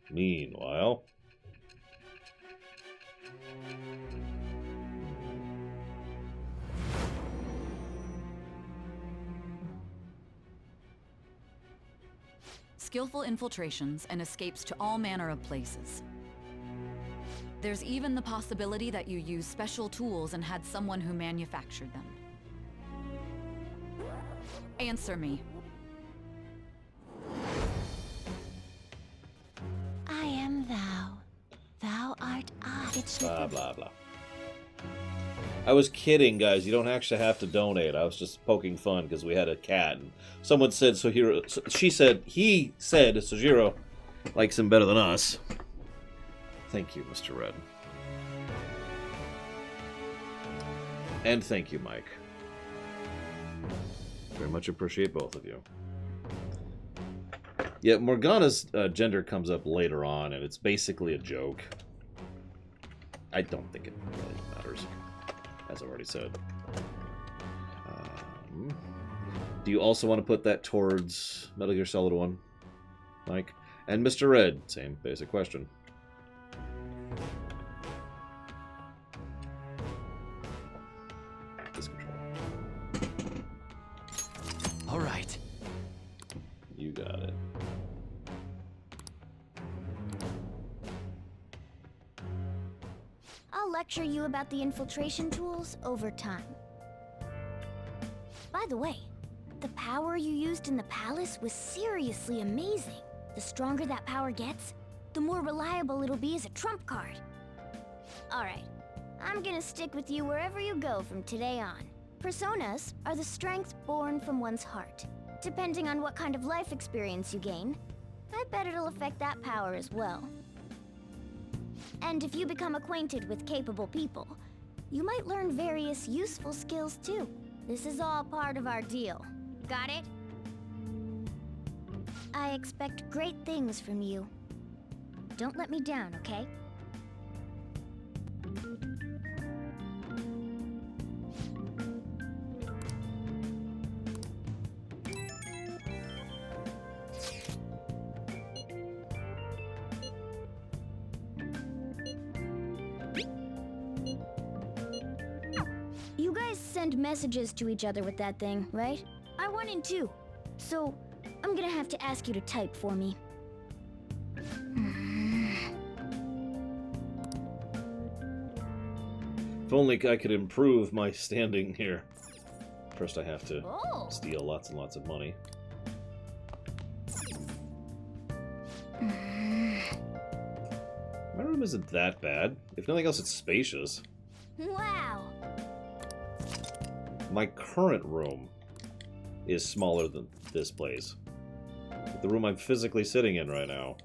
Meanwhile... Skillful infiltrations and escapes to all manner of places. There's even the possibility that you used special tools and had someone who manufactured them. Answer me. I am thou. Thou art I. Blah, blah, blah. I was kidding, guys. You don't actually have to donate. I was just poking fun because we had a cat. And someone said Sojiro... He said Sojiro likes him better than us. Thank you, Mr. Red. And thank you, Mike. Very much appreciate both of you. Yeah, Morgana's gender comes up later on, and it's basically a joke. I don't think it really matters, as I've already said. Do you also want to put that towards Metal Gear Solid 1, Mike? And Mr. Red, same basic question. All right. You got it. I'll lecture you about the infiltration tools over time. By the way, the power you used in the palace was seriously amazing. The stronger that power gets, the more reliable it'll be as a trump card. Alright, I'm gonna stick with you wherever you go from today on. Personas are the strength born from one's heart. Depending on what kind of life experience you gain, I bet it'll affect that power as well. And if you become acquainted with capable people, you might learn various useful skills too. This is all part of our deal. Got it? I expect great things from you. Don't let me down, okay? You guys send messages to each other with that thing, right? I want in too. So, I'm gonna have to ask you to type for me. If only I could improve my standing here. First I have to steal lots and lots of money. My room isn't that bad. If nothing else, it's spacious. Wow! My current room is smaller than this place. The room I'm physically sitting in right now.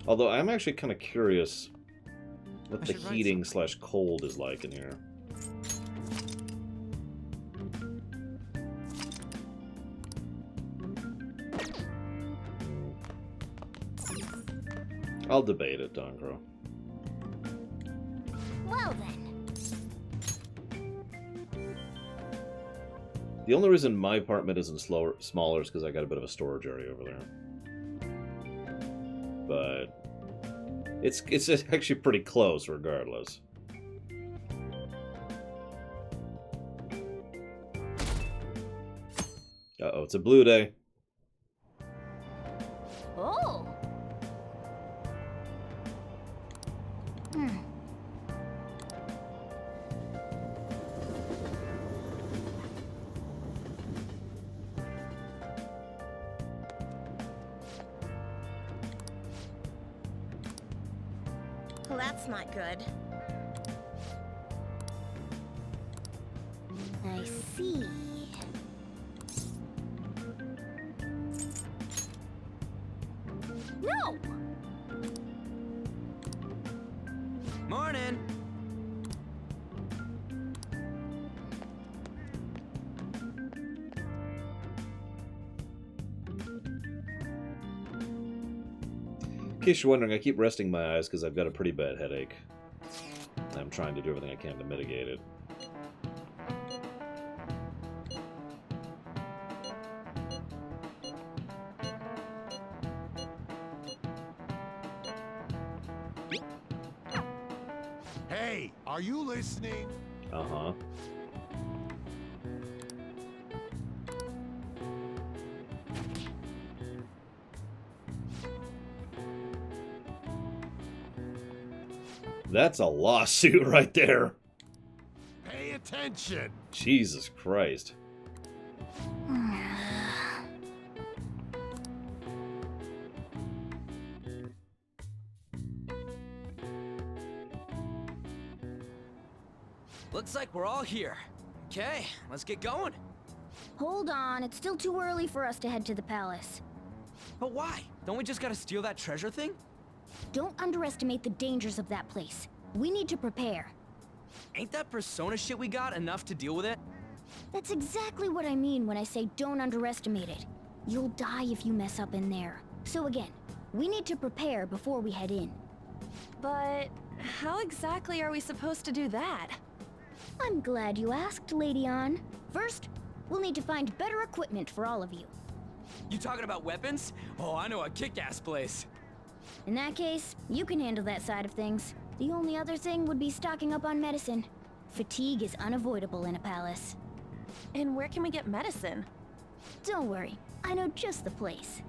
Although I'm actually kind of curious what the heating / cold is like in here. I'll debate it, Donkro. Well then. The only reason my apartment isn't smaller is because I got a bit of a storage area over there. But it's actually pretty close regardless. Uh-oh, it's a blue day. Oh. Well, that's not good. I see. No! Morning! In case you're wondering, I keep resting my eyes because I've got a pretty bad headache. I'm trying to do everything I can to mitigate it. Hey, are you listening? Uh-huh. That's a lawsuit right there. Pay attention. Jesus Christ. Looks like we're all here. Okay, let's get going. Hold on, it's still too early for us to head to the palace. But why? Don't we just gotta steal that treasure thing? Don't underestimate the dangers of that place. We need to prepare. Ain't that persona shit we got enough to deal with it? That's exactly what I mean when I say don't underestimate it. You'll die if you mess up in there. So again, we need to prepare before we head in. But how exactly are we supposed to do that? I'm glad you asked, Lady Ann. First, we'll need to find better equipment for all of you. You talking about weapons? Oh, I know a kick-ass place. In that case, you can handle that side of things. The only other thing would be stocking up on medicine. Fatigue is unavoidable in a palace. And where can we get medicine? Don't worry, I know just the place.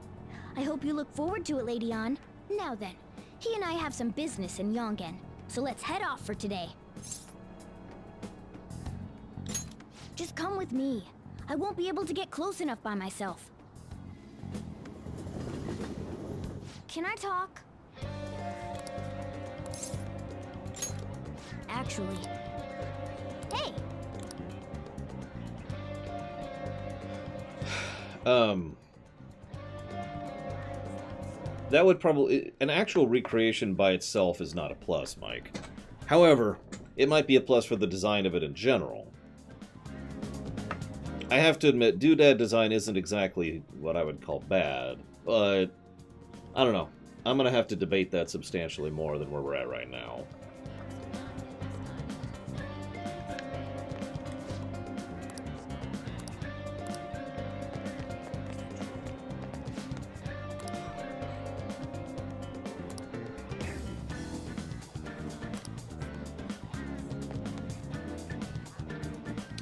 I hope you look forward to it, Lady Ann. Now then, he and I have some business in Yongen, so let's head off for today. Just come with me. I won't be able to get close enough by myself. Can I talk? Actually... Hey! That would probably... An actual recreation by itself is not a plus, Mike. However, it might be a plus for the design of it in general. I have to admit, Doodad design isn't exactly what I would call bad, but... I don't know. I'm gonna have to debate that substantially more than where we're at right now.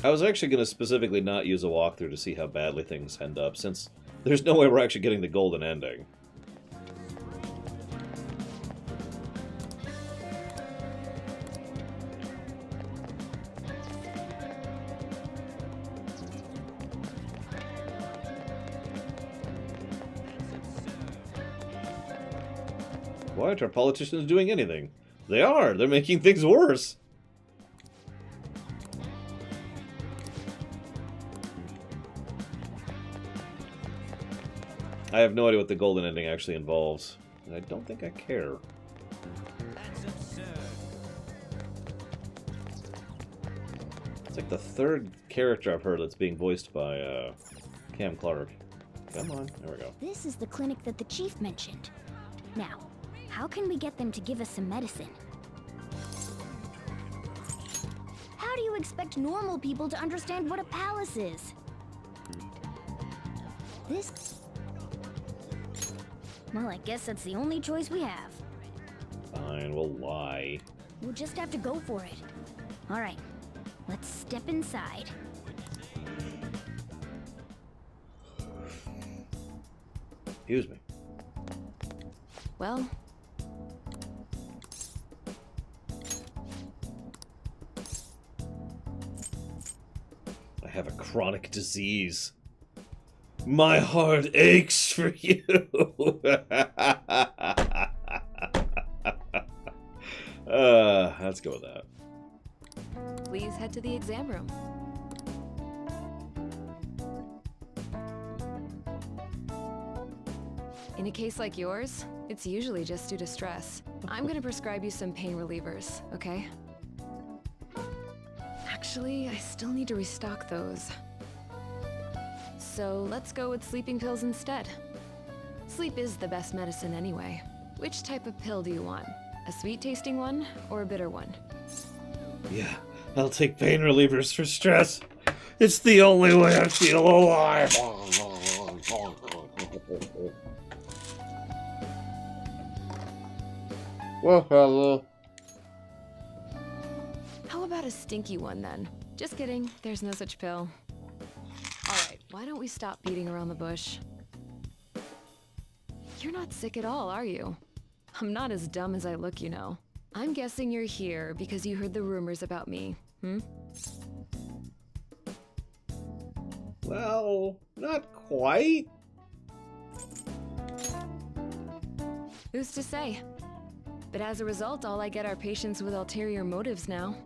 I was actually going to specifically not use a walkthrough to see how badly things end up, since there's no way we're actually getting the golden ending. Why aren't our politicians doing anything? They are! They're making things worse! I have no idea what the golden ending actually involves. And I don't think I care. It's like the third character I've heard that's being voiced by Cam Clark. Come on, there we go. This is the clinic that the chief mentioned. Now, how can we get them to give us some medicine? How do you expect normal people to understand what a palace is? This... Well, I guess that's the only choice we have. Fine, we'll lie. We'll just have to go for it. Alright, let's step inside. Excuse me. Well... I have a chronic disease. My heart aches for you. Let's go with that. Please head to the exam room. In a case like yours, it's usually just due to stress. I'm gonna prescribe you some pain relievers, okay? Actually, I still need to restock those. So let's go with sleeping pills instead. Sleep is the best medicine anyway. Which type of pill do you want? A sweet-tasting one or a bitter one? Yeah, I'll take pain relievers for stress. It's the only way I feel alive. Well, hello. How about a stinky one then? Just kidding, there's no such pill. Alright, why don't we stop beating around the bush? You're not sick at all, are you? I'm not as dumb as I look, you know. I'm guessing you're here because you heard the rumors about me, hmm? Well, not quite. Who's to say? But as a result, all I get are patients with ulterior motives now.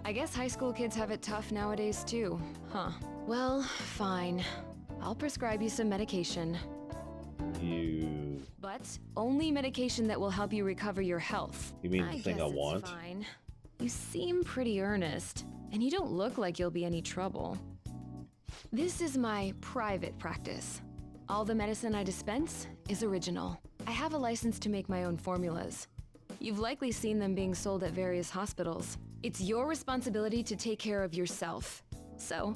I guess high school kids have it tough nowadays too, huh? Well, fine. I'll prescribe you some medication. But only medication that will help you recover your health. You mean the thing I want? Fine. You seem pretty earnest, and you don't look like you'll be any trouble. This is my private practice. All the medicine I dispense is original. I have a license to make my own formulas. You've likely seen them being sold at various hospitals. It's your responsibility to take care of yourself. So,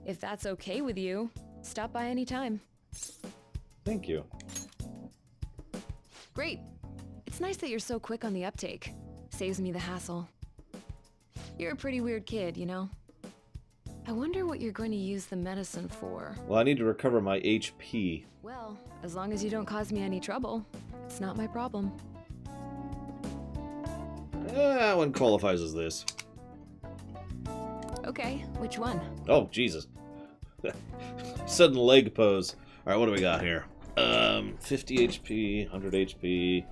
if that's okay with you, stop by anytime. Thank you. Great. It's nice that you're so quick on the uptake. Saves me the hassle. You're a pretty weird kid, you know? I wonder what you're going to use the medicine for. Well, I need to recover my HP. Well, as long as you don't cause me any trouble, it's not my problem. That one qualifies as this. Okay, which one? Oh, Jesus. Sudden leg pose. Alright, what do we got here? 50 HP, 100 HP.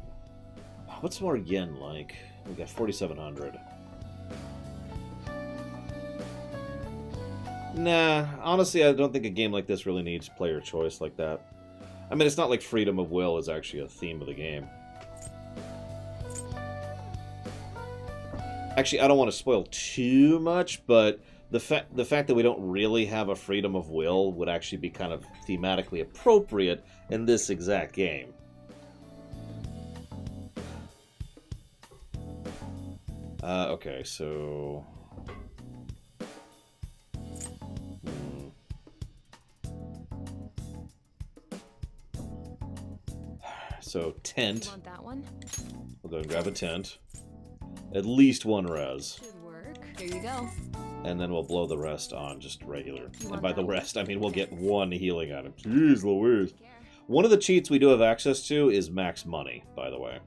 What's more yen like? We got 4,700. Nah, honestly, I don't think a game like this really needs player choice like that. I mean, it's not like freedom of will is actually a theme of the game. Actually, I don't want to spoil too much, but the fact that we don't really have a freedom of will would actually be kind of thematically appropriate in this exact game. Okay, so... So, tent. You want that one? We'll go and grab a tent. At least one res. Should work. Here you go. And then we'll blow the rest on just regular. And by the rest, I mean we'll get one healing item. Jeez Louise. One of the cheats we do have access to is max money, by the way.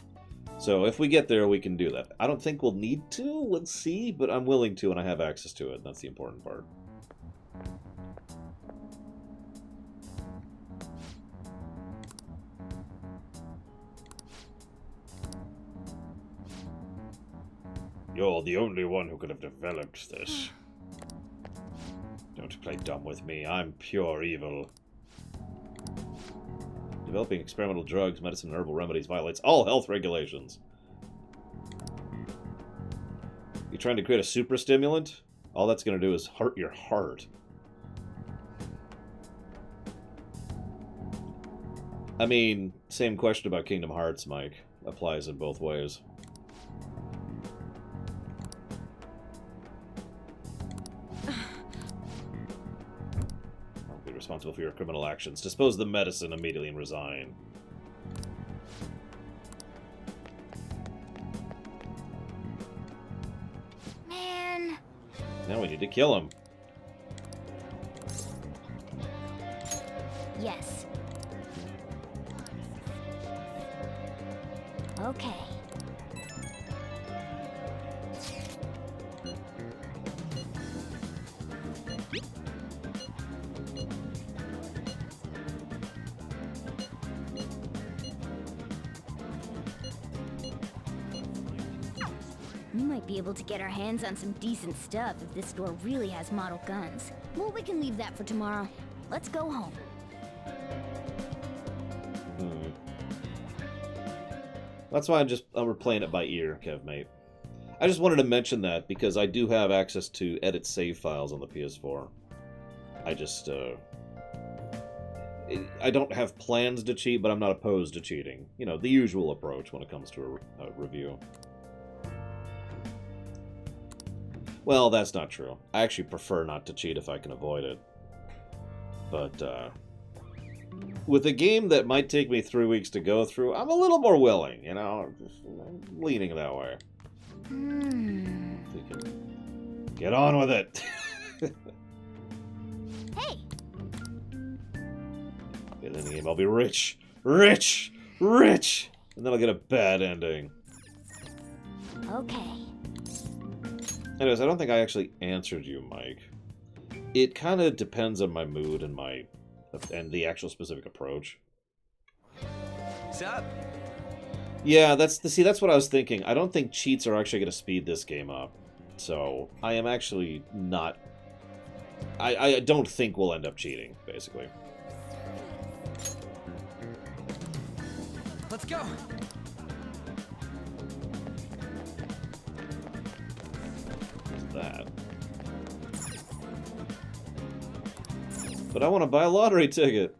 So if we get there, we can do that. I don't think we'll need to, let's see, but I'm willing to and I have access to it, and that's the important part. You're the only one who could have developed this. Don't play dumb with me. I'm pure evil. Developing experimental drugs, medicine, and herbal remedies violates all health regulations. You trying to create a super stimulant? All that's going to do is hurt your heart. I mean, same question about Kingdom Hearts, Mike. Applies in both ways. I'll be responsible for your criminal actions. Dispose of the medicine immediately and resign. Man. Now we need to kill him. Yes. Okay. We might be able to get our hands on some decent stuff if this store really has model guns. Well, we can leave that for tomorrow. Let's go home. That's why we're playing it by ear, Kev, mate. I just wanted to mention that because I do have access to edit save files on the PS4. I just, I don't have plans to cheat, but I'm not opposed to cheating. You know, the usual approach when it comes to a review. Well, that's not true. I actually prefer not to cheat if I can avoid it. But, with a game that might take me 3 weeks to go through, I'm a little more willing, you know? I'm leaning that way. We can get on with it. Hey! In the game, I'll be rich, rich, rich! And then I'll get a bad ending. Okay. Anyways, I don't think I actually answered you, Mike. It kind of depends on my mood and the actual specific approach. What's up? Yeah, that's what I was thinking. I don't think cheats are actually going to speed this game up. So, I am actually not... I don't think we'll end up cheating, basically. Let's go! That. But I want to buy a lottery ticket.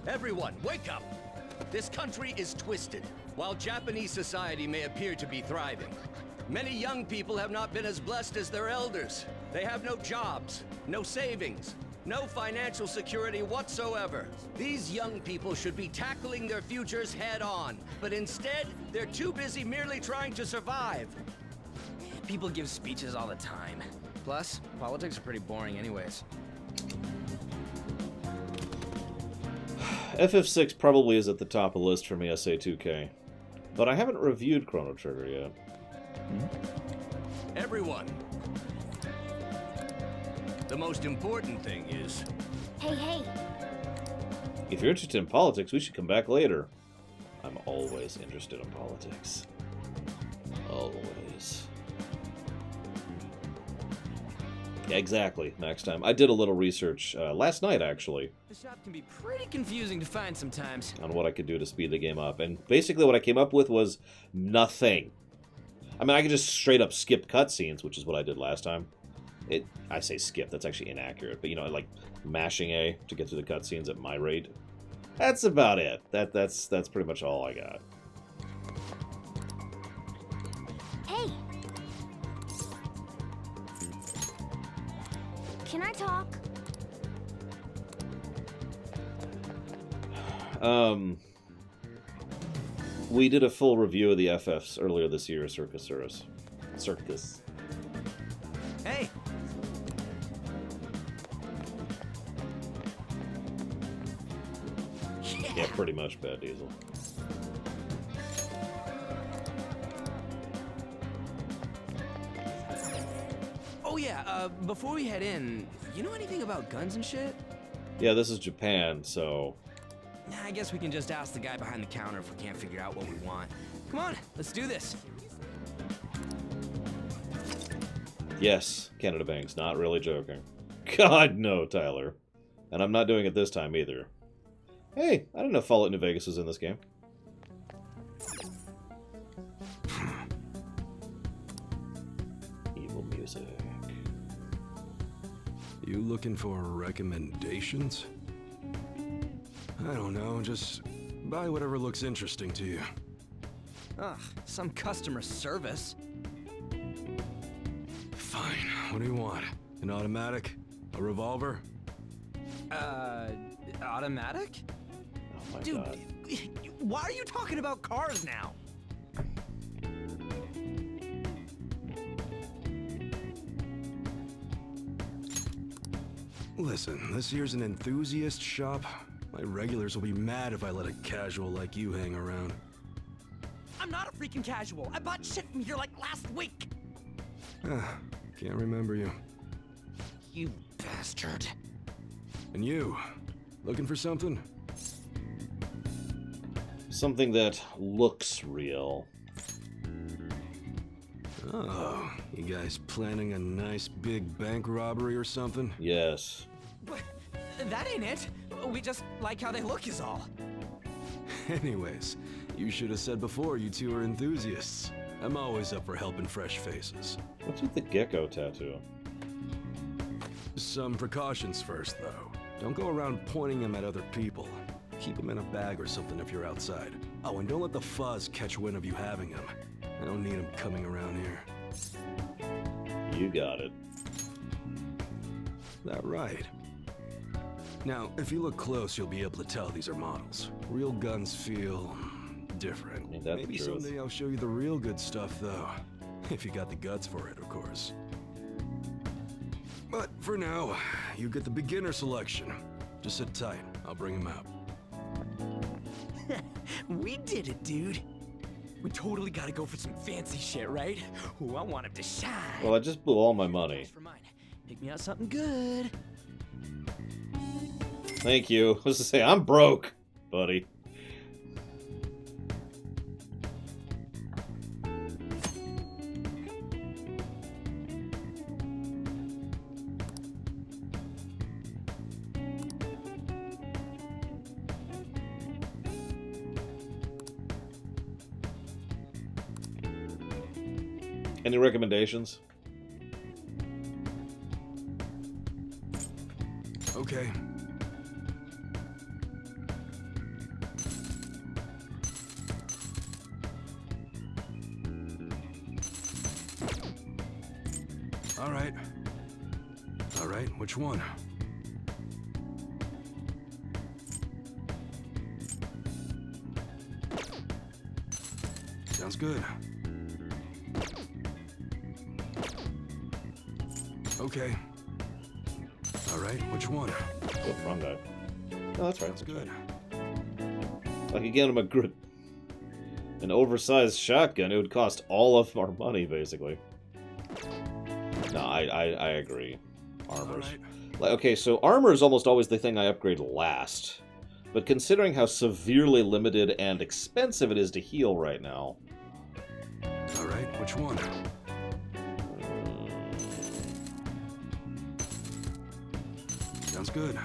Everyone, wake up! This country is twisted. While Japanese society may appear to be thriving, many young people have not been as blessed as their elders. They have no jobs, no savings, no financial security whatsoever. These young people should be tackling their futures head on, but instead, they're too busy merely trying to survive. People give speeches all the time. Plus, politics are pretty boring anyways. FF6 probably is at the top of the list for me, SA2K. But I haven't reviewed Chrono Trigger yet. Everyone. The most important thing is... Hey. If you're interested in politics, we should come back later. I'm always interested in politics. Always. Yeah, exactly, next time. I did a little research last night, actually. The shop can be pretty confusing to find sometimes. On what I could do to speed the game up. And basically what I came up with was nothing. I mean, I could just straight up skip cutscenes, which is what I did last time. I say skip, that's actually inaccurate. But, you know, like mashing A to get through the cutscenes at my rate. That's about it. That's pretty much all I got. Hey! Can I talk? We did a full review of the FFs earlier this year, Circus. Hey! Yeah, pretty much, Bad Diesel. Oh yeah, before we head in, you know anything about guns and shit? Yeah, this is Japan, so... I guess we can just ask the guy behind the counter if we can't figure out what we want. Come on, let's do this. Yes, Canada Banks, not really joking. God, no, Tyler. And I'm not doing it this time, either. Hey, I didn't know Fallout New Vegas was in this game. Evil music. You looking for recommendations? I don't know, just buy whatever looks interesting to you. Ugh, some customer service. Fine, what do you want? An automatic? A revolver? Automatic? Oh my Dude, God. why are you talking about cars now? Listen, this here's an enthusiast shop. My regulars will be mad if I let a casual like you hang around. I'm not a freaking casual. I bought shit from here like last week. Can't remember you. You bastard. And you, looking for something? Something that looks real. Oh, you guys planning a nice big bank robbery or something? Yes. But that ain't it. We just like how they look is all. Anyways, you should have said before you two are enthusiasts. I'm always up for helping fresh faces. What's with the gecko tattoo? Some precautions first, though. Don't go around pointing them at other people. Keep them in a bag or something if you're outside. Oh, and don't let the fuzz catch wind of you having them. I don't need them coming around here. You got it. That right. Now, if you look close, you'll be able to tell these are models. Real guns feel different. Ain't that the Maybe truth? someday I'll show you the real good stuff, though. If you got the guts for it, of course. But for now, you get the beginner selection. Just sit tight. I'll bring him out. We did it, dude. We totally gotta go for some fancy shit, right? Ooh, I want him to shine. Well, I just blew all my money. For mine. Pick me out something good. Thank you. I was to say, I'm broke, buddy. Any recommendations? Okay. All right. All right, which one? Sounds good. Okay. All right, which one? Oh, wrong guy. Oh, that's right. That's good. I could get him an oversized shotgun. It would cost all of our money, basically. No, I agree. Armors. Like, okay, so armor is almost always the thing I upgrade last. But considering how severely limited and expensive it is to heal right now... All right, which one? Sounds good.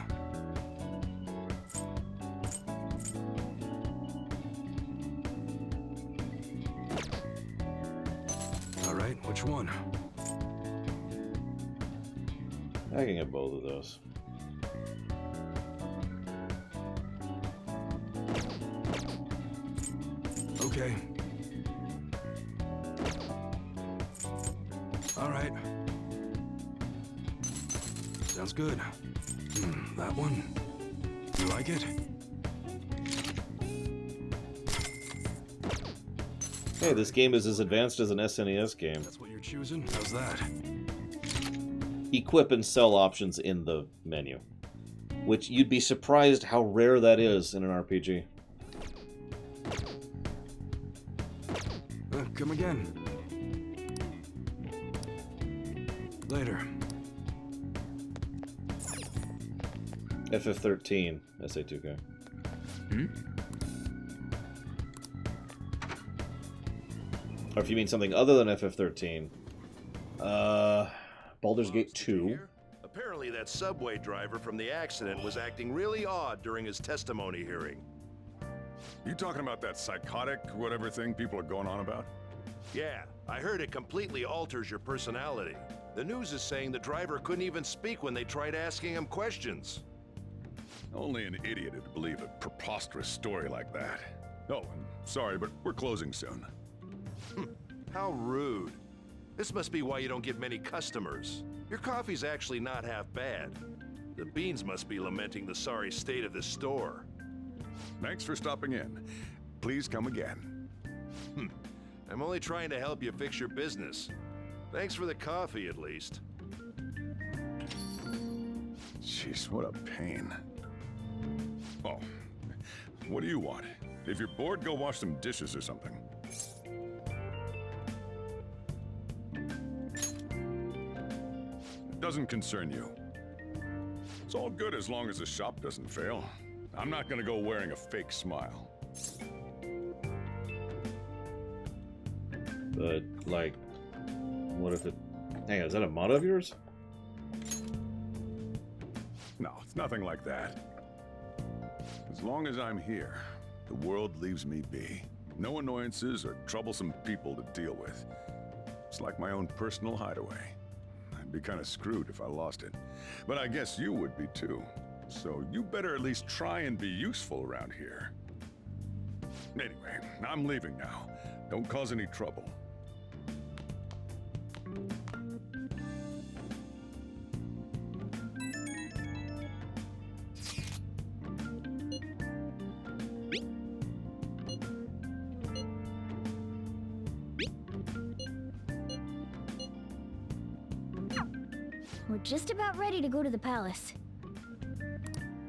All right, which one? I can get both of those. Okay. All right. Sounds good. That one. You like it? Hey, this game is as advanced as an SNES game. That's what you're choosing? How's that? Equip and sell options in the menu. Which you'd be surprised how rare that is in an RPG. Come again. Later. FF13, SA2K. Or if you mean something other than FF13, Baldur's Gate 2. Apparently that subway driver from the accident was acting really odd during his testimony hearing. You talking about that psychotic whatever thing people are going on about? Yeah, I heard it completely alters your personality. The news is saying the driver couldn't even speak when they tried asking him questions. Only an idiot would believe a preposterous story like that. Oh, and sorry, but we're closing soon. How rude. This must be why you don't get many customers. Your coffee's actually not half bad. The beans must be lamenting the sorry state of this store. Thanks for stopping in. Please come again. I'm only trying to help you fix your business. Thanks for the coffee, at least. Jeez, what a pain. Oh, what do you want? If you're bored, go wash some dishes or something. It doesn't concern you. It's all good as long as the shop doesn't fail. I'm not gonna go wearing a fake smile. But, like, what if it... Hang on, is that a motto of yours? No, it's nothing like that. As long as I'm here, the world leaves me be. No annoyances or troublesome people to deal with. It's like my own personal hideaway. I'd be kind of screwed if I lost it. But I guess you would be too. So you better at least try and be useful around here. Anyway, I'm leaving now. Don't cause any trouble. We're just about ready to go to the palace.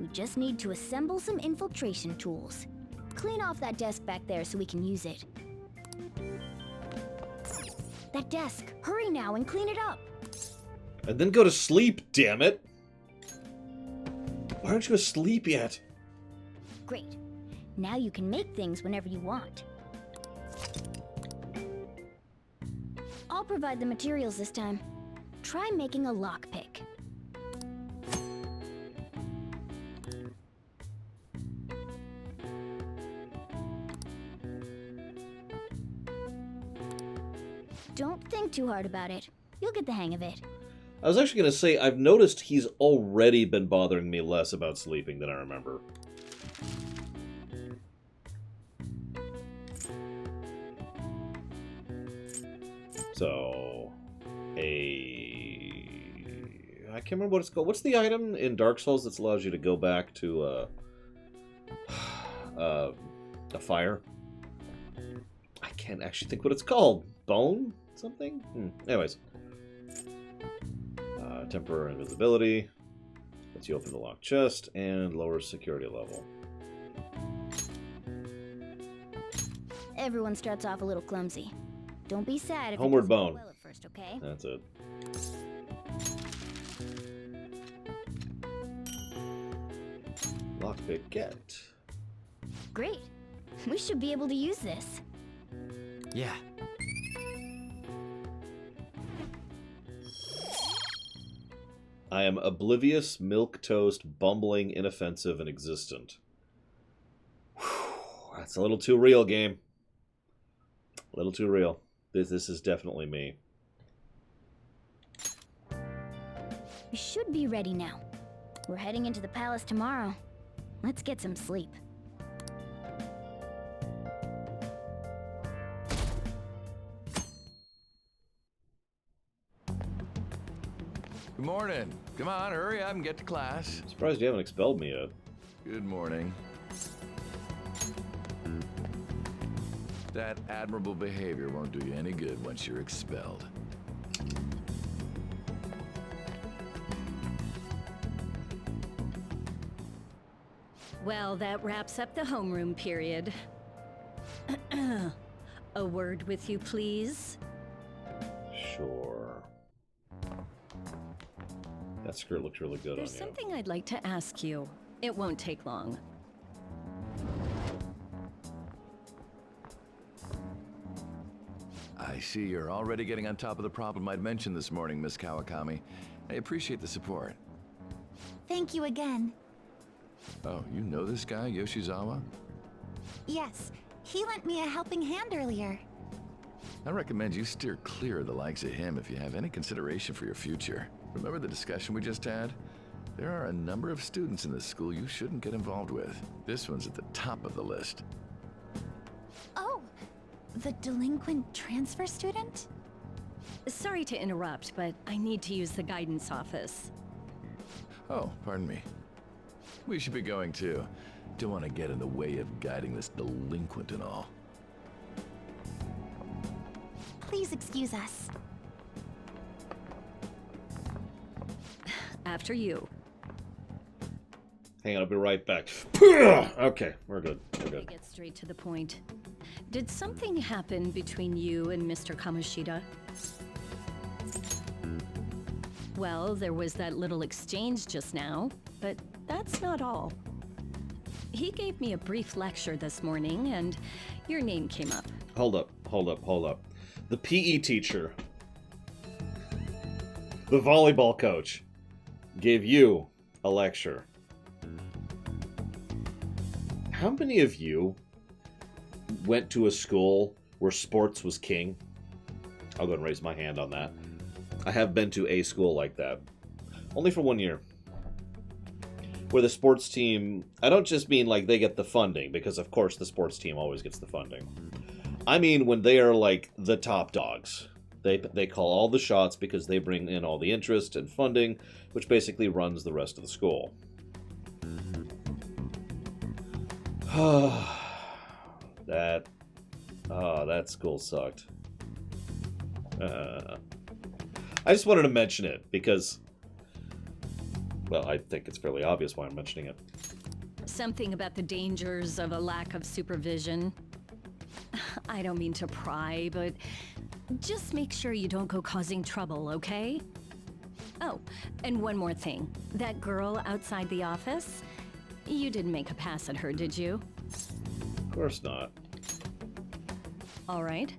We just need to assemble some infiltration tools. Clean off that desk back there so we can use it. That desk! Hurry now and clean it up! And then go to sleep, damn it! Why aren't you asleep yet? Great. Now you can make things whenever you want. I'll provide the materials this time. Try making a lockpick. Don't think too hard about it. You'll get the hang of it. I was actually going to say, I've noticed he's already been bothering me less about sleeping than I remember. So, I can't remember what it's called. What's the item in Dark Souls that allows you to go back to a fire? I can't actually think what it's called. Bone? Something? Anyways. Temporary invisibility. Lets you open the locked chest and lowers security level. Everyone starts off a little clumsy. Don't be sad if Homeward it doesn't go Bone. well at first, okay? That's it. Lockpick get. Great. We should be able to use this. Yeah. I am oblivious, milquetoast, bumbling, inoffensive, and existent. Whew, that's a little too real, game. A little too real. This is definitely me. We should be ready now. We're heading into the palace tomorrow. Let's get some sleep. Good morning. Come on, hurry up and get to class. Surprised you haven't expelled me yet. Good morning. That admirable behavior won't do you any good once you're expelled. Well, that wraps up the homeroom period. A word with you, please? Sure. That skirt looks really good There's on you. something I'd like to ask you. It won't take long. I I see you're already getting on top of the problem I'd mentioned this morning, Miss Kawakami. I appreciate the support. Thank you again. Oh, you know this guy, Yoshizawa? Yes, he lent me a helping hand earlier. I recommend you steer clear of the likes of him if you have any consideration for your future. Remember the discussion we just had? There are a number of students in this school you shouldn't get involved with. This one's at the top of the list. Oh, the delinquent transfer student? Sorry to interrupt, but I need to use the guidance office. Oh, pardon me. We should be going too. Don't want to get in the way of guiding this delinquent and all. Please excuse us. After you. Hang on, I'll be right back. Okay, we're good. We're good. Get straight to the point. Did something happen between you and Mr. Kamoshida? Well, there was that little exchange just now, but that's not all. He gave me a brief lecture this morning, and your name came up. Hold up. The PE teacher, the volleyball coach, gave you a lecture. How many of you went to a school where sports was king? I'll go and raise my hand on that. I have been to a school like that. Only for 1 year. Where the sports team... I don't just mean like they get the funding, because of course the sports team always gets the funding. I mean when they are like the top dogs. They call all the shots because they bring in all the interest and funding, which basically runs the rest of the school. That school sucked. I just wanted to mention it because, well, I think it's fairly obvious why I'm mentioning it. Something about the dangers of a lack of supervision. I don't mean to pry, but just make sure you don't go causing trouble, okay? Oh, and one more thing. That girl outside the office, you didn't make a pass at her, did you? Of course not. All right.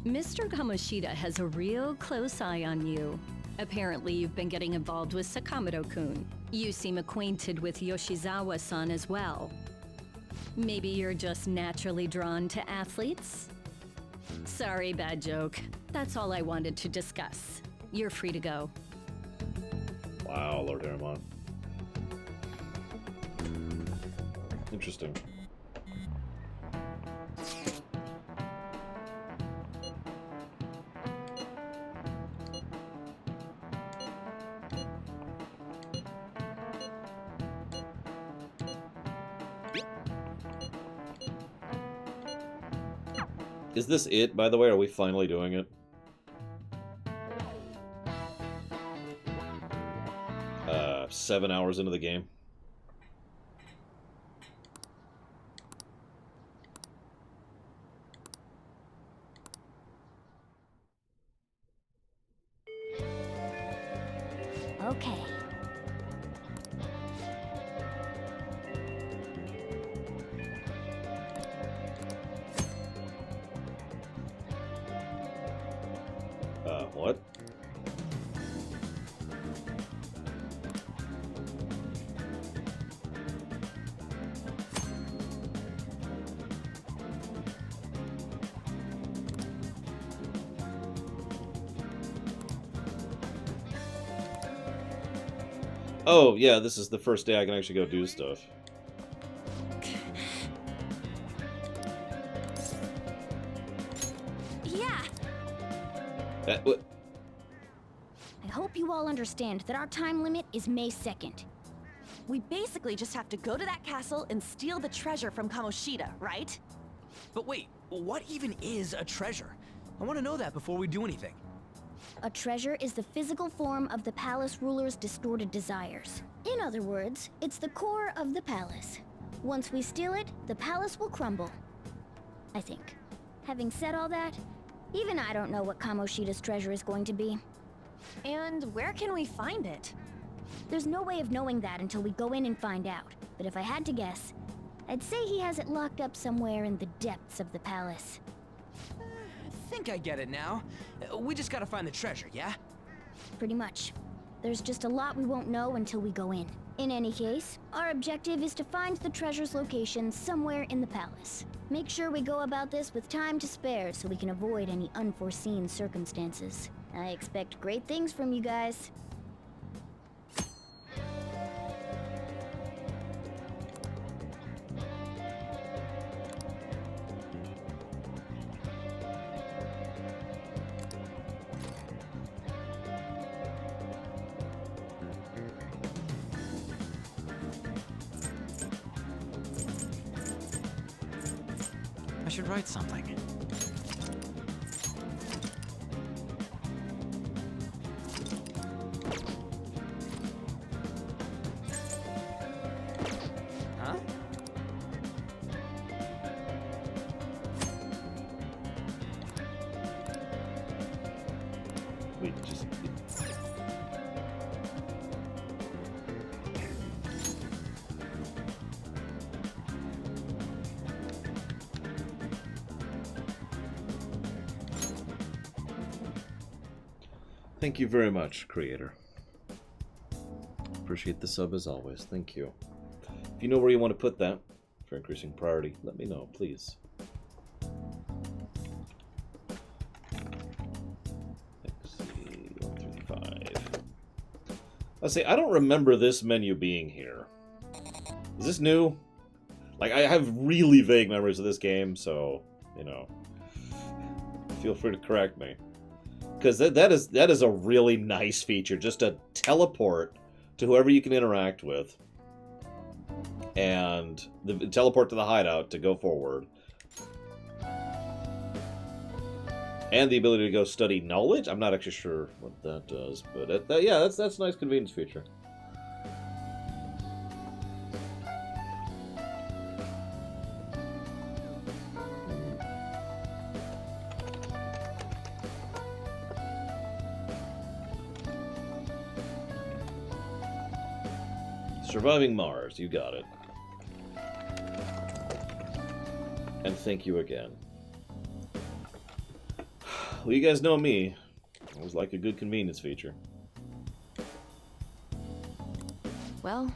Mr. Kamoshida has a real close eye on you. Apparently, you've been getting involved with Sakamoto-kun. You seem acquainted with Yoshizawa-san as well. Maybe you're just naturally drawn to athletes? Sorry, bad joke. That's all I wanted to discuss. You're free to go. Wow, Lord Aramon. Interesting. Is this it, by the way? Are we finally doing it? 7 hours into the game. Okay. What? Oh, yeah, this is the first day I can actually go do stuff. Yeah. What? I hope you all understand that our time limit is May 2nd. We basically just have to go to that castle and steal the treasure from Kamoshida, right? But wait, what even is a treasure? I want to know that before we do anything. A treasure is the physical form of the palace ruler's distorted desires. In other words, it's the core of the palace. Once we steal it, the palace will crumble. I think. Having said all that, even I don't know what Kamoshida's treasure is going to be. And where can we find it? There's no way of knowing that until we go in and find out. But if I had to guess, I'd say he has it locked up somewhere in the depths of the palace. think I get it now. We just gotta find the treasure, yeah? Pretty much. There's just a lot we won't know until we go in. In any case, our objective is to find the treasure's location somewhere in the palace. Make sure we go about this with time to spare so we can avoid any unforeseen circumstances. I expect great things from you guys. I should write something. Huh? We just... Thank you very much, creator. Appreciate the sub as always. Thank you. If you know where you want to put that for increasing priority, let me know, please. Let's see, 135. Let's see, I don't remember this menu being here. Is this new? Like, I have really vague memories of this game, so, you know, feel free to correct me. Because that is a really nice feature, just to teleport to whoever you can interact with, and teleport to the hideout to go forward, and the ability to go study knowledge. I'm not actually sure what that does, but yeah, that's a nice convenience feature. Surviving Mars, you got it. And thank you again. Well, you guys know me. I always like a good convenience feature. Well...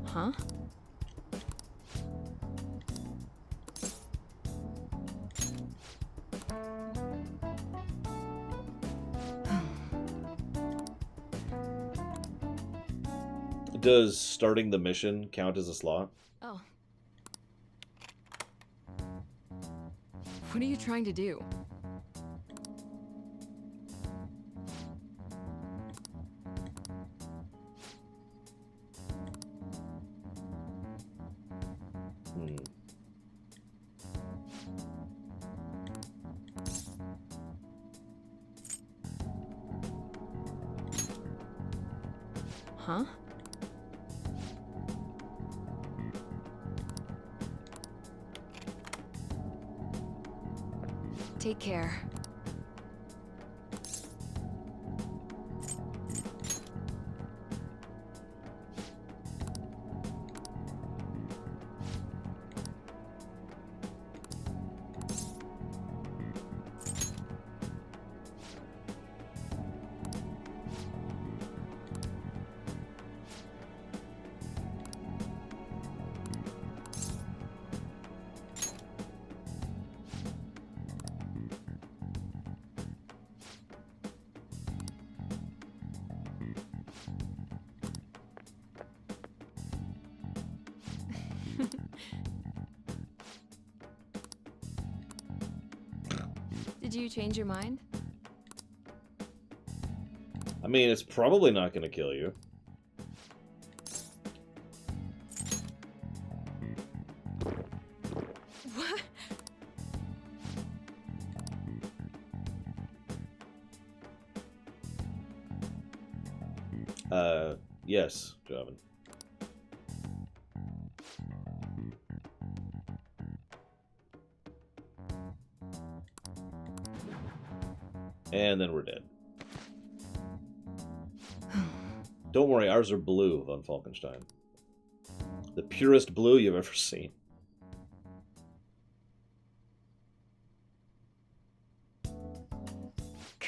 Huh? Does starting the mission count as a slot? Oh. What are you trying to do? Huh? Take care. Did you change your mind? I mean, it's probably not going to kill you. What? Yes, Javin. And then we're dead. Don't worry, ours are blue, von Falkenstein. The purest blue you've ever seen.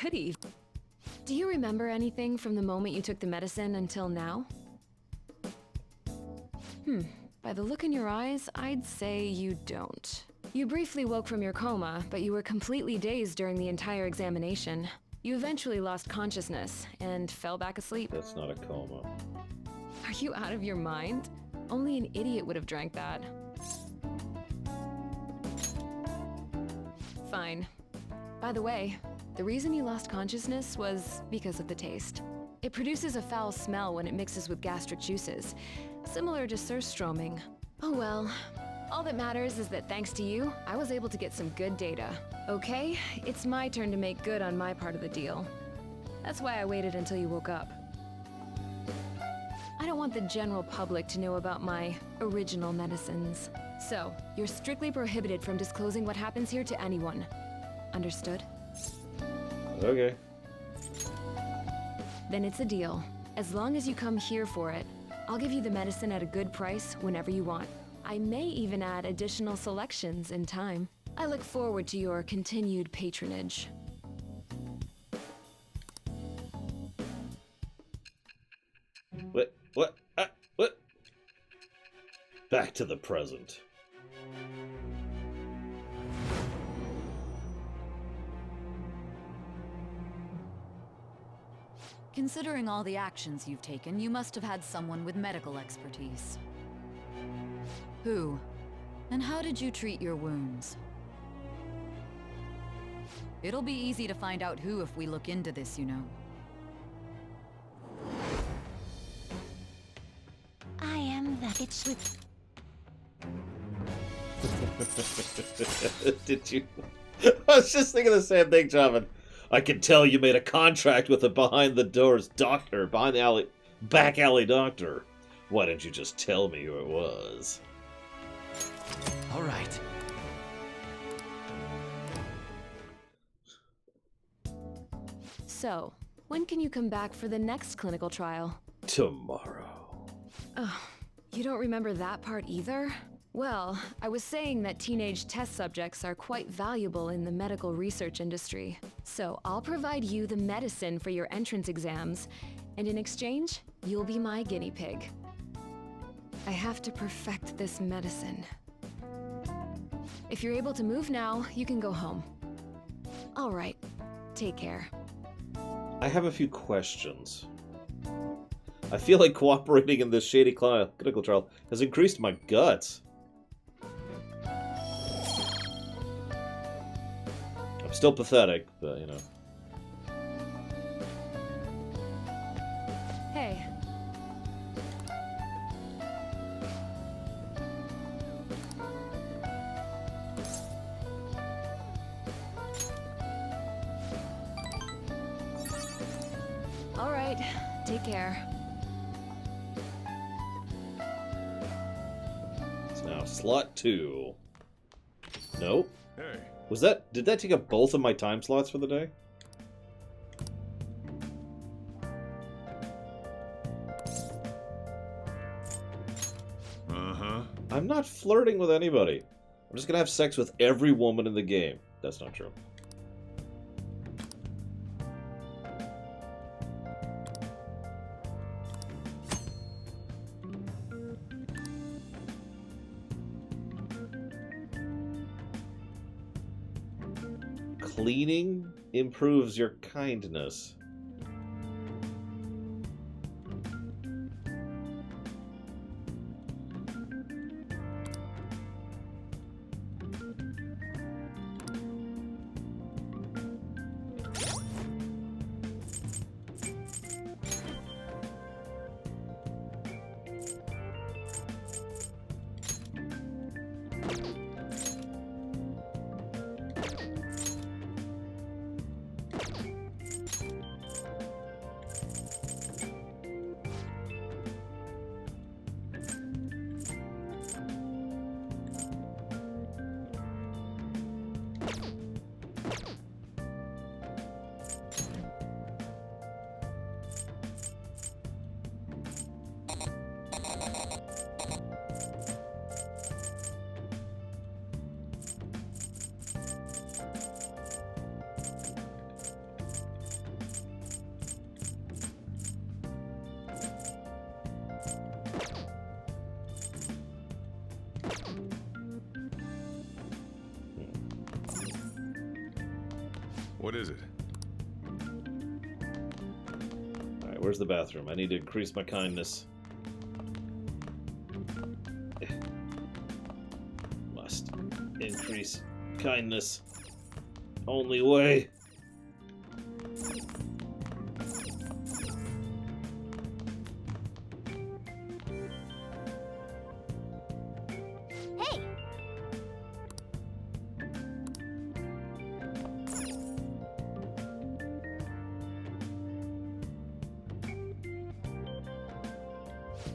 goody. Do you remember anything from the moment you took the medicine until now? By the look in your eyes, I'd say you don't. You briefly woke from your coma, but you were completely dazed during the entire examination. You eventually lost consciousness and fell back asleep. That's not a coma. Are you out of your mind? Only an idiot would have drank that. Fine. By the way, the reason you lost consciousness was because of the taste. It produces a foul smell when it mixes with gastric juices, similar to surströmming. Oh well. All that matters is that thanks to you, I was able to get some good data. Okay, it's my turn to make good on my part of the deal. That's why I waited until you woke up. I don't want the general public to know about my original medicines. So, you're strictly prohibited from disclosing what happens here to anyone. Understood? Okay. Then it's a deal. As long as you come here for it, I'll give you the medicine at a good price whenever you want. I may even add additional selections in time. I look forward to your continued patronage. What? What? Back to the present. Considering all the actions you've taken, you must have had someone with medical expertise. Who? And how did you treat your wounds? It'll be easy to find out who if we look into this, you know. I am the bitch with... Did you? I was just thinking the same thing, Javin. I can tell you made a contract with a behind-the-doors doctor, back alley doctor. Why didn't you just tell me who it was? All right. So, when can you come back for the next clinical trial? Tomorrow. Oh, you don't remember that part either? Well, I was saying that teenage test subjects are quite valuable in the medical research industry. So I'll provide you the medicine for your entrance exams, and in exchange, you'll be my guinea pig. I have to perfect this medicine. If you're able to move now, you can go home. All right, take care. I have a few questions. I feel like cooperating in this shady clinical trial has increased my guts. I'm still pathetic, but you know. Hey. All right, take care. It's now slot 2. Nope. Hey. Did that take up both of my time slots for the day? Uh-huh. I'm not flirting with anybody. I'm just gonna have sex with every woman in the game. That's not true. Cleaning improves your kindness. What is it? Alright, where's the bathroom? I need to increase my kindness. Must increase kindness. Only way. Hey!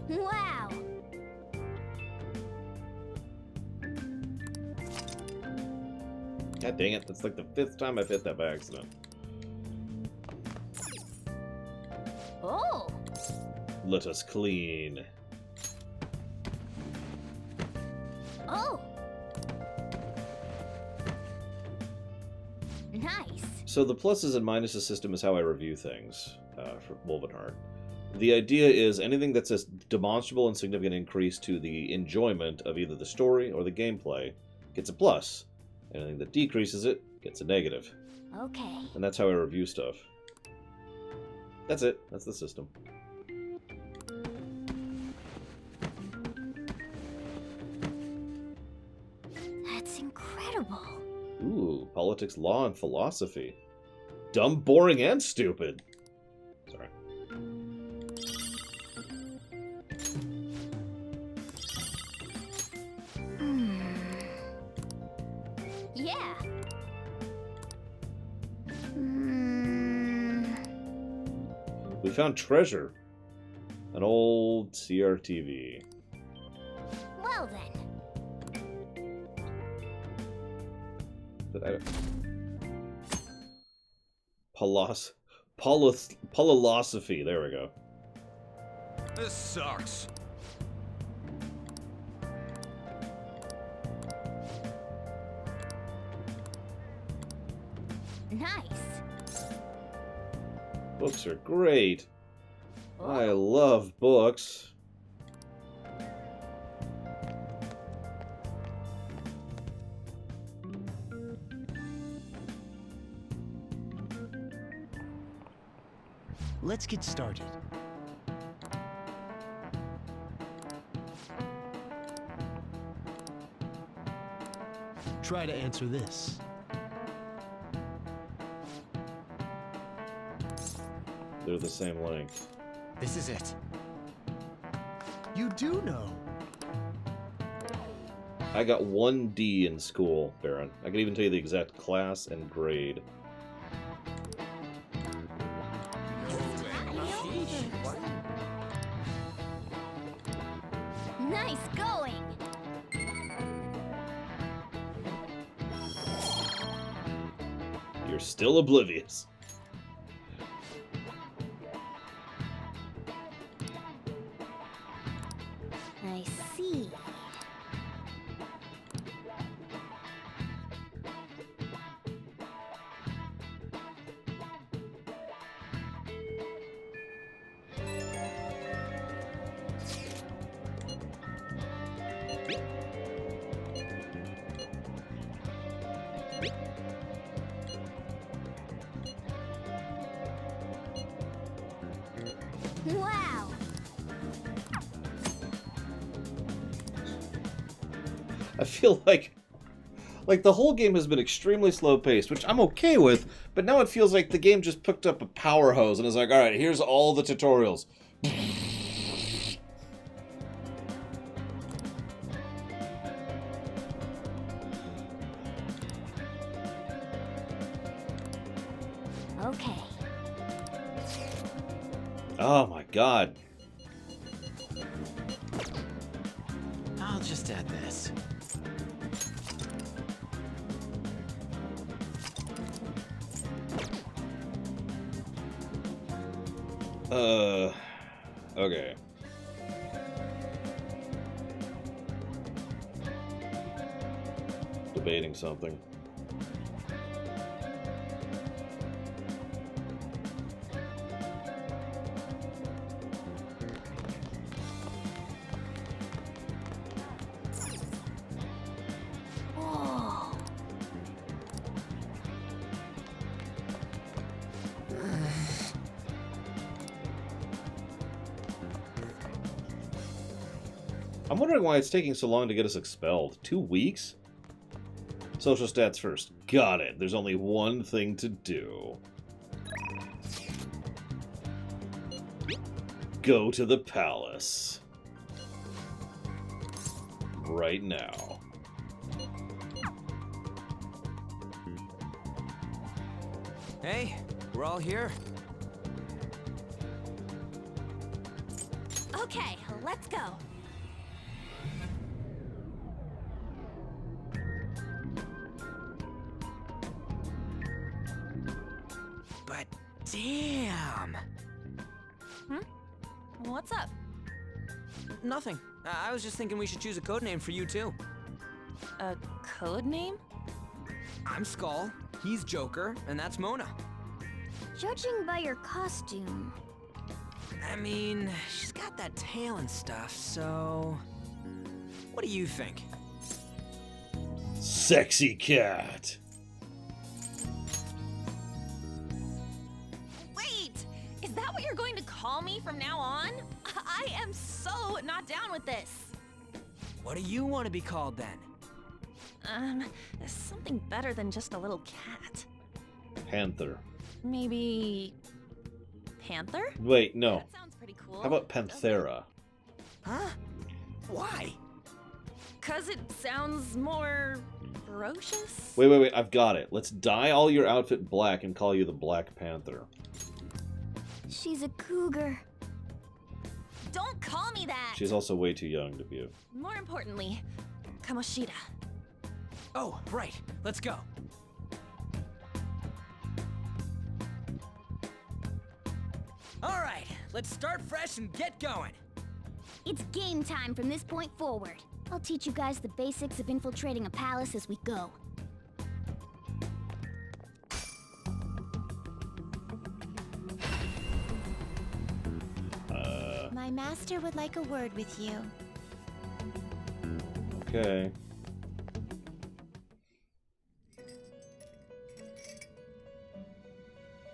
Wow! God dang it, that's like the 5th time I've hit that by accident. Oh! Let us clean. Oh! Nice! So the pluses and minuses system is how I review things for Wolvenheart. The idea is anything that's a demonstrable and significant increase to the enjoyment of either the story or the gameplay gets a plus. Anything that decreases it gets a negative. Okay. And that's how I review stuff. That's it. That's the system. That's incredible. Ooh, politics, law, and philosophy. Dumb, boring, and stupid. Sorry. Yeah. We found treasure. An old CRTV. Well then. Polylosophy. There we go. This sucks. Nice. Books are great. I love books. Let's get started. Try to answer this. They're the same length. This is it. You do know. I got 1D in school, Baron. I can even tell you the exact class and grade. Nice going. You're still oblivious. I see. Wow. I feel like the whole game has been extremely slow paced, which I'm okay with, but now it feels like the game just picked up a power hose and is like, alright, here's all the tutorials. Okay. Oh my god. I'll just add this. Okay. Debating something. I'm wondering why it's taking so long to get us expelled. 2 weeks? Social stats first. Got it. There's only one thing to do. Go to the palace. Right now. Hey, we're all here. Okay, let's go. But damn. What's up? Nothing. I was just thinking we should choose a code name for you too. A code name? I'm Skull, he's Joker, and that's Mona. Judging by your costume, I mean, she's got that tail and stuff, so... What do you think? Sexy cat. Wait! Is that what you're going to call me from now on? I am so not down with this. What do you want to be called then? Something better than just a little cat. Panther. Maybe... Panther? Wait, no. That sounds pretty cool. How about Panthera? Huh? Why? 'Cause it sounds more... ferocious? Wait. I've got it. Let's dye all your outfit black and call you the Black Panther. she's a cougar. Don't call me that! She's also way too young to be a... More importantly, Kamoshida. Oh, right. Let's go. All right, let's start fresh and get going. It's game time from this point forward. I'll teach you guys the basics of infiltrating a palace as we go. My master would like a word with you. Okay.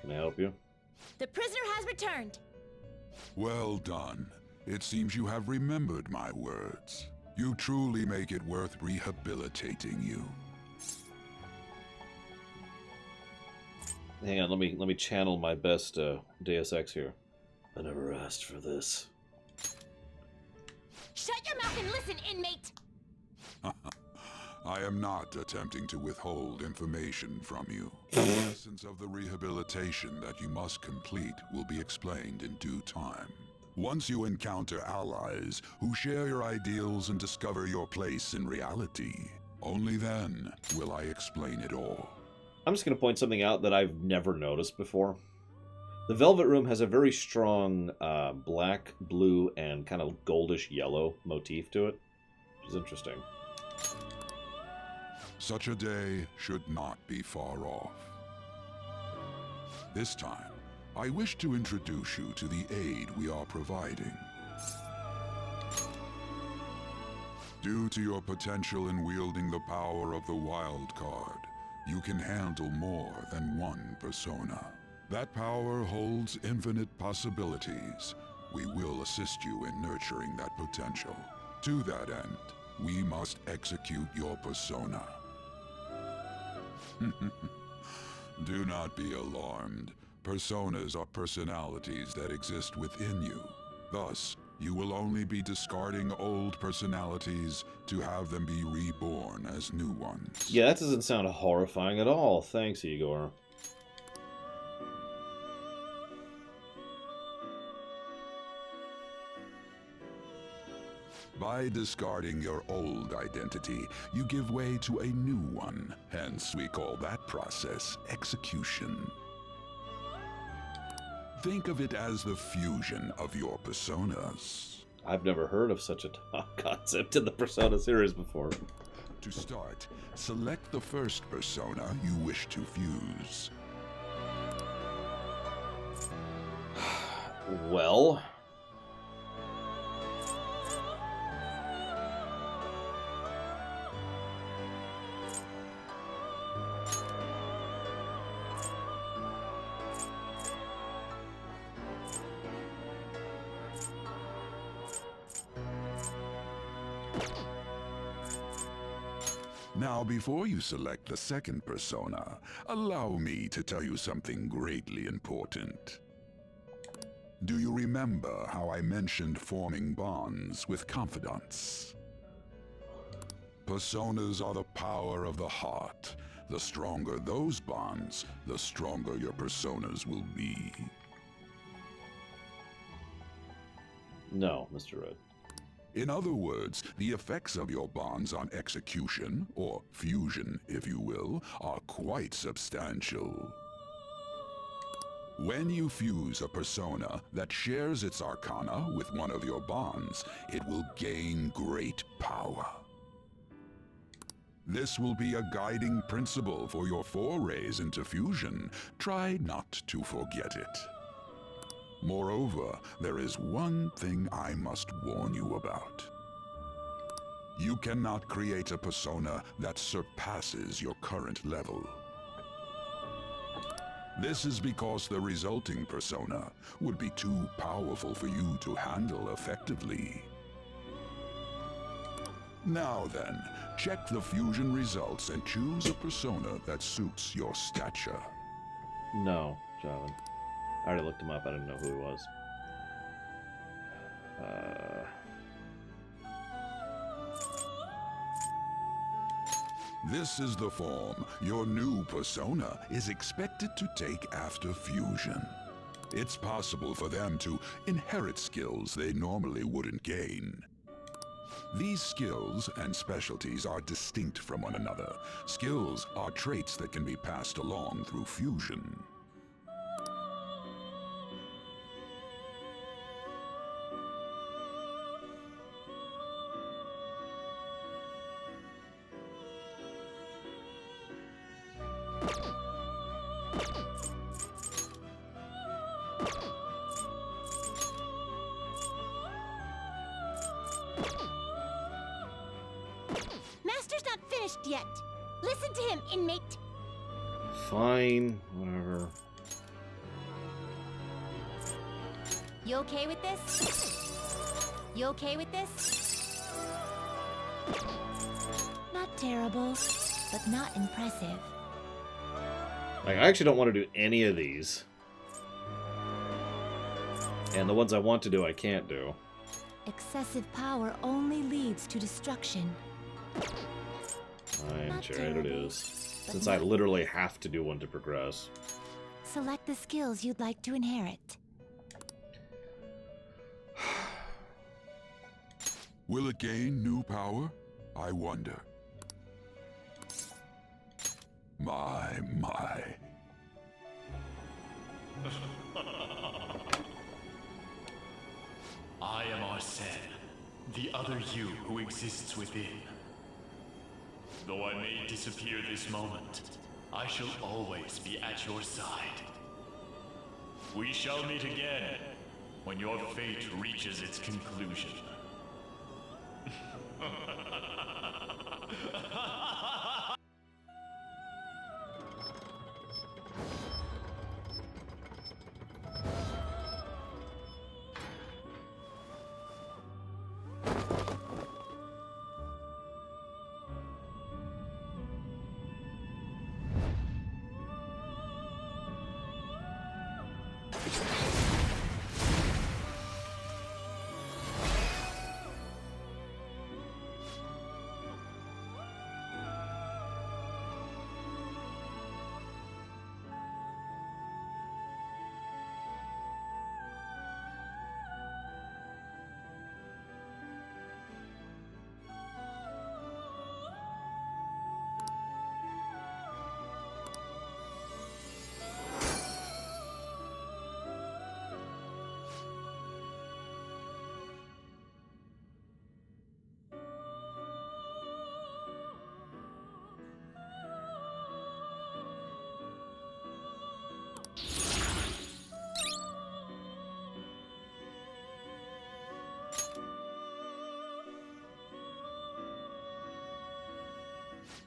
Can I help you? The prisoner has returned. Well done. It seems you have remembered my words. You truly make it worth rehabilitating you. Hang on, let me channel my best Deus Ex here. I never asked for this. Shut your mouth and listen, inmate! I am not attempting to withhold information from you. The essence of the rehabilitation that you must complete will be explained in due time. Once you encounter allies who share your ideals and discover your place in reality, only then will I explain it all. I'm just going to point something out that I've never noticed before. The Velvet Room has a very strong black, blue, and kind of goldish yellow motif to it, which is interesting. Such a day should not be far off. This time, I wish to introduce you to the aid we are providing. Due to your potential in wielding the power of the wild card, you can handle more than one persona. That power holds infinite possibilities. We will assist you in nurturing that potential. To that end, we must execute your persona. Do not be alarmed. Personas are personalities that exist within you. Thus, you will only be discarding old personalities to have them be reborn as new ones. Yeah, that doesn't sound horrifying at all. Thanks, Igor. By discarding your old identity, you give way to a new one. Hence, we call that process execution. Think of it as the fusion of your personas. I've never heard of such a concept in the Persona series before. To start, select the first persona you wish to fuse. Well... Now, before you select the second persona, allow me to tell you something greatly important. Do you remember how I mentioned forming bonds with confidants? Personas are the power of the heart. The stronger those bonds, the stronger your personas will be. No, Mr. Red. In other words, the effects of your bonds on execution, or fusion, if you will, are quite substantial. When you fuse a persona that shares its arcana with one of your bonds, it will gain great power. This will be a guiding principle for your forays into fusion. Try not to forget it. Moreover, there is one thing I must warn you about. You cannot create a persona that surpasses your current level. This is because the resulting persona would be too powerful for you to handle effectively. Now then, check the fusion results and choose a persona that suits your stature. No, Javin. I already looked him up. I didn't know who he was. This is the form your new persona is expected to take after fusion. It's possible for them to inherit skills they normally wouldn't gain. These skills and specialties are distinct from one another. Skills are traits that can be passed along through fusion. Master's not finished yet. Listen to him, inmate. Fine, whatever. You okay with this? You okay with this? Not terrible, but not impressive. Like, I actually don't want to do any of these. And the ones I want to do, I can't do. Excessive power only leads to destruction. Fine, sure it is. Since I literally have to do one to progress. Select the skills you'd like to inherit. Will it gain new power? I wonder. My. I am Arsene, the other you who exists within. Though I may disappear this moment, I shall always be at your side. We shall meet again when your fate reaches its conclusion.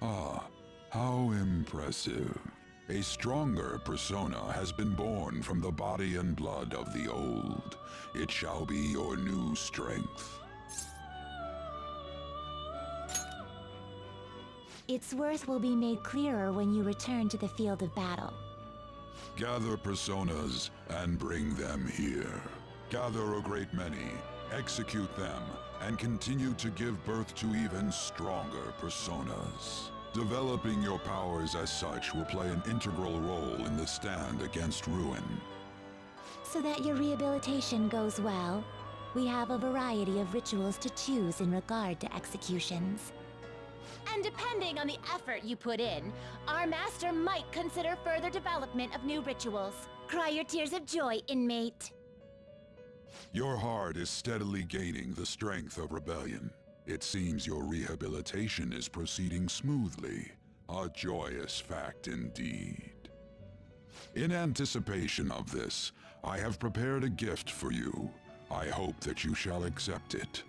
Ah, how impressive. A stronger persona has been born from the body and blood of the old. It shall be your new strength. Its worth will be made clearer when you return to the field of battle. Gather personas and bring them here. Gather a great many, execute them, and continue to give birth to even stronger personas. Developing your powers as such will play an integral role in the stand against ruin. So that your rehabilitation goes well, we have a variety of rituals to choose in regard to executions. And depending on the effort you put in, our master might consider further development of new rituals. Cry your tears of joy, inmate. Your heart is steadily gaining the strength of rebellion. It seems your rehabilitation is proceeding smoothly. A joyous fact indeed. In anticipation of this, I have prepared a gift for you. I hope that you shall accept it.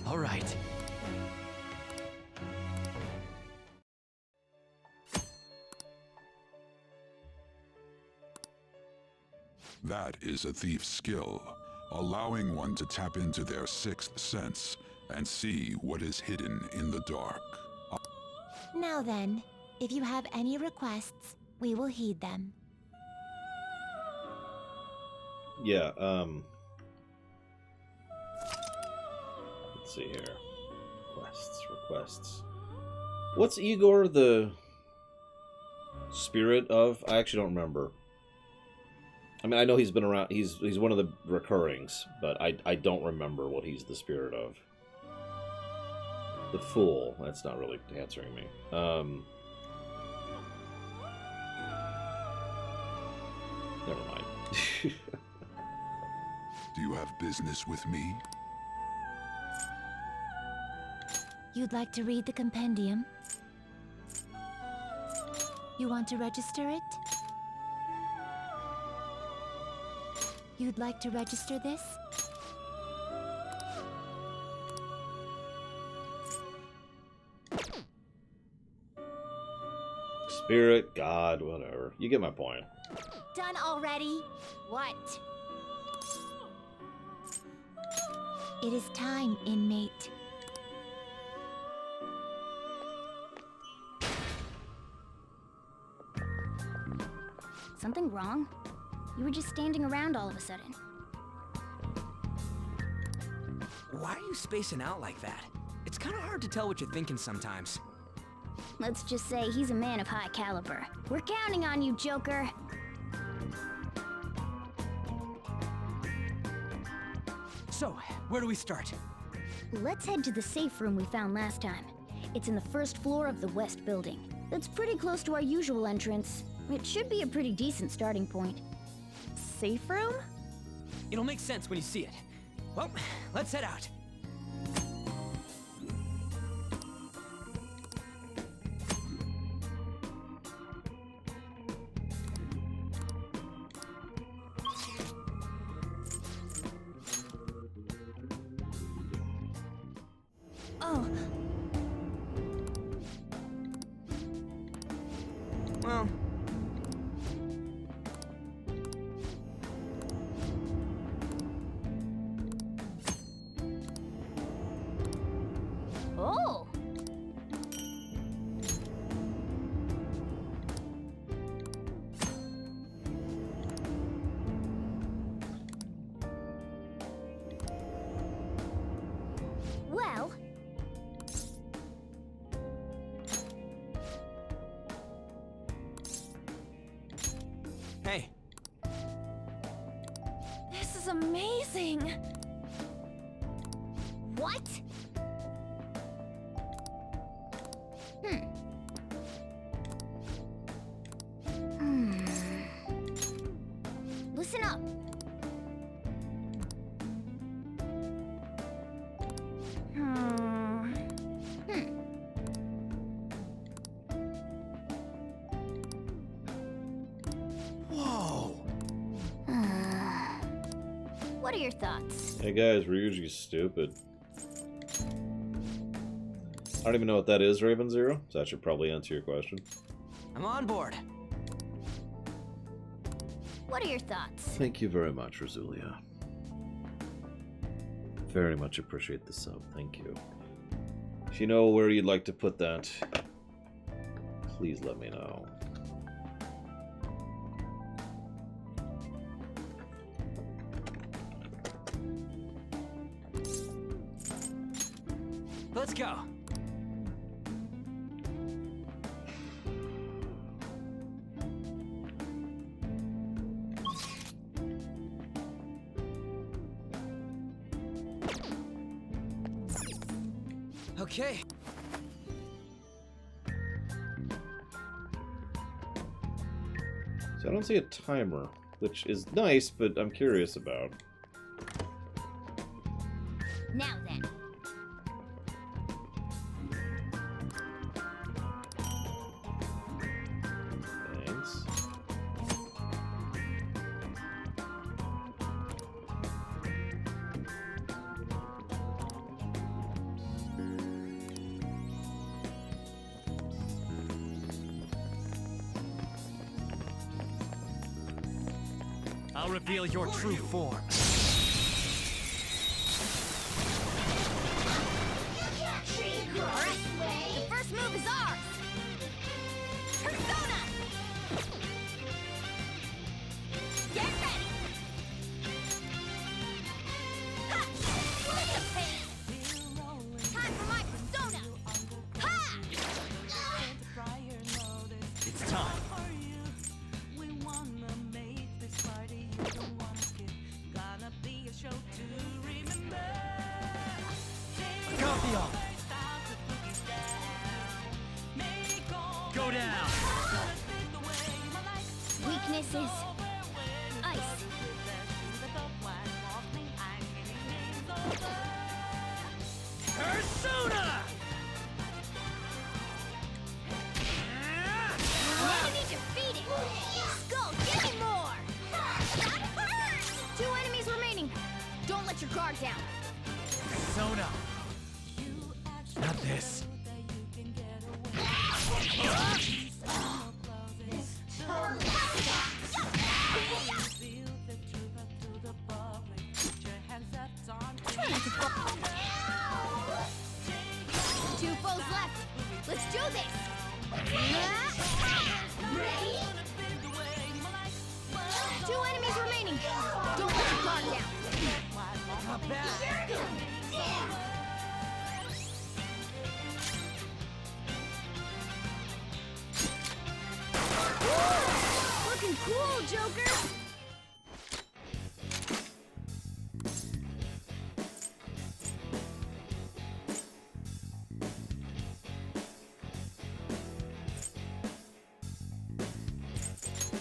All right. That is a thief's skill, allowing one to tap into their sixth sense and see what is hidden in the dark. Now then, if you have any requests, we will heed them. Yeah, let's see here. Requests. What's Igor the spirit of? I actually don't remember. I mean, I know he's been around. He's one of the recurrings, but I don't remember what he's the spirit of. The Fool. That's not really answering me. Never mind. Do you have business with me? You'd like to read the compendium? You want to register it? You'd like to register this? Spirit, God, whatever. You get my point. Done already? What? It is time, inmate. Something wrong? You were just standing around all of a sudden. Why are you spacing out like that? It's kind of hard to tell what you're thinking sometimes. Let's just say he's a man of high caliber. We're counting on you, Joker. So, where do we start? Let's head to the safe room we found last time. It's in the first floor of the west building. That's pretty close to our usual entrance. It should be a pretty decent starting point. Safe room? It'll make sense when you see it. Well, let's head out. Oh. Well... Oh! Well... Hey. This is amazing! What? Listen up. Whoa! What are your thoughts? Hey guys, Ryuji's stupid. I don't even know what that is, Raven Zero, so that should probably answer your question. I'm on board. What are your thoughts? Thank you very much, Rosulia. Very much appreciate the sub. Thank you. If you know where you'd like to put that, please let me know. Let's go. Okay. So I don't see a timer, which is nice, but I'm curious about. Now then. Thanks. I'll reveal your true form. Alright, the first move is ours! Persona! Get ready! Ha! What's the pace? Time for my persona! Ha! It's time. I got the offer. Go down. Weaknesses. Ice. Persona! Enemy defeated! Skull, give me more! That hurts! 2 enemies remaining. Don't let your guard down. Persona. Not this. Try not to fall. 2 foes left. Let's do this. Ready? 2 enemies remaining. Don't let your guard down. Not bad. Looking cool, Joker.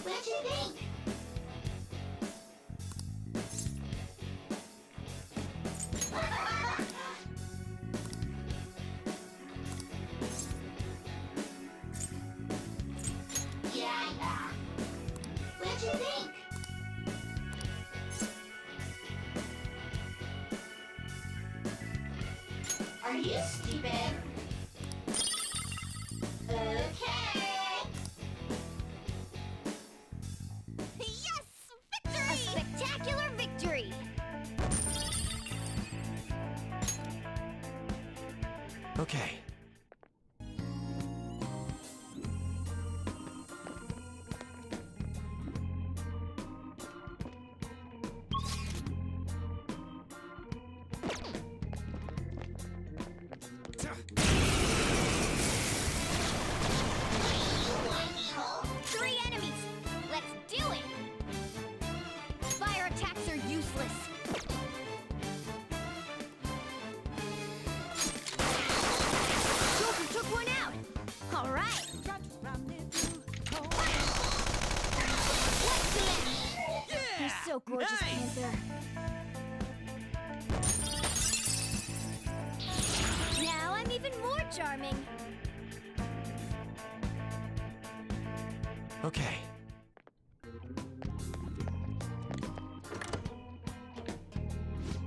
What you think? Yeah. What you think? Are you stupid? Okay. Yes! Victory! A spectacular victory! Okay. Three enemies! Let's do it! Fire attacks are useless. Joker took one out! Alright! You're so gorgeous, Panther. Now I'm even more charming. Okay.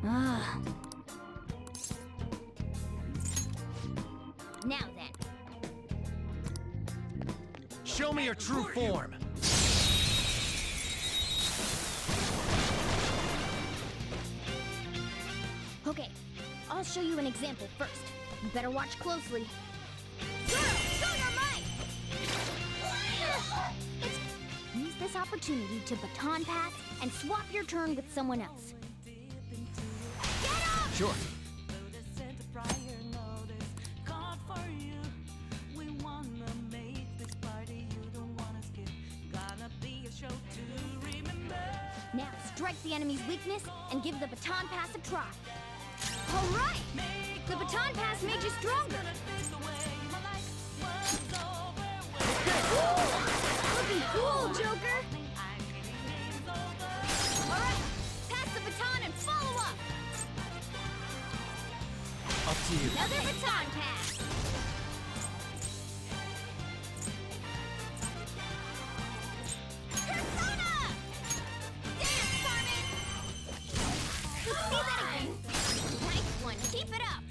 Ah. Now then. Show me your true form. I'll show you an example first. You better watch closely. Show your might! Use this opportunity to baton pass and swap your turn with someone else. Get up! Sure. Now strike the enemy's weakness and give the baton pass a try. All right! The baton pass made you stronger. Looking cool, Joker! Alright, pass the baton and follow up! Up to you. Another baton pass! Persona! Dance, Carmen! Let's see that again! Nice one, keep it up!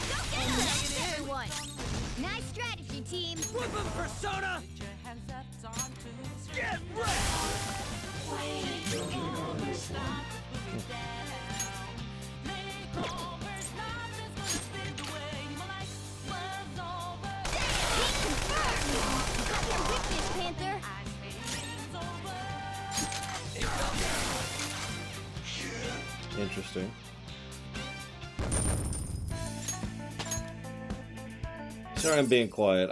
Go get him, everyone! Nice strategy, team! Whip him, Persona! Get Panther! Interesting. Sorry I'm being quiet.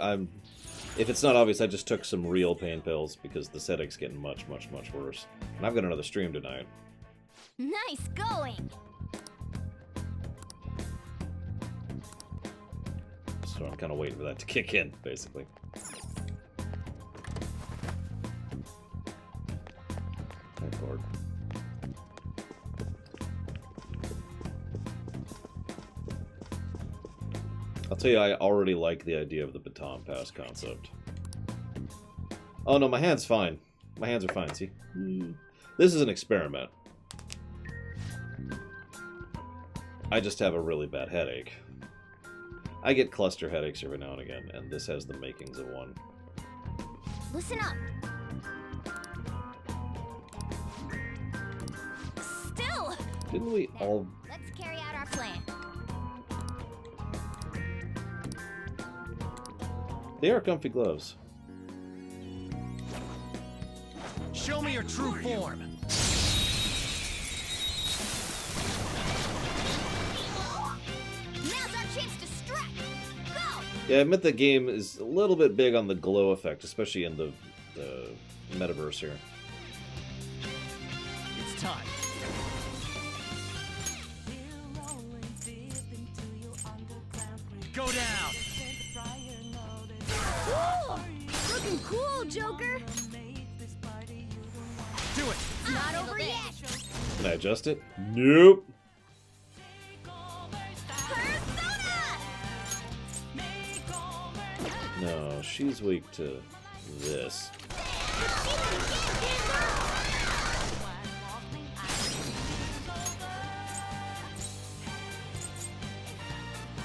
If it's not obvious, I just took some real pain pills because the headache's getting much, much, much worse. And I've got another stream tonight. Nice going! So I'm kind of waiting for that to kick in, basically. Thank Lord. I'll tell you, I already like the idea of the baton pass concept. Oh no, my hand's fine. My hands are fine, see? This is an experiment. I just have a really bad headache. I get cluster headaches every now and again, and this has the makings of one. Listen up! Still! Didn't we all... Let's carry out our plan. They are comfy gloves. Show me your true form! Now's our chance to strike! Go! Yeah, I admit the game is a little bit big on the glow effect, especially in the metaverse here. It's time. Go down! Woo! Looking cool, Joker! Do it! It's not over yet! Can I adjust it? Nope. No, she's weak to this.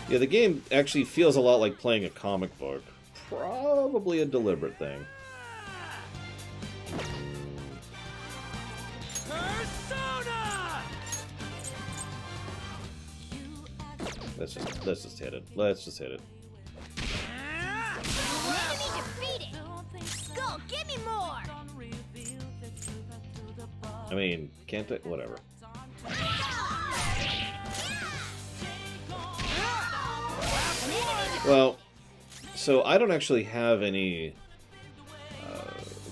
Yeah, the game actually feels a lot like playing a comic book. Probably a deliberate thing. Persona! Let's just hit it. Let's just hit it. Enemy defeated! Skull, give me more! I mean, can't I? Whatever. Well, so I don't actually have any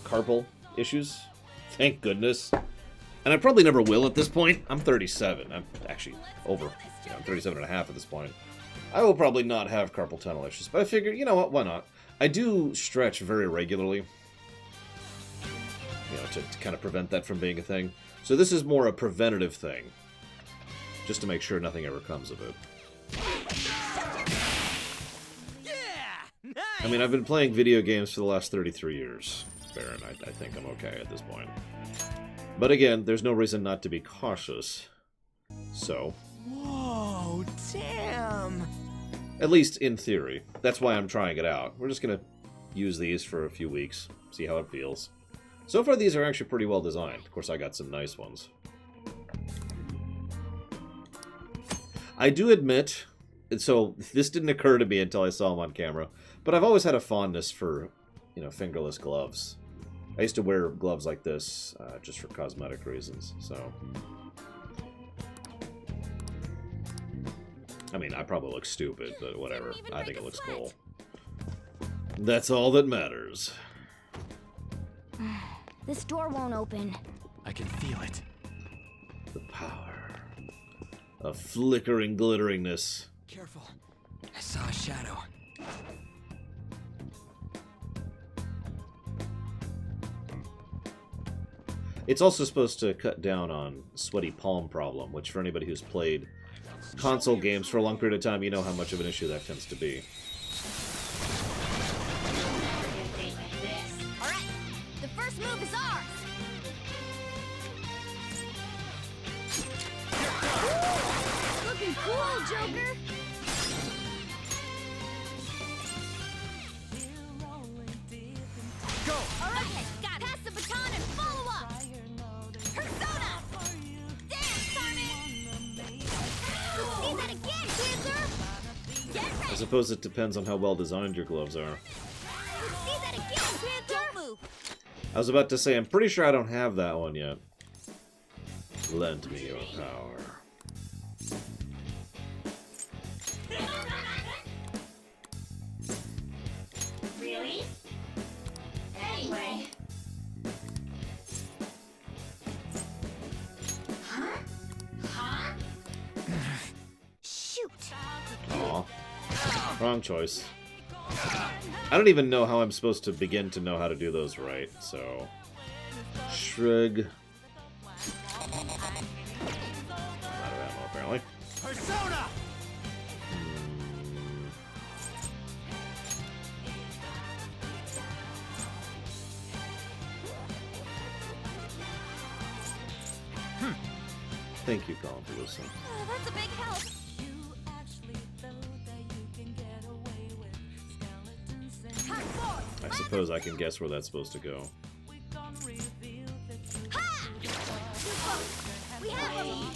carpal issues. Thank goodness. And I probably never will at this point. I'm 37. I'm actually over. I'm 37 and a half at this point. I will probably not have carpal tunnel issues. But I figure, you know what, why not? I do stretch very regularly. You know, to kind of prevent that from being a thing. So this is more a preventative thing. Just to make sure nothing ever comes of it. I mean, I've been playing video games for the last 33 years, Baron. I think I'm okay at this point. But again, there's no reason not to be cautious. So... Whoa, damn! At least in theory. That's why I'm trying it out. We're just gonna use these for a few weeks, see how it feels. So far, these are actually pretty well designed. Of course, I got some nice ones. I do admit, so this didn't occur to me until I saw him on camera, but I've always had a fondness for, you know, fingerless gloves. I used to wear gloves like this just for cosmetic reasons, so... I mean, I probably look stupid, but whatever. I think it looks cool. That's all that matters. This door won't open. I can feel it. The power of flickering glitteringness. Careful. I saw a shadow. It's also supposed to cut down on sweaty palm problem, which for anybody who's played console games for a long period of time, you know how much of an issue that tends to be. Alright, the first move is ours! Woo! Looking cool, Joker! Go! Alright, got it! Pass the baton and follow up! Persona! Dance, Carmen! See that again, Panther! Get ready! I suppose it depends on how well designed your gloves are. See that again, Panther! Don't move! I was about to say, I'm pretty sure I don't have that one yet. Lend me your power. Really? Anyway. Huh? Huh? Shoot! Aw. Wrong choice. I don't even know how I'm supposed to begin to know how to do those right, so... Shrug. I'm out of ammo, apparently. Persona! Thank you, Colin, for listening. Oh, that's a big help! I suppose I can guess where that's supposed to go. Ha! We have him!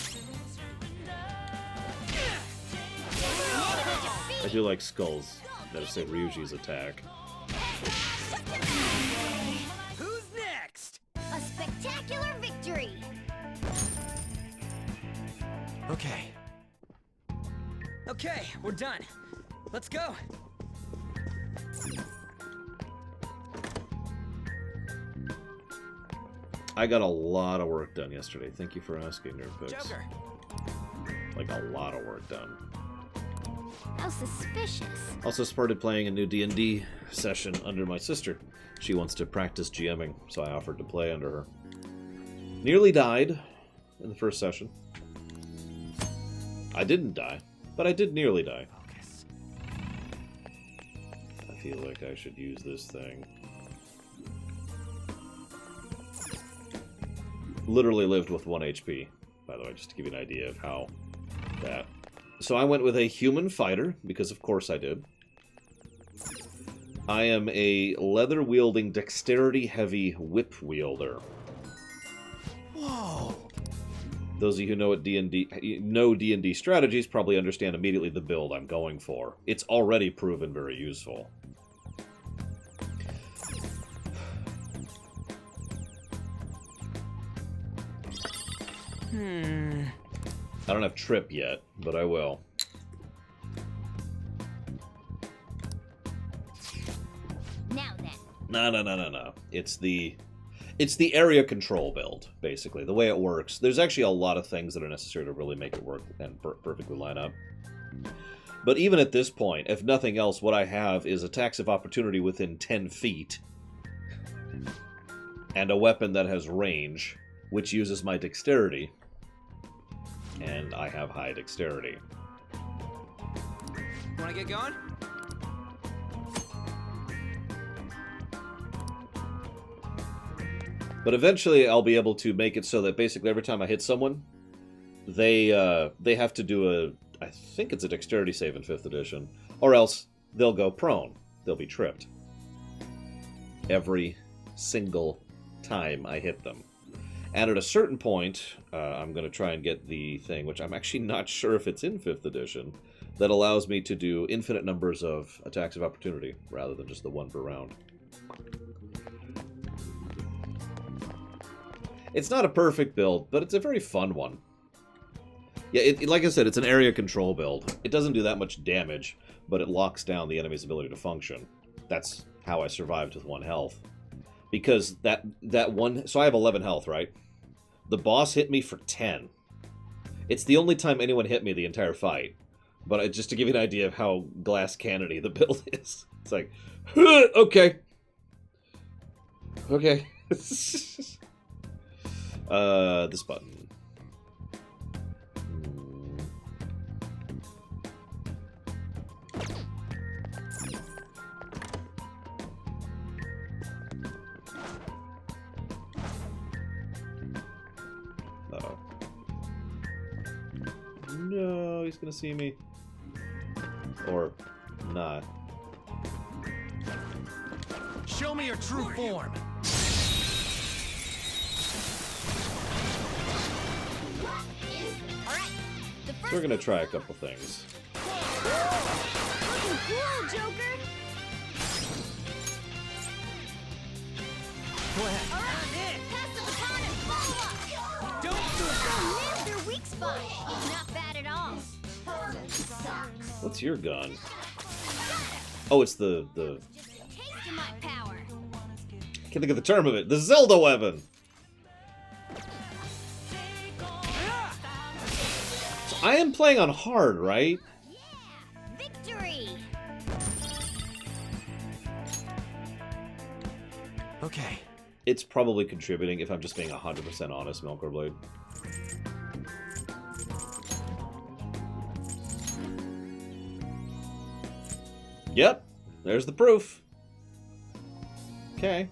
I do like skulls. That'll say Ryuji's attack. Who's next? A spectacular victory! Okay. Okay, we're done. Let's go. I got a lot of work done yesterday. Thank you for asking, Nerdfix. Joker. Like a lot of work done. How suspicious. Also started playing a new D&D session under my sister. She wants to practice GMing, so I offered to play under her. Nearly died in the first session. I didn't die, but I did nearly die. Focus. I feel like I should use this thing. Literally lived with 1 HP, by the way, just to give you an idea of how that... So I went with a human fighter, because of course I did. I am a leather-wielding, dexterity-heavy whip wielder. Whoa! Those of you who know D&D strategies probably understand immediately the build I'm going for. It's already proven very useful. I don't have trip yet, but I will. Now then. No. It's the area control build, basically. The way it works. There's actually a lot of things that are necessary to really make it work and perfectly line up. But even at this point, if nothing else, what I have is attacks of opportunity within 10 feet. And a weapon that has range, which uses my dexterity. And I have high dexterity. Wanna get going? But eventually I'll be able to make it so that basically every time I hit someone, they have to do I think it's a dexterity save in 5th edition, or else they'll go prone. They'll be tripped. Every single time I hit them. And at a certain point, I'm going to try and get the thing, which I'm actually not sure if it's in 5th edition, that allows me to do infinite numbers of attacks of opportunity, rather than just the one per round. It's not a perfect build, but it's a very fun one. Yeah, like I said, it's an area control build. It doesn't do that much damage, but it locks down the enemy's ability to function. That's how I survived with 1 health. Because that one... So I have 11 health, right? The boss hit me for 10. It's the only time anyone hit me the entire fight. But just to give you an idea of how glass cannony the build is. It's like, okay. Okay. This button. Uh-oh. No, he's gonna see me. Or not. Show me your true form. We're gonna try a couple things. Looking cool, Joker. Go ahead. All right, pass the baton and follow up. Don't their weak spot. Not bad at all. What's your gun? Oh, it's the Taste of my power. can't think of the term of it. The Zelda weapon. So I am playing on hard, right? Victory. Okay. It's probably contributing if I'm just being 100% honest, Melkor Blade. Yep, there's the proof. Okay.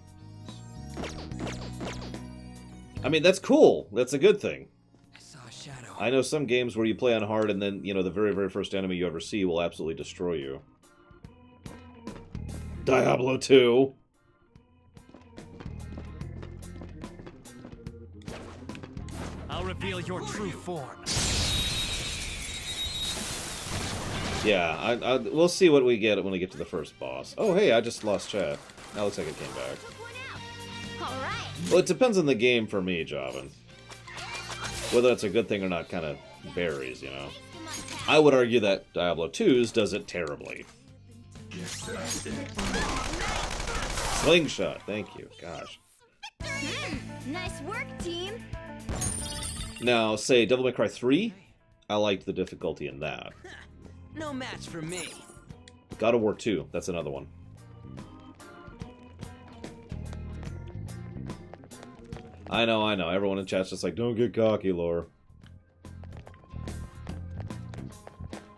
I mean, that's cool. That's a good thing. I saw a shadow. I know some games where you play on hard and then, you know, the very, very first enemy you ever see will absolutely destroy you. Diablo 2. I'll reveal your true form. Yeah, we'll see what we get when we get to the first boss. Oh, hey, I just lost chat. That looks like it came back. All right. Well, it depends on the game for me, Jobin. Whether that's a good thing or not kind of varies, you know. I would argue that Diablo 2's does it terribly. Slingshot, thank you. Gosh. Nice work, team. Now, say Devil May Cry 3, I liked the difficulty in that. No match for me. God of War 2, that's another one. I know. Everyone in chat's just like, don't get cocky, Lore.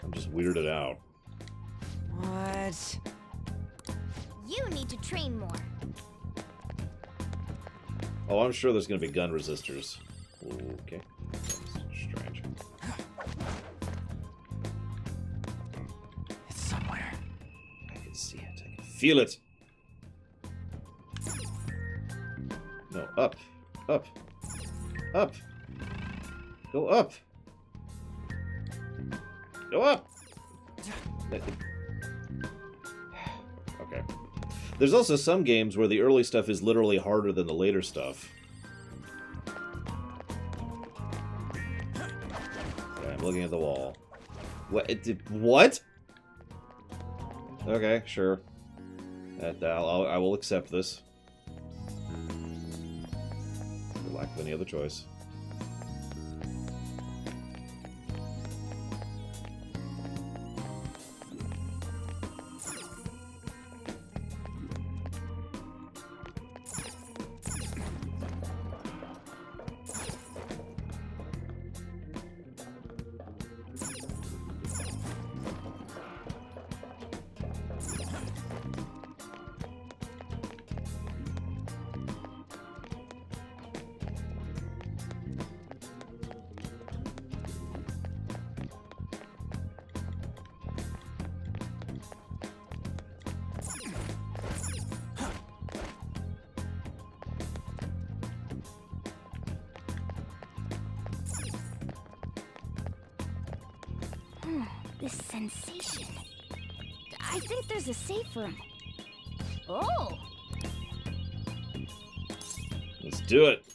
I'm just weirded out. What? You need to train more. Oh, I'm sure there's going to be gun resistors. Okay. That's strange. It's somewhere. I can see it. I can feel it. No, up. Up. Up. Go up. Go up. Okay. There's also some games where the early stuff is literally harder than the later stuff. Okay, I'm looking at the wall. What? What? Okay, sure. I will accept this. For lack of any other choice. this sensation. I think there's a safe room. Oh! Let's do it.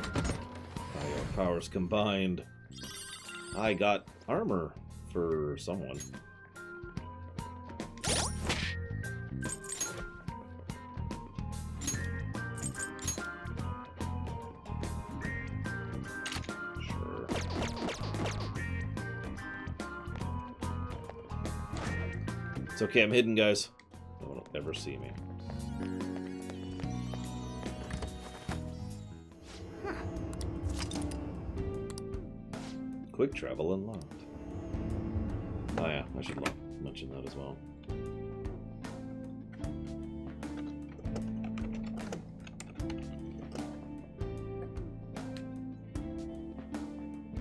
Our powers combined. I got armor for someone. Sure. It's okay, I'm hidden, guys. No one will ever see me. Quick travel unlocked. Oh yeah, I should mention that as well.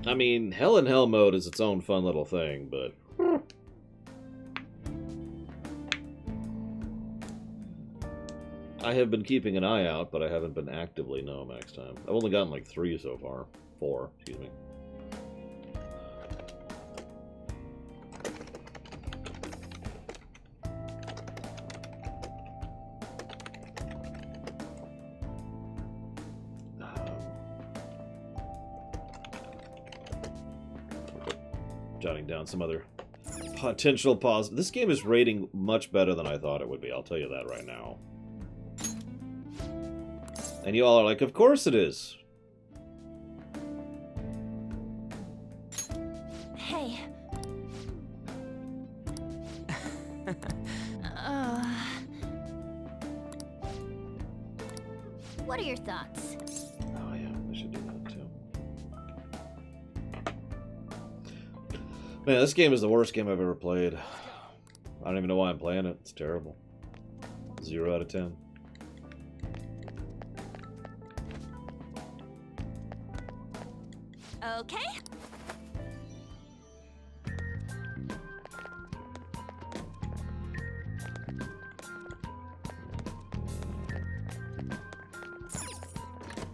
I mean, Hell in Hell mode is its own fun little thing, but... I have been keeping an eye out, but I haven't been actively max time. I've only gotten like 3 so far. 4, excuse me. Jotting down some other potential pause. This game is rating much better than I thought it would be. I'll tell you that right now. And you all are like, of course it is. Hey. What are your thoughts? Oh yeah, I should do that too. Man, this game is the worst game I've ever played. I don't even know why I'm playing it. It's terrible. 0 out of 10. Okay.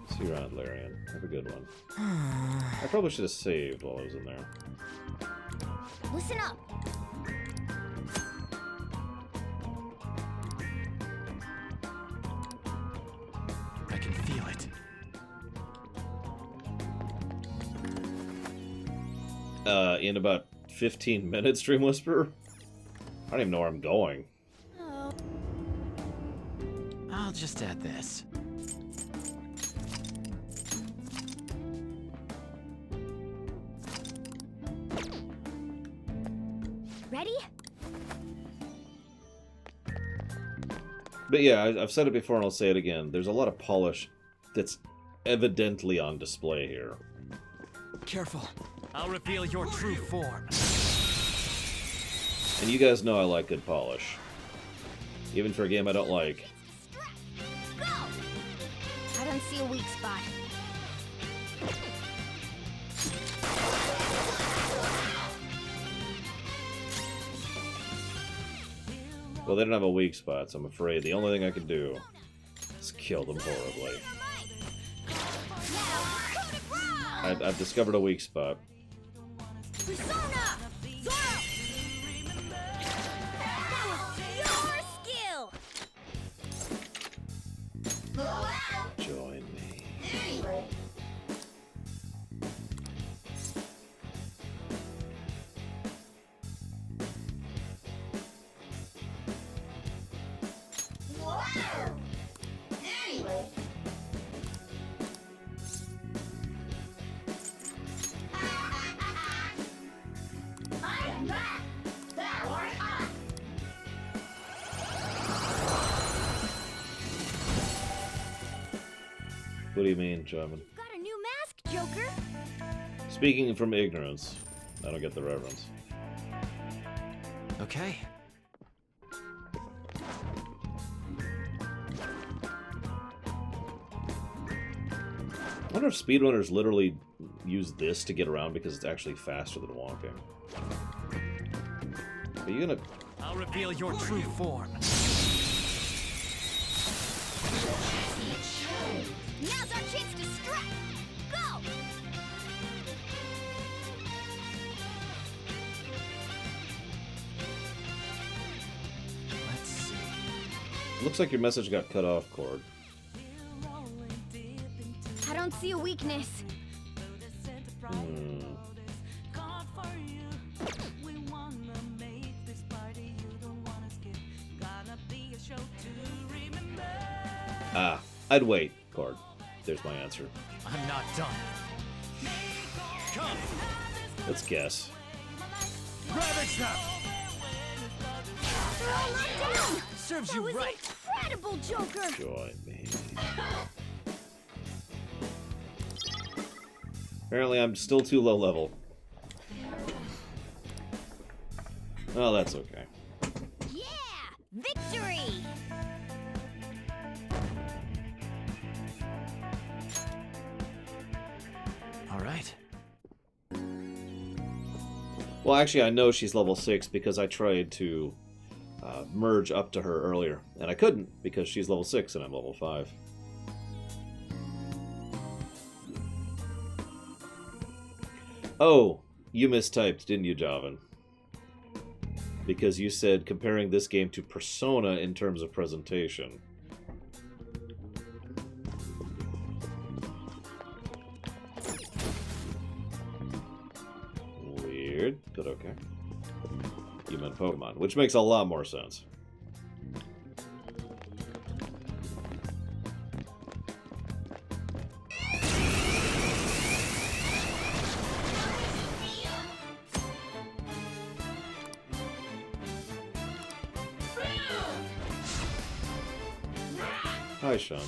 See you around, Larian. Have a good one. I probably should have saved while I was in there. Listen up. I can feel it. In about 15 minutes, Dream Whisperer? I don't even know where I'm going. Oh. I'll just add this. Ready? But yeah, I've said it before and I'll say it again. There's a lot of polish that's evidently on display here. Careful. I'll reveal your true form. And you guys know I like good polish. Even for a game I don't like. Go! I don't see a weak spot. Well, they don't have a weak spot, so I'm afraid the only thing I can do is kill them horribly. I've discovered a weak spot. Persona! Zoro! Your skill! Join me. What do you mean, German? Got a new mask, Joker! Speaking from ignorance, I don't get the reference. Okay. I wonder if speedrunners literally use this to get around because it's actually faster than walking. Are you gonna... I'll reveal your true form. Now's our chance to strike! Go! Looks like your message got cut off, Cord. I don't see a weakness. Ah, I'd wait, Cord. There's my answer. I'm not done. Come. Let's guess. Ravage them! They're all knocked down! Serves you right. Incredible, Joker! Join me. Apparently I'm still too low level. Oh, that's okay. Yeah! Victory! All right. Well, actually, I know she's level 6 because I tried to merge up to her earlier, and I couldn't because she's level 6 and I'm level 5. Oh, you mistyped, didn't you, Javan? Because you said comparing this game to Persona in terms of presentation. Weird, but okay. You meant Pokemon, which makes a lot more sense. Hi, Sean.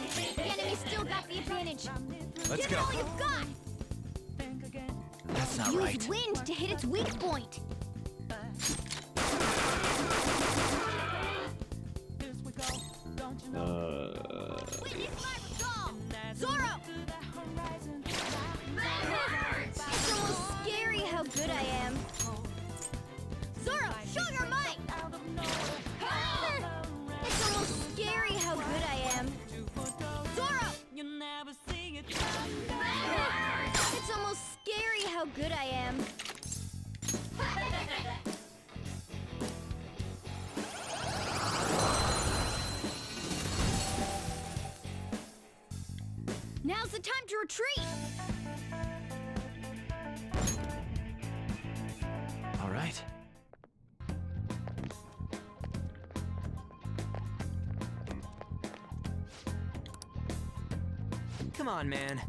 The enemy still got the advantage. Let's Give go. all you've got. That's not Use right. wind to hit its weak point. Zoro! It's almost scary how good I am. Zoro, show your might! It's almost scary how good I am. Zoro! It's almost scary how good I am. Now's the time to retreat! All right. Come on, man.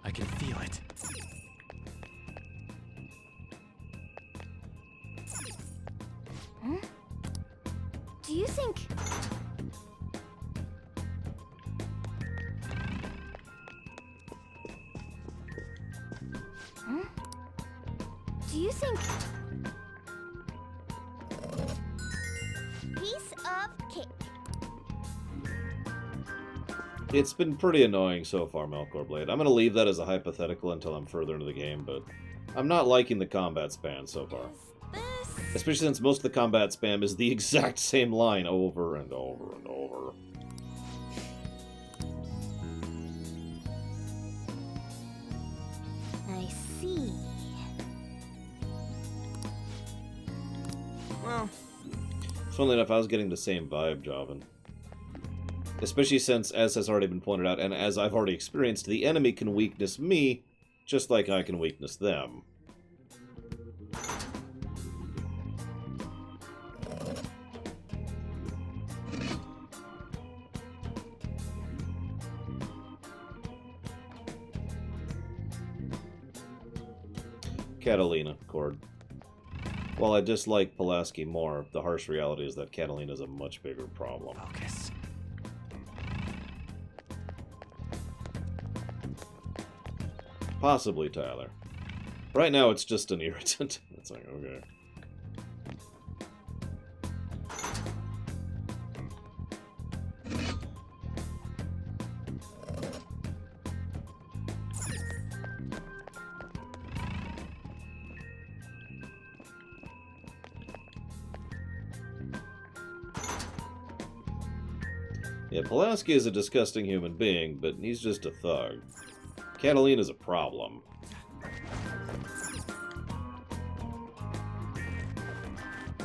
I can feel it. Huh? Do you think... Huh? Do you think... Piece of cake. It's been pretty annoying so far, Melkor Blade. I'm going to leave that as a hypothetical until I'm further into the game, but I'm not liking the combat span so far. Especially since most of the combat spam is the exact same line over and over and over. I see. Well, Funnily enough, I was getting the same vibe, Javan. Especially since, as has already been pointed out, and as I've already experienced, the enemy can weakness me, just like I can weakness them. Catalina, Cord. While I dislike Pulaski more, the harsh reality is that Catalina is a much bigger problem. Focus. Possibly Tyler. Right now, it's just an irritant. It's like, okay. Yeah, Pulaski is a disgusting human being, but he's just a thug. Catalina's a problem.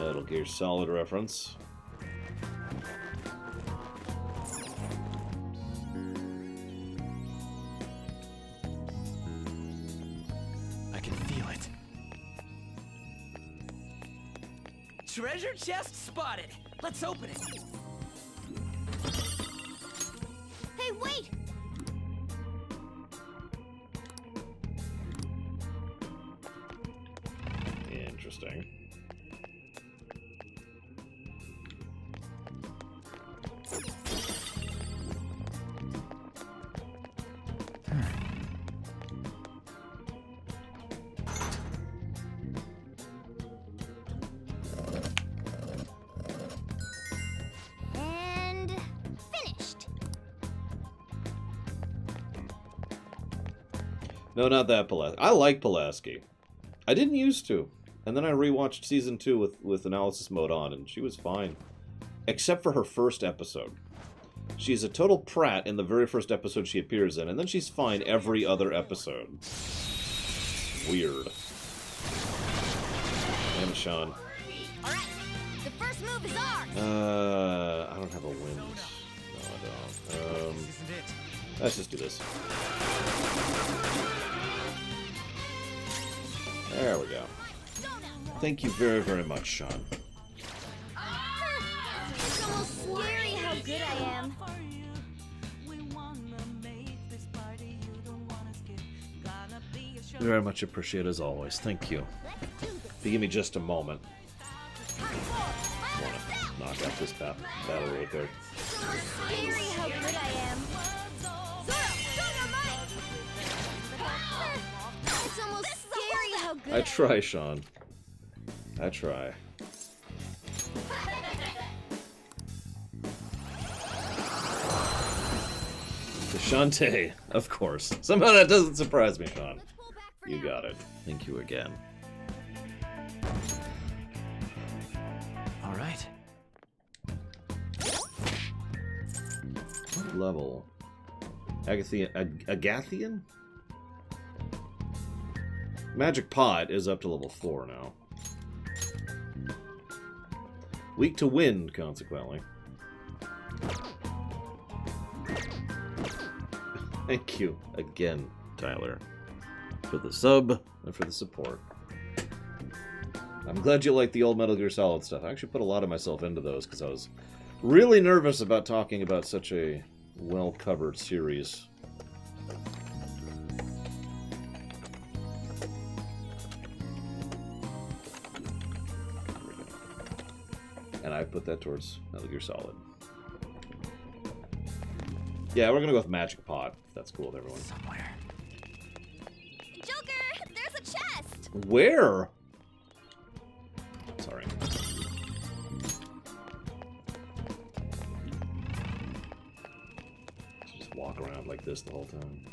Metal Gear Solid reference. I can feel it. Treasure chest spotted! Let's open it! Hey, wait! Interesting. And finished. No, not that Pulaski. I like Pulaski. I didn't used to. And then I rewatched season 2 with analysis mode on, and she was fine. Except for her first episode. She's a total prat in the very first episode she appears in, and then she's fine every other episode. Weird. Damn, Sean. Alright, the first move is ours! I don't have a wind. No, I don't. Let's just do this. There we go. Thank you very, very much, Sean. It's almost scary how good I am. Very much appreciate as always. Thank you. If you give me just a moment. I want to knock out this battle real quick. It's almost scary how good I am. Zoro, it's almost scary how good I try, Sean. I try. Shantae, of course. Somehow that doesn't surprise me, Sean. You got it. Thank you again. All right. What level? Agathian? Magic Pot is up to level 4 now. Weak to wind, consequently. Thank you again, Tyler, for the sub and for the support. I'm glad you like the old Metal Gear Solid stuff. I actually put a lot of myself into those because I was really nervous about talking about such a well-covered series. And I put that towards Metal Gear Solid. Yeah, we're gonna go with Magic Pot, if that's cool with everyone. Somewhere. Joker, there's a chest! Where? Sorry. Just walk around like this the whole time.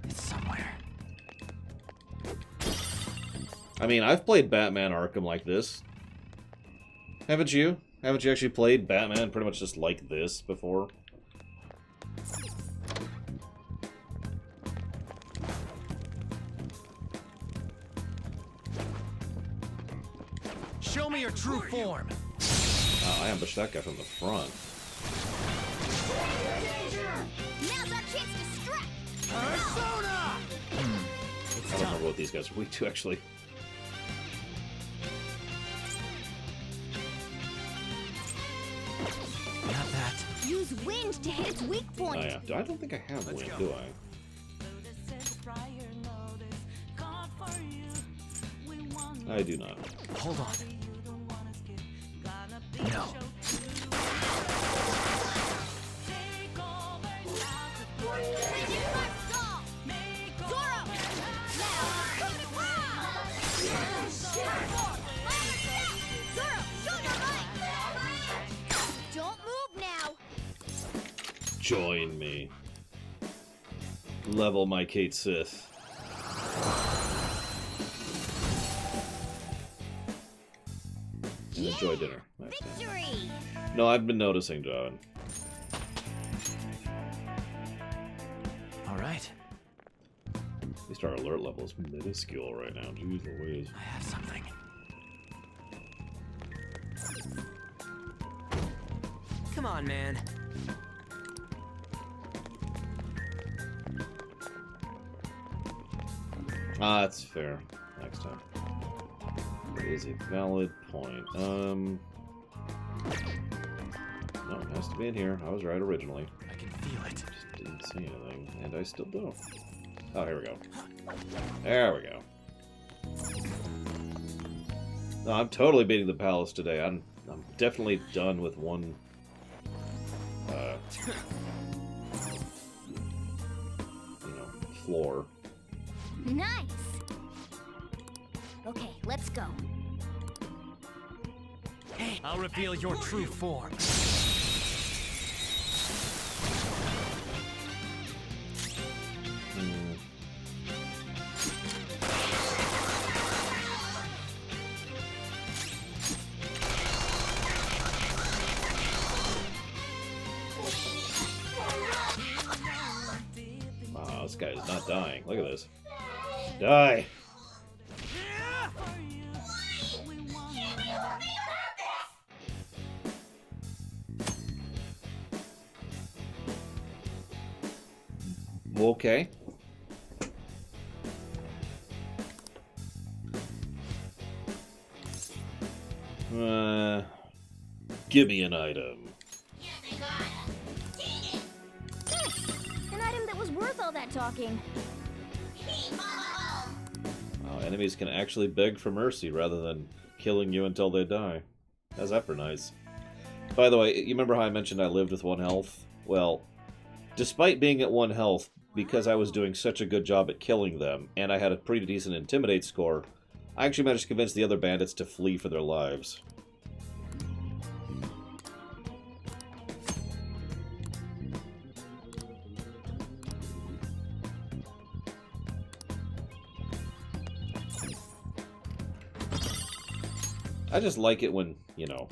It's somewhere. I mean, I've played Batman Arkham like this. Haven't you? Haven't you actually played Batman pretty much just like this before? Show me your true form. Oh, I ambushed that guy from the front. Now's our chance to strike! Persona! I don't remember what these guys are weak to, actually. Not that. Use wind to hit its weak Oh point. yeah, I don't think I have wind, do I? I do not. Hold on. No. Don't move now. Join me. Level my Kate Sith. And enjoy dinner. Nice. Victory! No, I've been noticing, John. All right. least our alert level is minuscule right now. Jeez Louise. I have something. Come on, man. Ah, that's fair. Next time. It is a valid point. No, it has to be in here. I was right originally. I can feel it. Just didn't see anything, and I still don't. Oh, here we go. There we go. No, I'm totally beating the palace today. I'm definitely done with one. Floor. Nice! Okay, let's go. I'll reveal your true form. Wow, this guy is not dying. Look at this. Die! Okay. Give me an item. An item that was worth all that talking. Enemies can actually beg for mercy rather than killing you until they die. How's that for nice? By the way, you remember how I mentioned I lived with 1 health? Well, despite being at 1 health, because I was doing such a good job at killing them, and I had a pretty decent Intimidate score, I actually managed to convince the other bandits to flee for their lives. I just like it when, you know,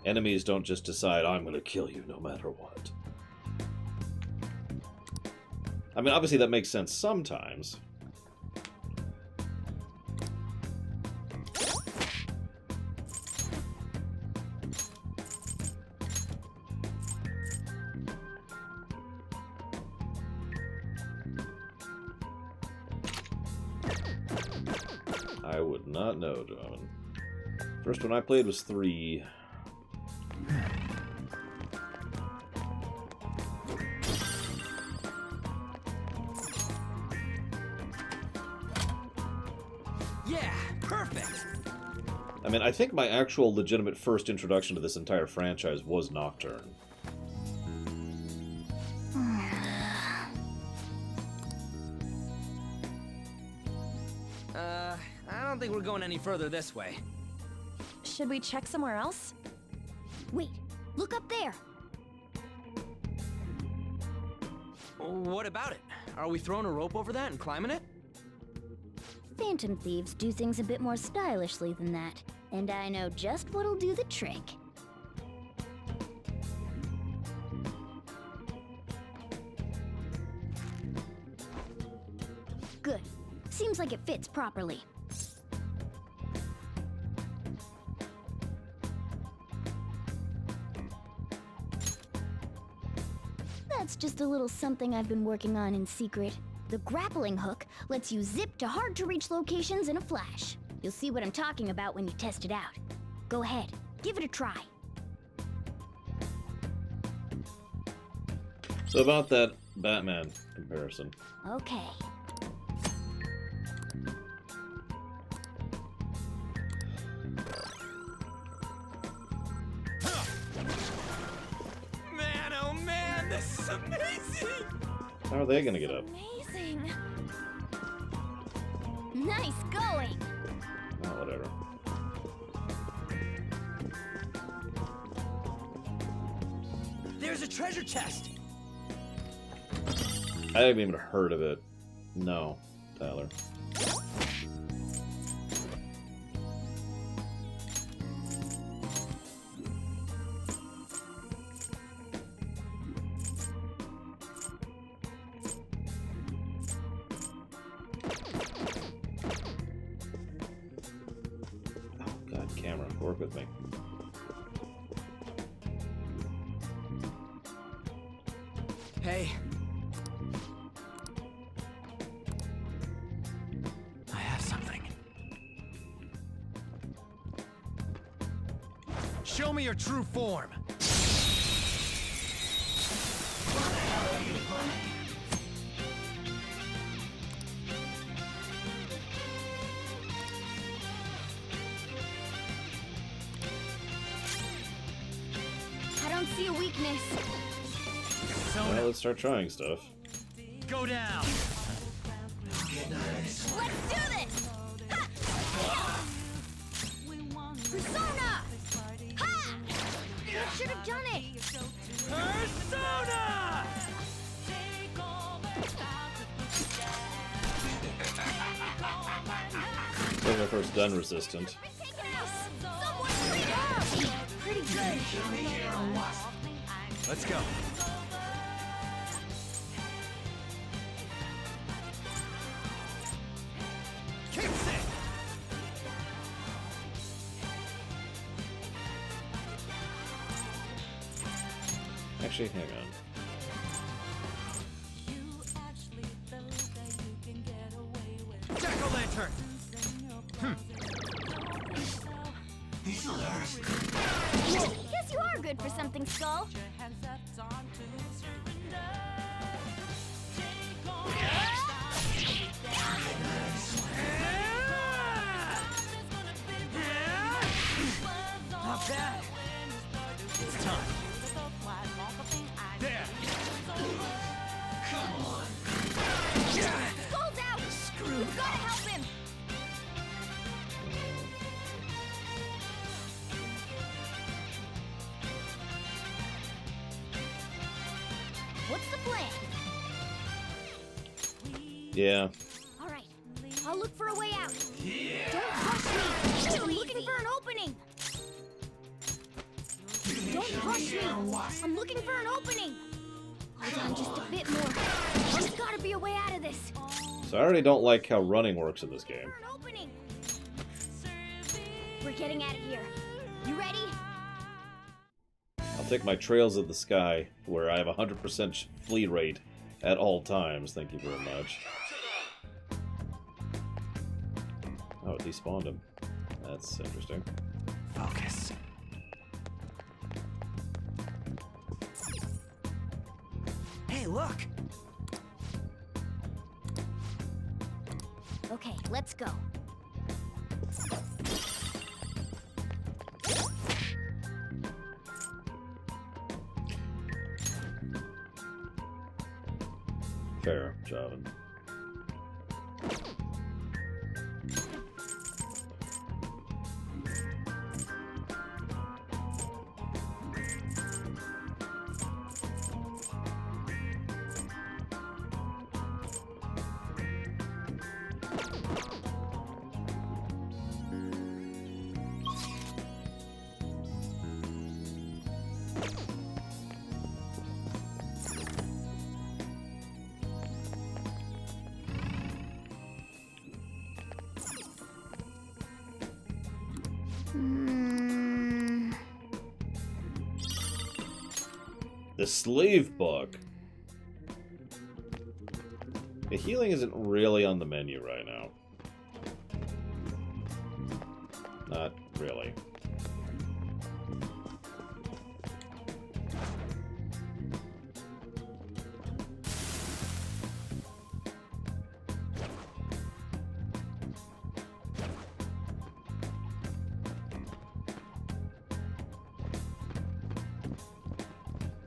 enemies don't just decide, I'm going to kill you no matter what. I mean, obviously that makes sense sometimes. I would not know, John. First one I played was 3. Yeah, perfect. I mean, I think my actual legitimate first introduction to this entire franchise was Nocturne. I don't think we're going any further this way. Should we check somewhere else? Wait, look up there. What about it? Are we throwing a rope over that and climbing it? Phantom thieves do things a bit more stylishly than that, and I know just what'll do the trick. Good. Seems like it fits properly. That's just a little something I've been working on in secret. The grappling hook lets you zip to hard-to-reach locations in a flash. You'll see what I'm talking about when you test it out. Go ahead, give it a try. So about that Batman comparison. Okay. Man, oh man, this is amazing! How are they gonna get up? Amazing. Nice going. Oh, whatever. There's a treasure chest! I haven't even heard of it. No, Tyler. Work with me. Hey. I have something. Show me your true form. I don't see a weakness. Well, let's start trying stuff. Go down. Let's do this! Ha! Persona! Ha! I should have done it! Persona! This is our first done resistant. Pretty good. Let's go. Kicks it. Actually, hang on. Jack-o'-lantern. Guess you are good for something, Skull. Not bad. It's time. There. Come on. Skull's out! Screw. We've gotta help him! What's the plan? Yeah. Alright, I'll look for a way out. Don't rush me! I'm looking for an opening! Don't rush me! I'm looking for an opening! Hold on just a bit more. There's gotta be a way out of this. So I already don't like how running works in this game. An opening! We're getting out of here. You ready? I'll take my Trails of the Sky, where I have 100% flee rate at all times. Thank you very much. Oh, it despawned him. That's interesting. Focus. Hey, look! Okay, let's go. Fair, Javin. The Slave Book. The healing isn't really on the menu right now. Not really.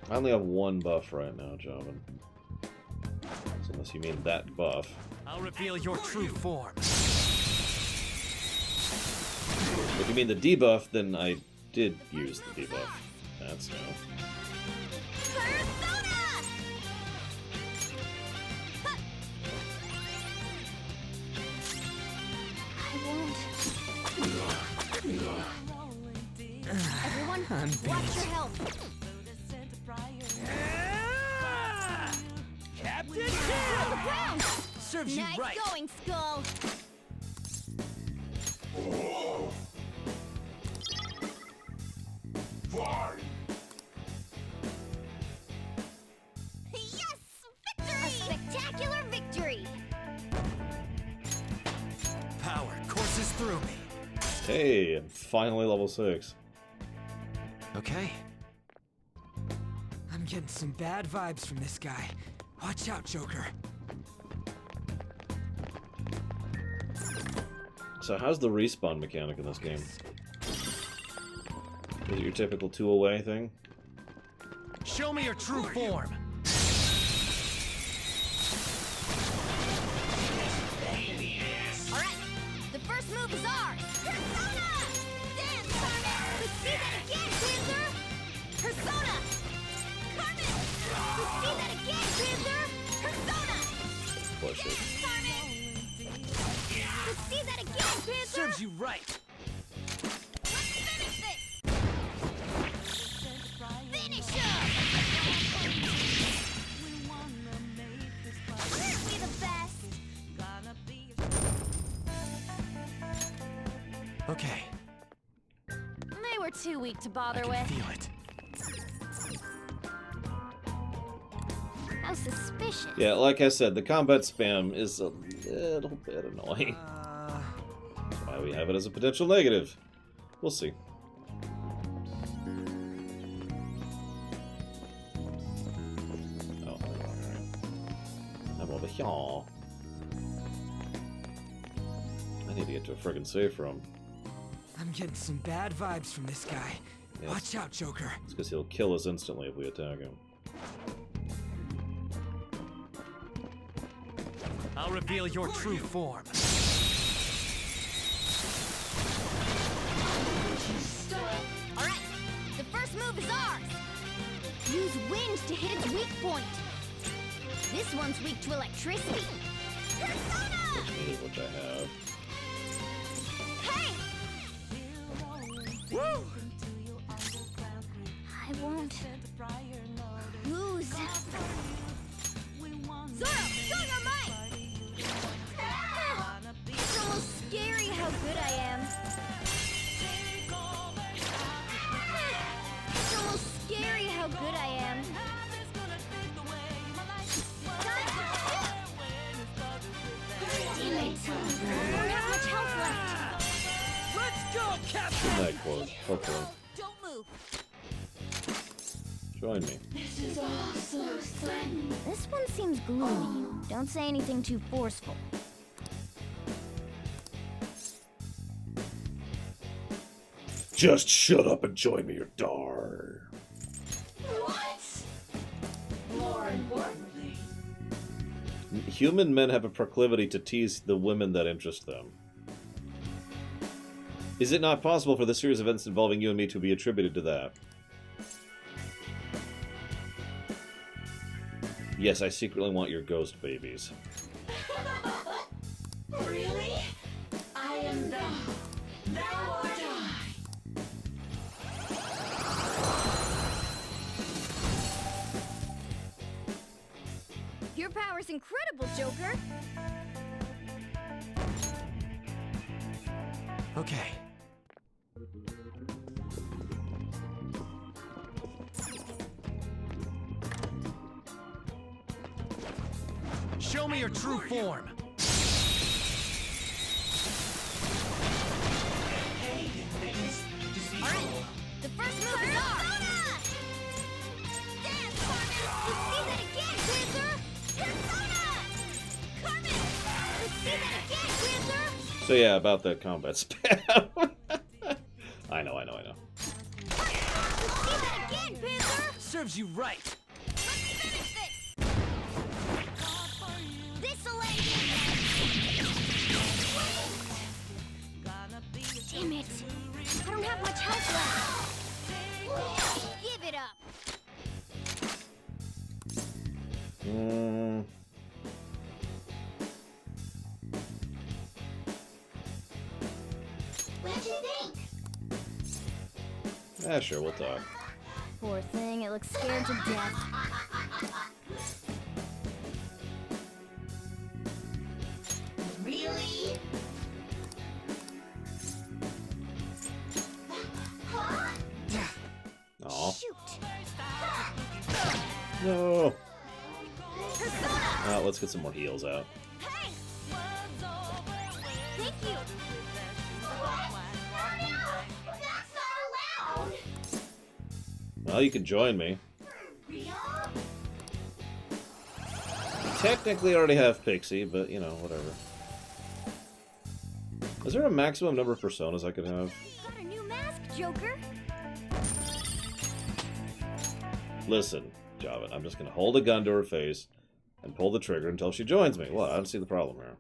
I only have one buff right now, Javin. So unless you mean that buff. I'll reveal your true form. If you mean the debuff, then I did use the debuff. That's new. Everyone, watch your health. Captain On the ground! Serves you nice right. going, Skull. passes through me. Hey, I'm finally level 6. Okay. I'm getting some bad vibes from this guy. Watch out, Joker. So how's the respawn mechanic in this game? Is it your typical 2 away thing? Show me your true form. Alright, the first move is ours! Persona! Dance, Carmen! Let's see that again, Panther! Persona! Carmen! Let's see that again, Panther! Persona! Push it. Carmen! Let's see that again, Panther! Serves you right. Let's finish this! Finish up! Aren't we the best? Okay, They were too weak to bother I with. can feel it. How suspicious. Yeah, like I said, the combat spam is a little bit annoying. That's why we have it as a potential negative. We'll see. Oh, alright. I'm over here. I need to get to a friggin' safe room. I'm getting some bad vibes from this guy. Yes. Watch out, Joker. It's because he'll kill us instantly if we attack him. I'll reveal your true form. Alright, the first move is ours! Use wind to hit its weak point. This one's weak to electricity. Persona! Which I have. Hey! Woo! I won't lose. Zoro, show your might! It's almost scary how good I am. It's almost scary how good I am. Damn it! I don't have much health left. Let's go, Captain! Good night, Quote. Hopefully. Don't move. Join me. This one seems gloomy. Don't say anything too forceful. Just shut up and join me, you dar. What? More importantly. Human men have a proclivity to tease the women that interest them. Is it not possible for the series of events involving you and me to be attributed to that? Yes, I secretly want your ghost babies. Really? I am thou. Thou art I. Your power's incredible, Joker. Okay. Show me your true form. Alright, the first move is ours! Dance, Carmen! Let's see that again, Panther! Persona! Carmen! Let's see that again, Panther! So yeah, about the combat spam. I know. Let's see that again, Panther! Serves you right. Let's finish this! This'll end it! Damn it! I don't have much health left! Give it up! What'd you think? Yeah, sure, we'll talk. Poor thing, it looks scared to death. Really? Aw. Shoot! No. Let's get some more heals out. Hey! Thank you! Well, you can join me. Technically, I already have Pixie, but, you know, whatever. Is there a maximum number of personas I could have? Got a new mask, Joker. Listen, Javin, I'm just gonna hold a gun to her face and pull the trigger until she joins me. Well, I don't see the problem here.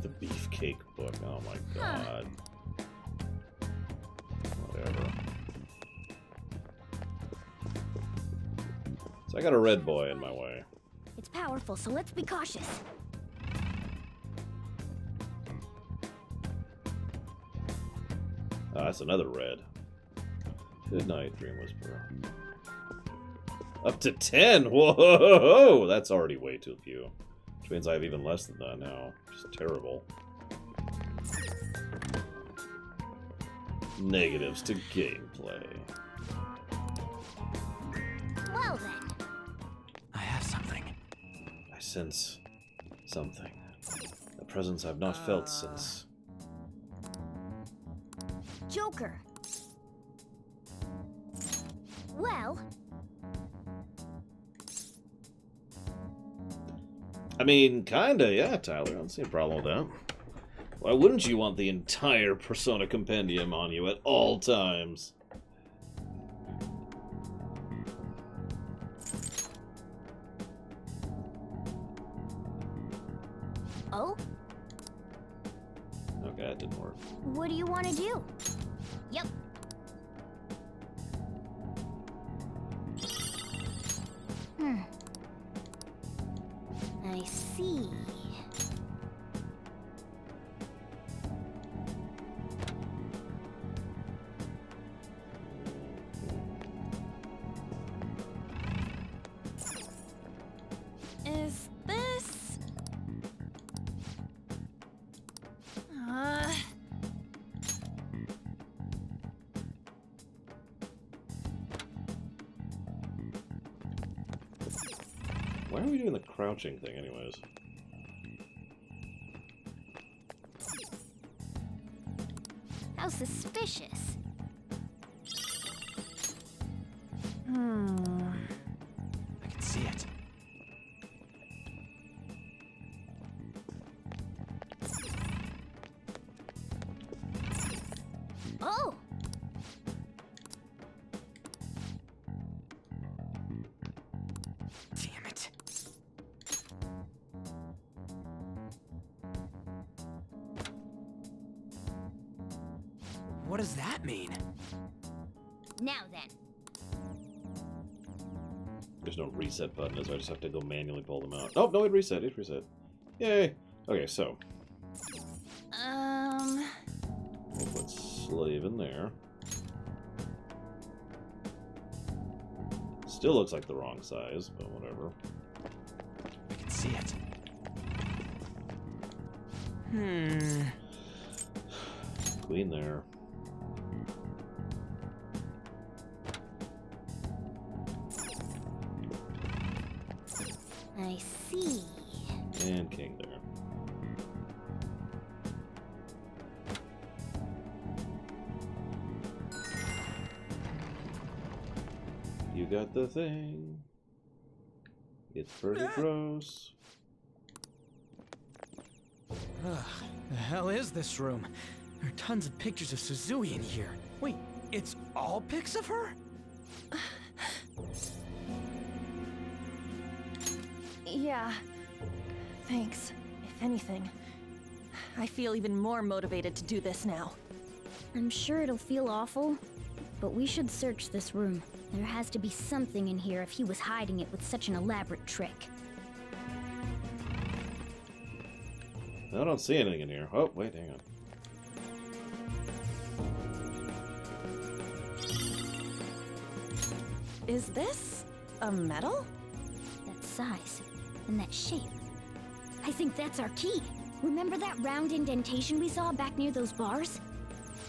The Beefcake book. Oh my god. Whatever. So I got a red boy in my way. It's powerful, so let's be cautious. Oh, that's another red. Good night, Dream Whisperer. Up to 10! Whoa! That's already way too few. Which means I have even less than that now. Just terrible. Negatives to gameplay. Well then. I have something. I sense something. A presence I've not felt since... Joker. Well... I mean, kinda, yeah, Tyler. I don't see a problem with that. Why wouldn't you want the entire Persona Compendium on you at all times? Oh? Okay, that didn't work. What do you want to do? Yep. I see. Is this... Why are we doing the crouching thing anyways? How suspicious. I can see it. Oh! Damn it. What does that mean? Now then. There's no reset button, so I just have to go manually pull them out. Oh, no, it reset. It reset. Yay. Okay, so. We'll put Slave in there. Still looks like the wrong size, but whatever. I can see it. Queen there. I see. And King there. You got the thing. It's pretty gross. Ugh, the hell is this room? There are tons of pictures of Suzui in here. Wait, it's all pics of her? Yeah. Thanks. If anything, I feel even more motivated to do this now. I'm sure it'll feel awful, but we should search this room. There has to be something in here if he was hiding it with such an elaborate trick. I don't see anything in here. Oh, wait, hang on. Is this a medal? That size and that shape. I think that's our key. Remember that round indentation we saw back near those bars?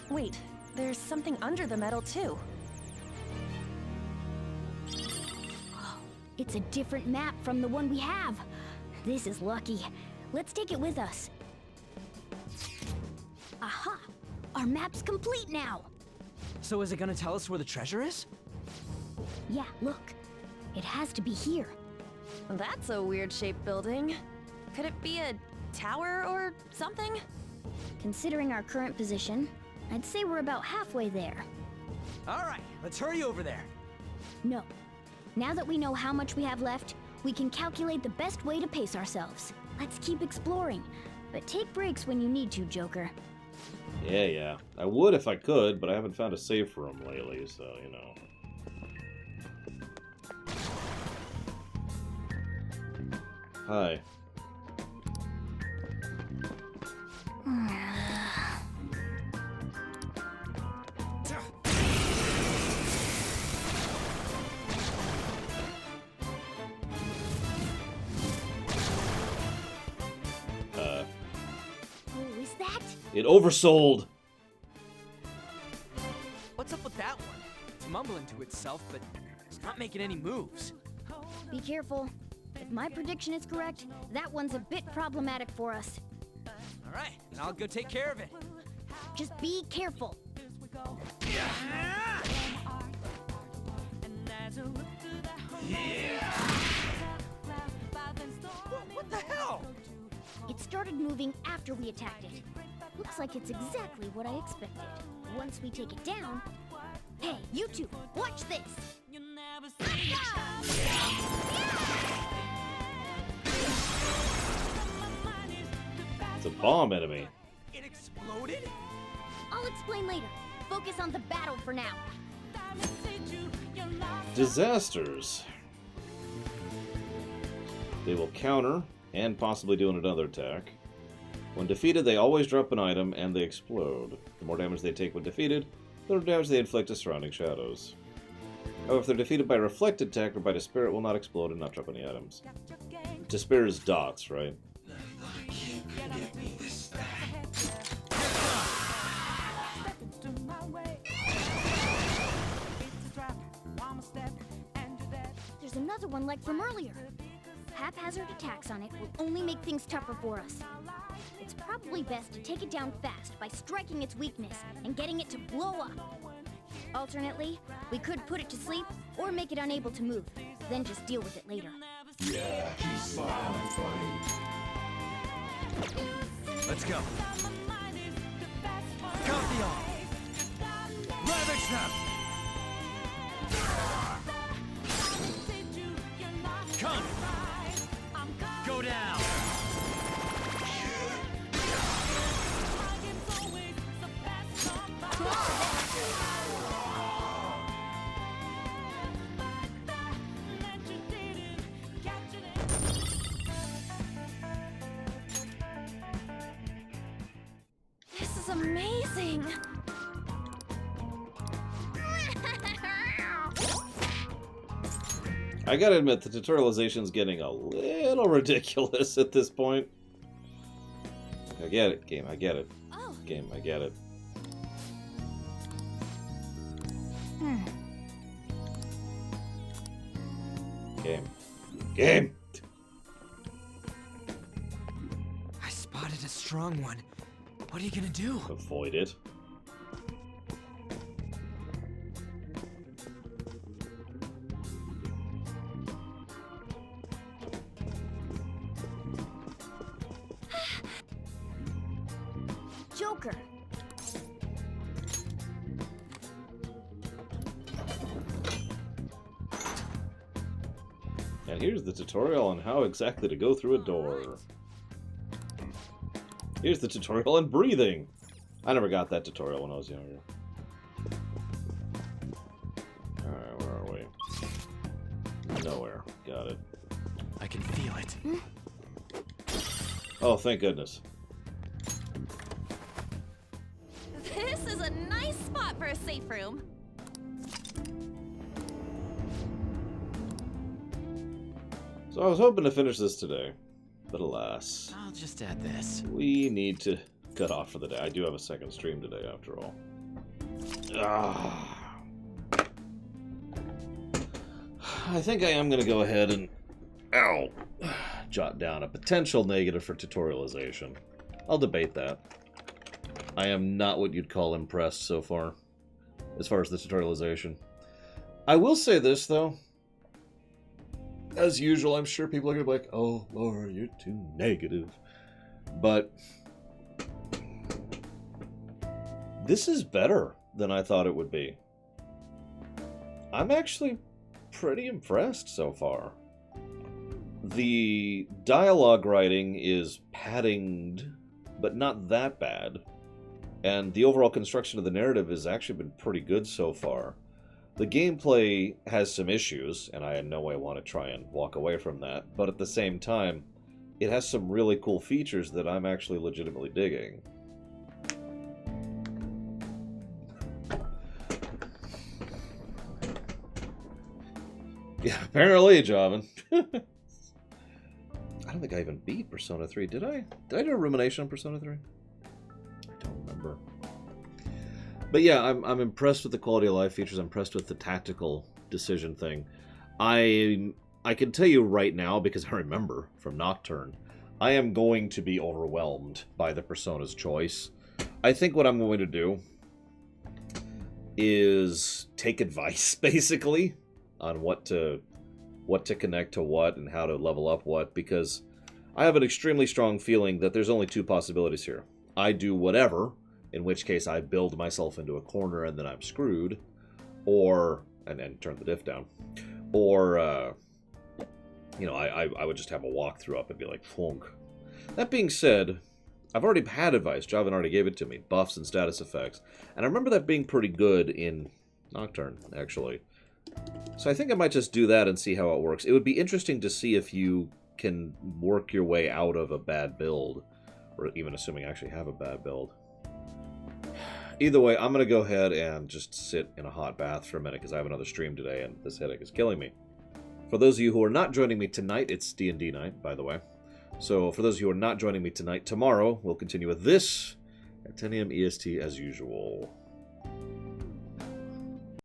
Wait, there's something under the medal too. It's a different map from the one we have. This is lucky. Let's take it with us. Our map's complete now! So is it gonna tell us where the treasure is? Yeah, look. It has to be here. That's a weird-shaped building. Could it be a tower or something? Considering our current position, I'd say we're about halfway there. Alright, let's hurry over there. No. Now that we know how much we have left, we can calculate the best way to pace ourselves. Let's keep exploring, but take breaks when you need to, Joker. Yeah. I would if I could, but I haven't found a safe room lately, so, you know. Hi. Oh, is that? It oversold! What's up with that one? It's mumbling to itself, but it's not making any moves. Be careful. If my prediction is correct, that one's a bit problematic for us. Alright, then I'll go take care of it. Just be careful. What the hell? It started moving after we attacked it. Looks like it's exactly what I expected. Once we take it down... Hey, you two, watch this! It's a bomb enemy. It exploded? I'll explain later. Focus on the battle for now. Disasters. They will counter, and possibly do another attack. When defeated, they always drop an item, and they explode. The more damage they take when defeated, the more damage they inflict to surrounding shadows. However, if they're defeated by a reflected attack or by despair, it will not explode and not drop any items. Despair is dots, right? There's another one like from earlier. Haphazard attacks on it will only make things tougher for us. It's probably best to take it down fast by striking its weakness and getting it to blow up. Alternately, we could put it to sleep or make it unable to move, then just deal with it later. Yeah, he's smiling funny. Let's go. Copy all. Ravage them! Come! Go down! This is amazing! I gotta admit, the tutorialization's getting a little ridiculous at this point. I get it, game, I get it. Game, I get it. Game. Game! I spotted a strong one. What are you gonna do? Avoid it. Joker! And here's the tutorial on how exactly to go through a door. Here's the tutorial on breathing. I never got that tutorial when I was younger. Alright, where are we? Nowhere. Got it. I can feel it. Oh, thank goodness. This is a nice spot for a safe room. So I was hoping to finish this today, but alas. I'll just add this. We need to cut off for the day. I do have a second stream today, after all. I think I am going to go ahead and jot down a potential negative for tutorialization. I'll debate that. I am not what you'd call impressed so far, as far as the tutorialization. I will say this, though. As usual, I'm sure people are going to be like, oh, Laura, you're too negative. But this is better than I thought it would be. I'm actually pretty impressed so far. The dialogue writing is paddinged, but not that bad. And the overall construction of the narrative has actually been pretty good so far. The gameplay has some issues, and I in no way want to try and walk away from that, but at the same time, it has some really cool features that I'm actually legitimately digging. Yeah, apparently, Javan. I don't think I even beat Persona 3, did I? Did I do a rumination on Persona 3? I don't remember. But yeah, I'm impressed with the quality of life features. I'm impressed with the tactical decision thing. I can tell you right now, because I remember from Nocturne, I am going to be overwhelmed by the Persona's choice. I think what I'm going to do is take advice, basically, on what to connect to what and how to level up what, because I have an extremely strong feeling that there's only two possibilities here. I do whatever, in which case I build myself into a corner and then I'm screwed, or, and turn the diff down, or, you know, I would just have a walkthrough up and be like, flunk. That being said, I've already had advice. Javan already gave it to me, buffs and status effects, and I remember that being pretty good in Nocturne, actually. So I think I might just do that and see how it works. It would be interesting to see if you can work your way out of a bad build, or even assuming I actually have a bad build. Either way, I'm going to go ahead and just sit in a hot bath for a minute because I have another stream today and this headache is killing me. For those of you who are not joining me tonight, it's D&D night, by the way. So for those of you who are not joining me tonight, tomorrow we'll continue with this at 10 a.m. EST as usual.